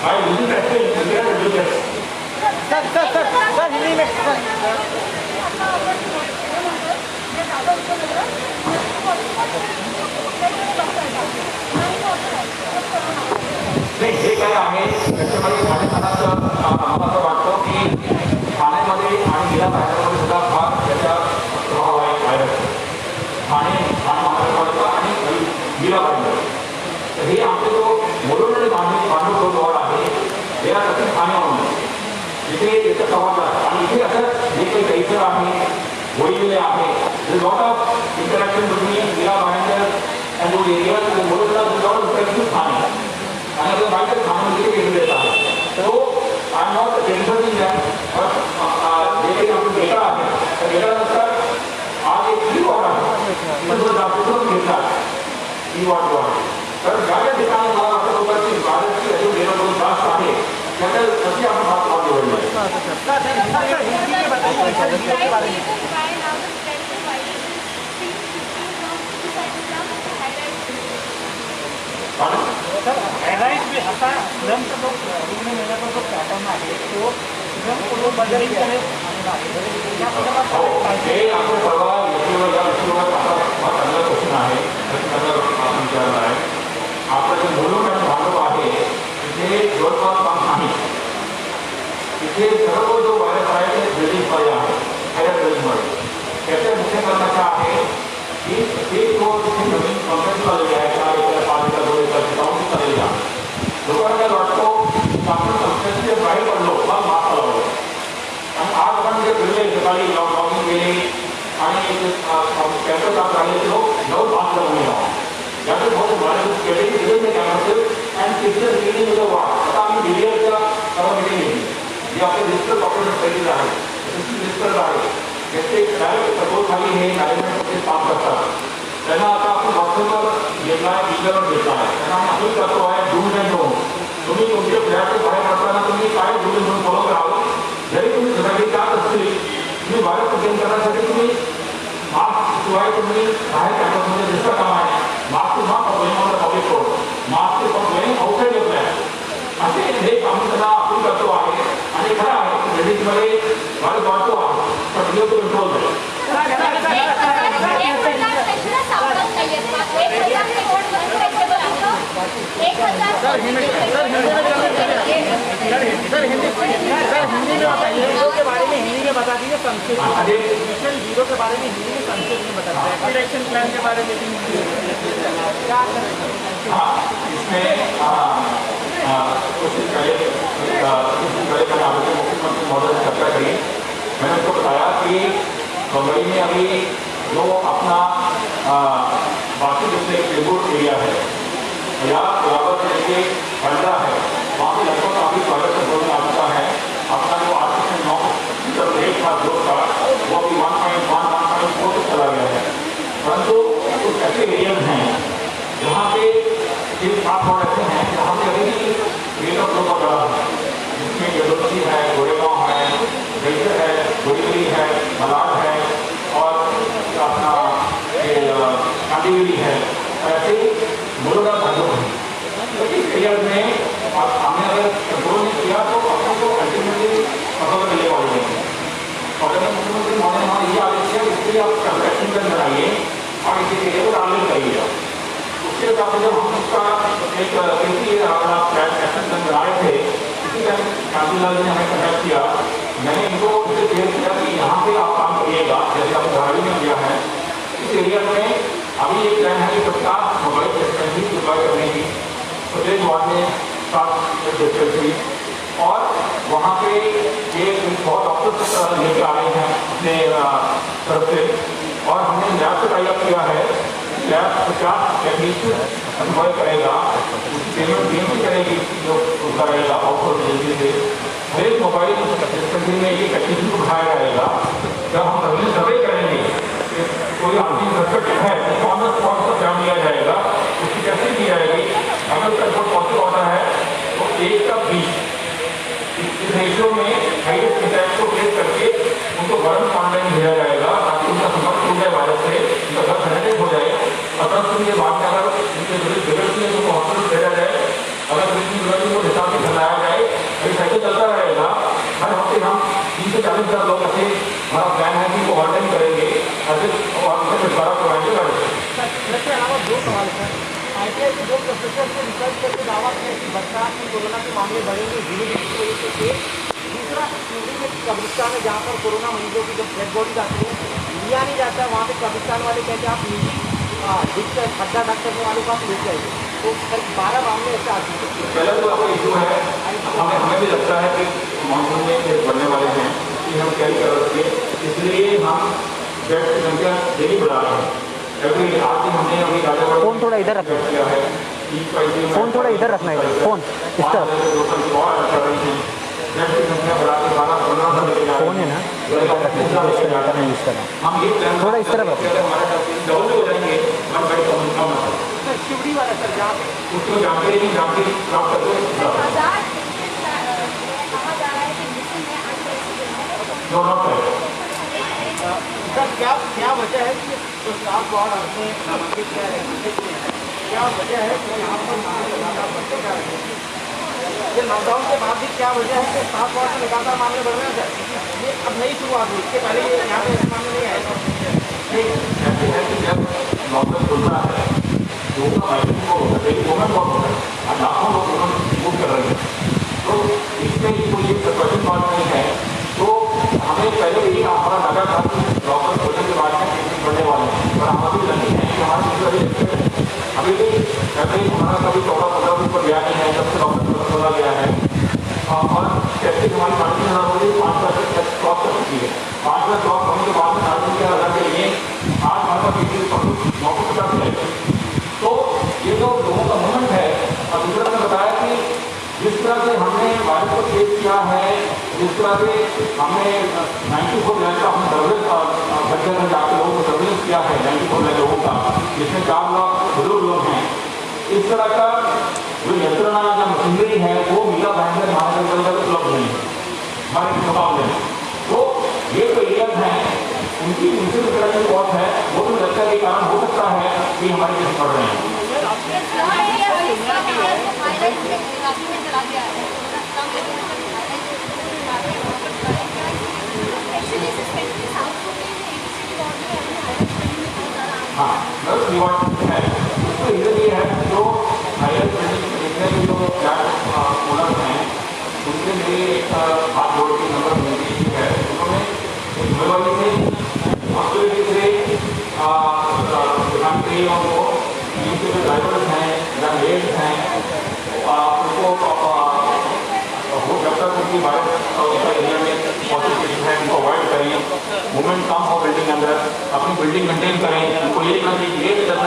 by using vaccine, you can reduce it. नाही हे काय आहे त्याच्यामध्ये खाण्याखाण्याचं आम्हाला असं वाटतं की खाण्यामध्ये आणि गेल्या बाहेरमध्ये सुद्धा फार त्याचा प्रभाव आहे व्हायरस महानगरपालिका आणि गेला पाहिजे. तर हे आमचे जो मोडून आणि बांधून जो जवळ आहे हे त्याची खाण्यामध्ये इथे याचा प्रभाव आहे आणि इथे असं जे काही कैसर आहे वळलेले आहे लॉट ऑफ इंटरॅक्शन बिटवीन गेला बाहेर अँड दोज एरियाज मोडूनला लॉट ऑफ इंटरॅक्शन खाणे and the market commonly is so I'm not interested in that, but they have to data the data answer are a key order so the people get that you want to तर ज्या ठिकाणी मला वाटत होतं की भारतची अजून develop जास्त आहे त्याच्या कशी आपण हात लावले एलाइज आता श्रमचा जो रुग्ण मिळण्याचा जो पॅटर्न आहे तो श्रम बदल आपण परवा चांगला क्वेश्चन आहे विचारला आहे आपलं जे मुलुंड आणि भांडव आहे तिथे जवळपास काम नाही. तिथे सर्व जो व्हायरस आहे ते ब्रिडिंगमध्ये आहे हायर ब्रिडिंगमध्ये. त्याच्या मुख्य कारणाचं आहे की ते जो तिथे नवीन कंपनी आलेली आहे 4 एकर 5 एकर 2 एकर जाऊन चाललेली आहे. लोकांना वाटतो आपण कंपनीचे बाहेर पडलो मग मास्क लावलो आणि आज आपण जे फिरले सकाळी लॉगिंग केले आणि कॅम्पस आप राहिले लोक नऊ मास्क लावून यावं याचं बहुत वाढत केले दिले कॅम्पस आणि तिथलं मिटिंग वाढ आता आम्ही डिलिव्हरच्या सर्व मिटिंग घेतली जे आपले रजिस्टर डॉक्युमेंट केलेलं आहे रजिस्टर आहे त्याचे डायरेक्ट सपोजखाली हे मॅनेजमेंटचे काम करतात त्यांना आता आपण व्हॉट्सअपवर घेतला आहे ईमेलवर घेतला आहे त्यांना आम्ही अपील करतो आहे डूज अँड डोंट तुम्ही तुमच्या फ्लॅटचे बाहेर पडताना तुम्ही काय डूज म्हणून फॉलो करावं. जरी तुम्ही घराकडे जात असतील तुम्ही बाहेर प्रेझेंट करण्यासाठी तुम्ही मास्क शिवाय तुम्ही बाहेर कॅम्पसमध्ये दुसरं काम आहे mask to not going on the public road mask to not going outside of flat असे हे आम्ही त्यांना अपील करतो आहे आणि खरं आहे लेडीजमध्ये वाढत वाढतो आहे पण कंट्रोल के बारे में हिंदी में बता दीजिए संक्षेप में। मिशन 0 के बारे में हिंदी में संक्षेप में बता दीजिए। रैपिड एक्शन प्लान के बारे में भी क्या करेंगे? इसमें कुछ पहले मुख्यमंत्री महोदय से चर्चा करी। मैंने उसको बताया कि बम्बई में अभी जो अपना बाकी जिससे एयरपोर्ट एरिया है या बराबर से लेके बंडा है, वहाँ पे लगभग काफ़ी स्वागत से ग्रोथ आ चुका है। अपना जो 8.9 रेट था ग्रोथ का, वो अभी 1.4 तक चला गया है। परंतु कुछ ऐसे एरियाज हैं जहाँ पे ये 7 वार्ड ऐसे हैं जहाँ पे अभी भी रेट ऑफ ग्रोथ बढ़ा है, जिसमें यदुवंशी है, गोरेगांव है, बेलसर है, गोरीगली है, मलाड है और अपना कांदीवली है। ऐसे मुर्गा धंधों है। तो इस एरियाज में हमने अगर कंट्रोल नहीं किया तो अपने को अल्टीमेटली फसल मिलने वाली है। और अगर मुख्यमंत्री महोदय ने हमारे ये आदेश किया इसके लिए आप कंस्ट्रक्शन प्लान बनाइए और इसी एरिया को डालने लगाइएगा। उसके हिसाब से जब हम उसका एक एक्शन प्लान बना रहे थे, इसी टाइम कांतीलाल जी ने हमें कनेक्ट किया। मैंने इनको उससे क्लियर किया कि यहाँ पे आप काम करिएगा, जैसे आपने धारावी में किया है। इस एरिया में अभी एक प्लान है कि 50 मोबाइल डिस्पेंसरी डिप्लॉय करने की, प्रत्येक वार्ड में 7 डिस्पेंसरी, और वहाँ पे ये बहुत डॉक्टर्स लेके आ रहे हैं अपने तरफ से। और हमने लैब से टाई अप किया है। लैब 50 टेक्नीशियन एम्प्लॉय करेगा, उसकी पेमेंट बीएमसी करेगी जो उसका रहेगा आउटसोर्स एजेंसी से। हर एक मोबाइल डिस्पेंसरी में एक टेक्नीशियन को बिठाया जाएगा। जब हम सर्वे करेंगे कोई आदमी सस्पेक्ट है तो ऑन द स्पॉट पर जान लिया जाएगा, उसकी टेस्टिंग की जाएगी। अगर उसका रिपोर्ट पॉजिटिव आता है तो 1 का 20 इस रेशियो में हाईएस्ट इंटैक्ट को ट्रेस करके उनको गरम ऑनलाइन भेजा जाएगा ताकि उनका संपर्क टूट जाए वायरस से, उनका घर सैनिटाइज हो जाए। और 10 दिन के बाद में अगर उनके बिगड़ती है तो उनको हॉस्पिटल भेजा जाए। अगर किसी बिगड़ती को हिसाब से खिलाया जाए, ये साइकिल चलता रहेगा। हर हफ्ते हम 30 से 40 हज़ार लोग ऐसे हमारा प्लान है कि वो ऑनलाइन करेंगे ऐसे और उसे छुटकारा प्रोवाइड करेंगे। इसके अलावा 2 सवाल है। ITI के 2 प्रोफेसर ने रिसर्च करके दावा किया कि बरसात में कोरोना के मामले बढ़ेंगे ह्यूमिडिटी की वजह से। दूसरा, शिवरी में कब्रिस्तान है जहाँ पर कोरोना मरीजों की जब डेड बॉडी आती है लिया नहीं जाता, वहाँ पे कब्रिस्तान वाले कहते हैं आप निजी खड्डा डाक करने वालों को आप ले जाइए। तो 12 मामले ऐसे आ चुके हैं। पहला तो आपका इशू है, हमें भी लगता है कि मानसून में केस बढ़ने वाले हैं कि हम कैरी कर रखे, इसलिए हम बेड की संख्या डेली बढ़ा रहे हैं। अभी आज ही हमने अभी राजावाड़ा फोन थोड़ा इधर रखना, किया है। फोन थोड़ा इधर रखना है, फोन इस तरफ। कर रही हैं बेड की संख्या बढ़ा के 12-15 फोन है ना, हम ये प्लान थोड़ा इस तरफ रखना। हमारे डबल हो जाएंगे, हम बेड कम शिवरी वाला सर जहाँ उसको जानकारी नहीं जानकारी प्राप्त करते हैं। सर क्या वजह है कि जो 7 वार्ड आपने नामांकित किया है, क्या वजह है कि यहाँ पर मामले लगातार बढ़ते जा रहे हैं? ये लॉकडाउन के बाद भी क्या वजह है कि 7 वार्ड में लगातार मामले बढ़ रहे हैं? ये अब नई शुरुआत हुई, इसके पहले यहाँ पे ऐसे मामले नहीं आए थे। ऐसे है कि जब लॉकडाउन खुल रहा है लोगों का वैक्सीन को मूवमेंट बहुत होता है, लाखों लोग मूव कर रहे हैं। तो इसमें कोई क्वेश्चन बात नहीं है। तो हमें पहले यही हमारा लगा था कि लॉकडाउन खोलने के बाद में केसेस बढ़ने वाले हैं, पर हम अभी लगी है कि हमारे अभी भी कभी हमारा कभी 14-15 दिन पर गया नहीं है जब से लॉकडाउन खोला गया है। और टेस्टिंग हमारी 5,000 हो गई, 5% टेस्ट क्रॉस कर चुकी है। 5,000 क्रॉस होने के बाद में 4,000 के लिए आज हमारे पास 950 है। तो ये जो लोगों का मूवमेंट है, और दूसरा ने बताया कि जिस तरह से हमने वायरस को फेस किया है, जिस तरह से हमने 94 लाख का हमने सर्वेलेंस बच्चे में जाकर लोगों को सर्वेलेंस किया है 94 लाख लोगों का, जिसमें 4 लाख बुजुर्ग लोग हैं। इस तरह का जो यंत्रणा या मशीनरी है वो मीरा भाईंदर महानगर के अंदर उपलब्ध नहीं है हमारे मुकाबले में। तो ये जो एरियाज हैं उनकी उनसे जो तरह की बहुत है वो तो लगता के कारण हो सकता है कि हमारे केस बढ़ रहे हैं। हाँ, बस रिवॉर्ड है। तो इधर ये है जो हायर देखने में जो ओनर्स हैं उनसे मेरे हाथ जोड़ के नंबर विनती है। उन्होंने जिम्मेवारी से हॉस्पिटलिटी से ध्यान के उनको जिनके जो ड्राइवर्स हैं या मेड्स हैं उनको वो जब तक उनकी वाइफ उनका एरिया में पॉसिबिलिटी है उनको अवॉइड करें, मूवमेंट कम हो बिल्डिंग के अंदर, अपनी बिल्डिंग मेंटेन करें। उनको ये करना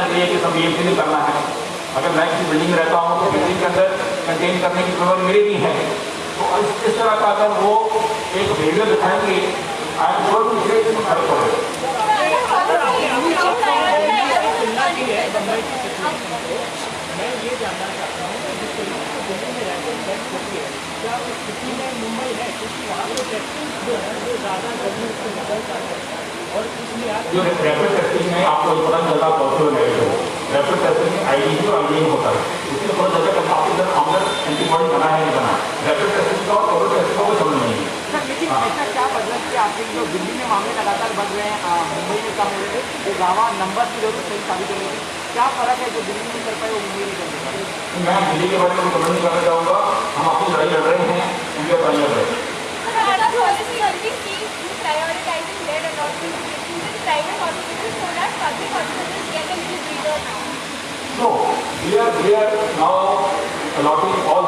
चाहिए कि सब BMC ने करना है। अगर मैं किसी बिल्डिंग में रहता हूँ तो बिल्डिंग के अंदर मेंटेन करने की जिम्मेवारी मेरी भी है। तो इस तरह का अगर वो एक बिहेवियर दिखाएंगे आई एम श्योर कि इसमें फर्क पड़ेगा। मैं ये जानना चाहता हूँ कि जिस तरीके से दिल्ली में रहकर टैक्स होती है, क्या वो सिटी में मुंबई है? क्योंकि वहाँ पे टैक्सिंग जो है वो ज़्यादा गर्मी से निकल जाता है और इसलिए आप जो रैपिड टेस्टिंग में आपको पता चला पॉसिबल है, रैपिड टेस्टिंग में IgG और IgM होता है, इसलिए थोड़ा जगह का आपके अंदर अंदर एंटीबॉडी बना है नहीं बना। रैपिड टेस्टिंग का और कोविड टेस्टिंग का कोई समझ नहीं है। लेकिन ऐसा क्या बदला कि आपके जो दिल्ली में मामले लगातार बढ़ रहे हैं, मुंबई में कम हो रहे थे, तो गाँव नंबर की जरूरत सही साबित हो रही थी। क्या फर्क है जो दिल्ली में कर पाए वो मुंबई में कर पाए? मैं दिल्ली के बारे में कमेंट नहीं करना चाहूँगा। हम अपनी लड़ाई लड़ रहे हैं, इंडिया लड़ाई लड़ रहे हैं। So we are now allotting all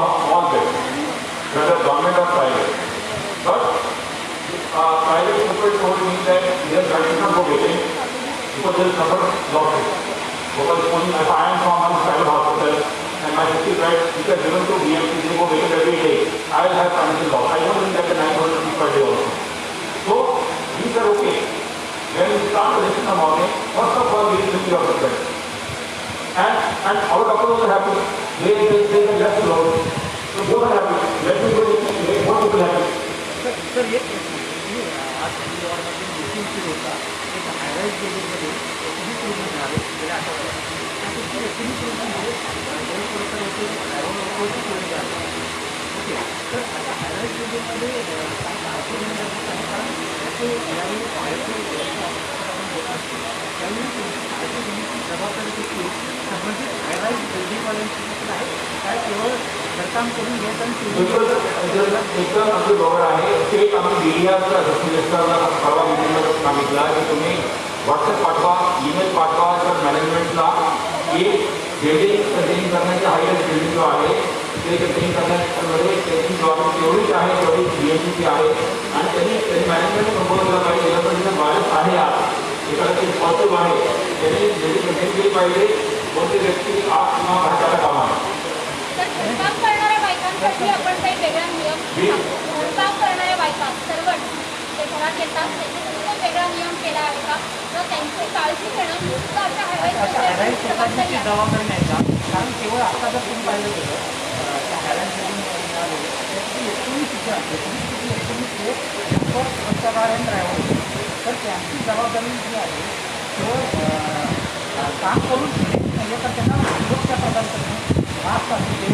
beds, whether government or private. But private people told me that their beds should not go vacant because they will suffer losses. Because if I am from one private hospital and my 50 beds which are given to BMC, they go vacant every day, I will have financial loss. I don't think that the 9,000 rupees per day also. So these are okay. When we start the list in the morning, first of all we will think of the bed. And our doctors are happy. They can less load. So both are happy. Let me go make more people happy. Sir ये आज और booking शुरू होता एक हायराइज बिल्डिंगमध्ये किती programme झाले गेल्या आठवड्यात किती प्रोग्राम झाले ओके तर आता हायराइज बिल्डिंगमध्ये जबाबदारी देखील संबंधित हायराइज बिल्डिंगवाल्यांची आहे काय केवळ घरकाम करून घ्यायचं आणि एकदम आमचं बरोबर आहे. ते आम्ही मीडियाचा मिनिस्टरला परवा मीटिंगला सांगितलं की तुम्ही व्हॉट्सअप पाठवा, ईमेल पाठवा तर मॅनेजमेंटला की बिल्डिंग कंटेनिंग करण्याचे हायराइज बिल्डिंग जो आहे ते कंटेनिंग करण्यामध्ये त्यांची जबाबदारी तेवढीच आहे तेवढी BMCची आहे. आणि त्यांनी मॅनेजमेंट प्रपोज केला पाहिजे जनप्रतिनिधी बाहेर आहे आज एखाद्याची पॉसिबल आहे त्यांनी बिल्डिंग कंटेन केली पाहिजे. कोणती व्यक्ती आज किंवा भारताला काम आहे काम करणाऱ्या बायकांसाठी आपण काही वेगळा नियम काम करणाऱ्या बायका सर्वच जे घरात येतात त्याच्यासाठी काही वेगळा नियम केला आहे का? तर त्यांची काळजी घेणं ही सुद्धा अशा हॅराईज लोकांची जबाबदारी नाही का? कारण केवळ आता जर तुम्ही पाहिलं गेलं त्या हॅराईज स्वच्छताकार्यन ड्रायव्हर तर त्यांची जबाबदारी जी आहे केवळ काम करून म्हणजे तर त्यांना सुरक्षा प्रदान करणे मास्क असू दे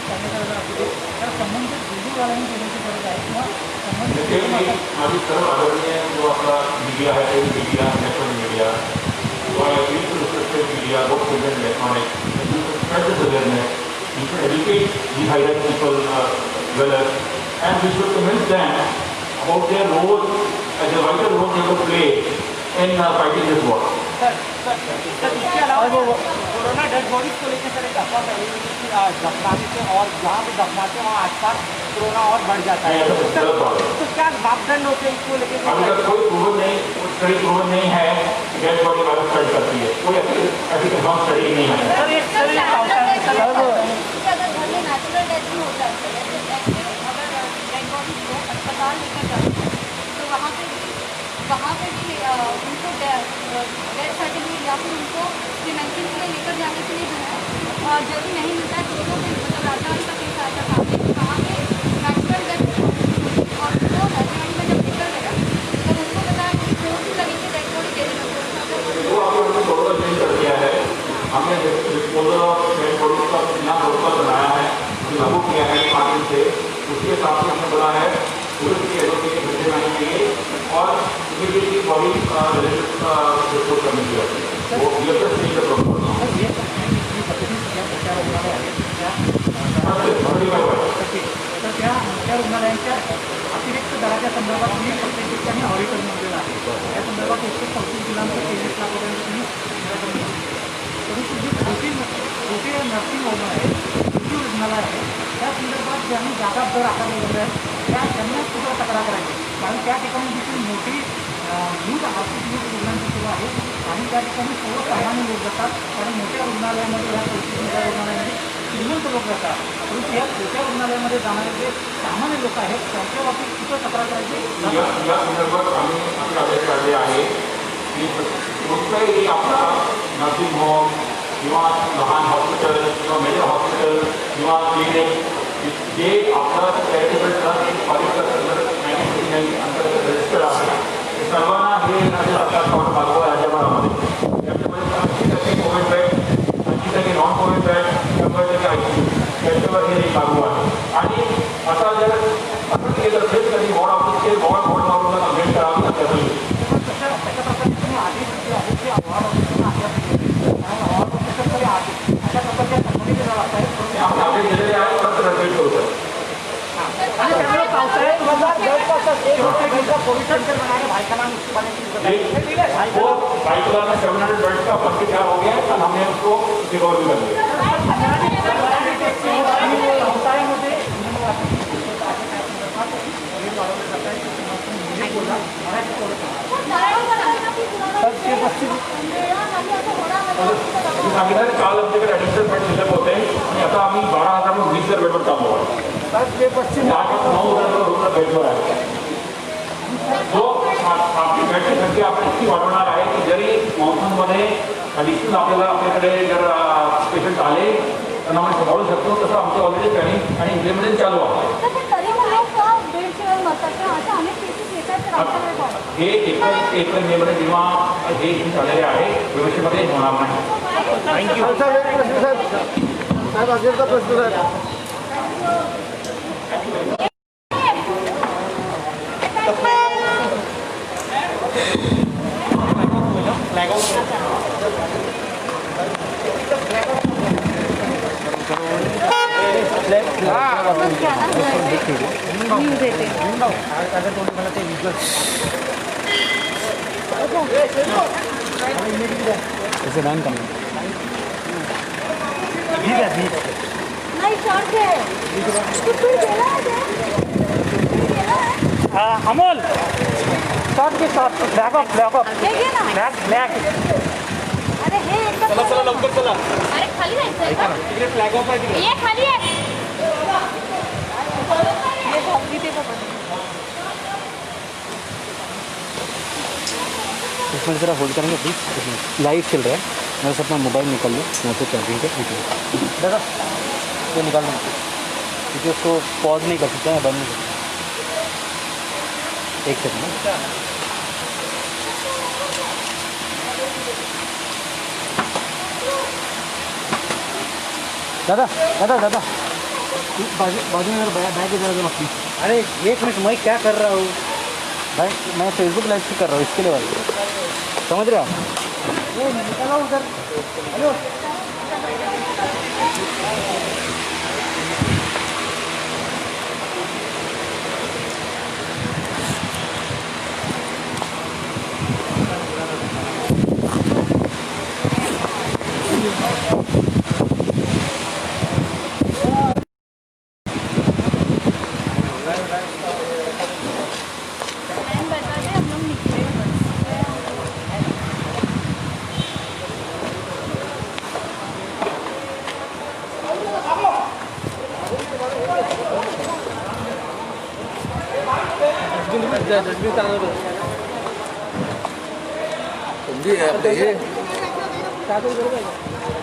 सॅनिटायझर असू दे तर संबंधित बिल्डिंगवाल्यांनी देण्याची गरज आहे किंवा संबंधित माझी सर्व आदरणीय जो आपला मीडिया आहे ते media national media media both print and electronic, you should spread this awareness, you should educate the high-rise people well and we should convince them about their role as a vital role they will play in fighting this war. Sir इसके अलावा corona dead bodies को लेकर sir एक अफवाह फैली हुई कि दफनाने से और जहाँ पे दफनाते हैं वहाँ आसपास कोरोना और बढ़ जाता है तो क्या मापदंड होते हैं इसको लेकर? अभी तक कोई प्रूवन नहीं है डेड बॉडी वायरस स्प्रेड करती है, कोई ऐसी कंफर्म स्टडी नहीं है. अगर घर में नेचुरल डेथ भी होता है अगर डेड बॉडी को अस्पताल लेकर जाते हैं तो वहाँ पे भी उनको डेथ सर्टिफिकेट या फिर उनको क्रीमेंशन के लिए लेकर जाने के लिए जो है जल्दी नहीं मिलता है. दोनों में मतलब राजधानी का केस आया था सामने वहाँ पे नेचुरल डेथ और वो राजधानी में जब निकल गया तब उनको बताया कि चोट भी लगी थी डेड बॉडी देने लगती वो आपने प्रोटोकॉल चेंज कर दिया है. हमने डिस्पोजल ऑफ डेड बॉडीज का नया प्रोटोकॉल बनाया है, लागू किया है 5 दिन से. उसके हिसाब से हमने बोला है पुलिस की एसओपी के बदले में चाहिए और इमीडिएटली बॉडी डिस्पोज करनी चाहिए. वो ये प्रोटोकॉल रुग्णालय आहे त्या संदर्भात ज्यांनी जागा दर आकारलेलं आहे त्यांना सुद्धा तक्रार करायची, कारण त्या ठिकाणी देखील मोठी यूज आर्थिक यूज रुग्णांची सेवा आहे आणि त्या ठिकाणी सर्वसामान्य लोक जातात, कारण मोठ्या रुग्णालयामध्ये या मोठ्या रुग्णालयामध्ये श्रीमंत लोक जातात, परंतु या छोट्या रुग्णालयामध्ये जाणारे जे सामान्य लोक आहेत त्यांच्या बाबतीत कुठं तक्रार करायची. या संदर्भात आम्ही असे आदेश काढले आहे की कोणताही आपला नर्सिंग होम किंवा लहान हॉस्पिटल किंवा मेजर हॉस्पिटल किंवा क्लिनिक जे आपलं चॅरिटेबल ट्रस्ट अंतर्गत रजिस्टर आहे सर्वांना हे सरकार मागवा राज्यभरामध्ये त्याच्यामध्ये 80% Covid bed 80% non Covid bed 100% ICU त्याच्यावर हे लागू आहे. आणि आता जर असं केलं असेल तर वॉर्ड ऑफिसचे वॉर्ड मारून अपडेट करावं लागतं. पाइपलाइन में 700 बेड का पक्की तैयार हो गया है, कल हमने उसको रिकवर भी कर लिया. काल आमच्याकडे ॲडिशनल बेड शिल्लक होते आणि आता आम्ही 12,020 बेडवर चाललो आहे. 9,000 रुग्ण बेडवर आहे. तो आपली बेडची संख्या आपण इतकी वाढवणार आहे की जरी मॉन्सूनमध्ये ॲडिशनल आपल्याकडे जर पेशंट आले त्यांना आपण सांभाळू शकतो, तसं आमचं ऑलरेडी प्लॅनिंग आणि इम्प्लिमेंटेशन चालू आहे. हे एप्रिल मेमध्ये जेव्हा हे झालेले आहे व्यवस्थेमध्ये होणार नाही. थँक्यू. साहेब अखेरचा प्रश्न आहे. ऐसे डाउन करना Amol short K short black of black अरे हे चला लवकर चला. अरे खाली जायचंय का? तिकडे फ्लॅग ऑफ आहे तिकडे. ये खाली आहे. इसमें ज़रा होल्ड करेंगे प्लीज. लाइव चल रहा है, मैं बस अपना मोबाइल निकाल लूँ यहाँ से चार्जिंग पे निकलो. दादा ये निकाल लो क्योंकि उसको पॉज नहीं कर सकते हैं, बंद नहीं कर सकते. एक सेकंड. दादा दादा दादा बाजू में बैग इधर दो प्लीज. अरे एक मिनट, मैं क्या कर रहा हूँ भाई, मैं फेसबुक लाइव से कर रहा हूँ इसके लिए भाई, समझ रहे हो आप? निकाला उधर. हेलो डस्टबिन चांगलं समजी आपले हे तो चला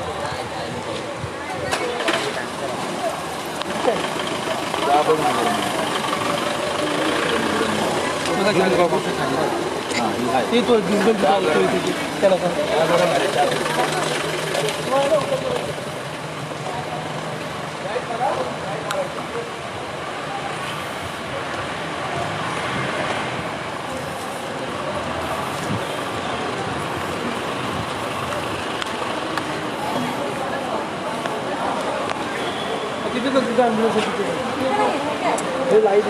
लाइट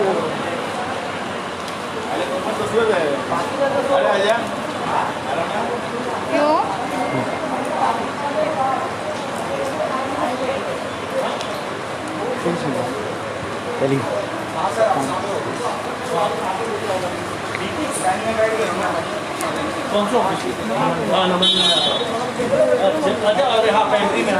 क्यों? चलिए कौन सा ऑफिस? हाँ नंबर अच्छा अरे हाँ पेंट्री में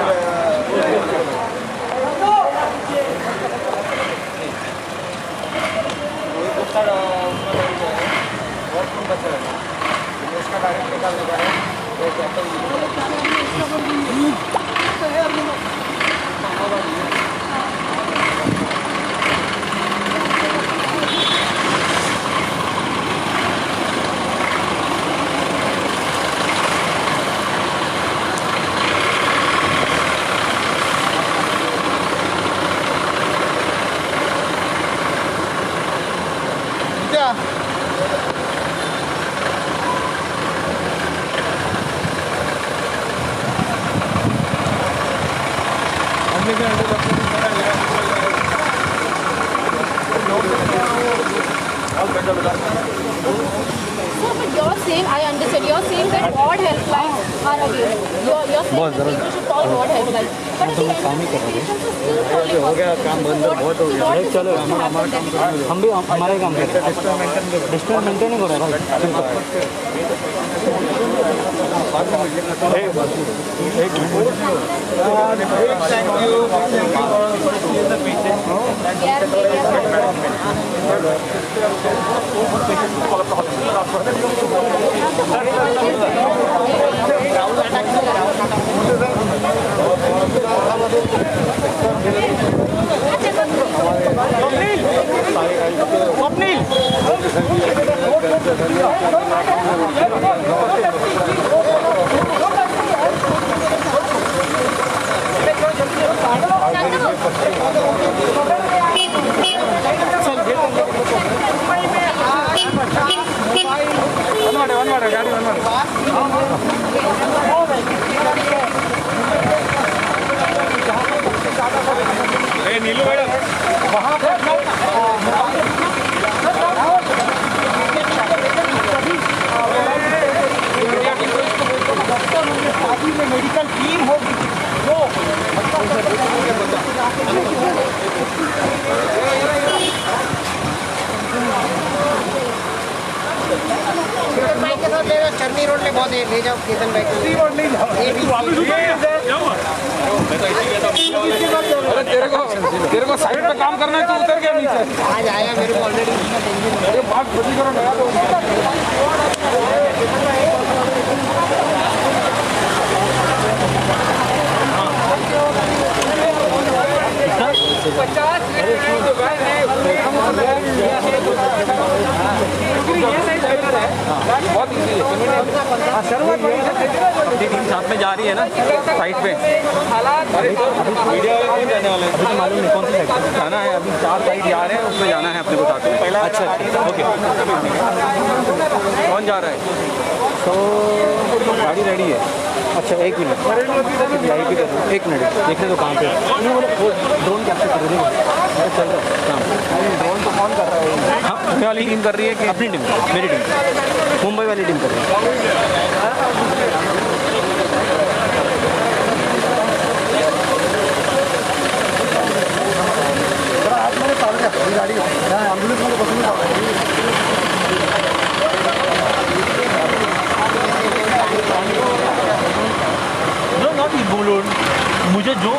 So, but you're saying, I understand, you're saying that ward helplines are available. You're saying that people should call ward helplines. But at the end of the day, patients are still calling हो गया काम बंद बहुत हो गया चलो हमारा काम हम भी हमारे काम करते हैं डिस्टेंस मेंटेन नहीं हो रहा नीलू मैडम वहाँ मेडिकल टीम होगी जो के साथ ले जाओ चरनी रोड में बहुत ले जाओ केतन भाई अरे तेरे को साइड पे काम करना है तू उतर गया नीचे आज आया मेरे को ऑलरेडी अरे बात बदली करो नया तो बहुत इजी है साथ में जा रही है ना साइड पे मीडिया वाले जाने वाले हैं मालूम नहीं कौन सी साइड जाना है अभी 4 साइड जा रहे हैं उसमें जाना है अपने को साथ में पहला अच्छा ओके कौन जा रहा है तो गाड़ी रेडी है अच्छा 1 मिनट लाइट भी कर एक मिनट देखने तो कहाँ पे ड्रोन कैप्चर कर रही है चल रहा है काम ड्रोन तो कौन कर रहा है हाँ पुणे वाली टीम कर रही है कि अपनी टीम मेरी टीम मुंबई वाली टीम कर रही है गाड़ी एम्बुलेंस में बस नॉट बोलो मुझे जो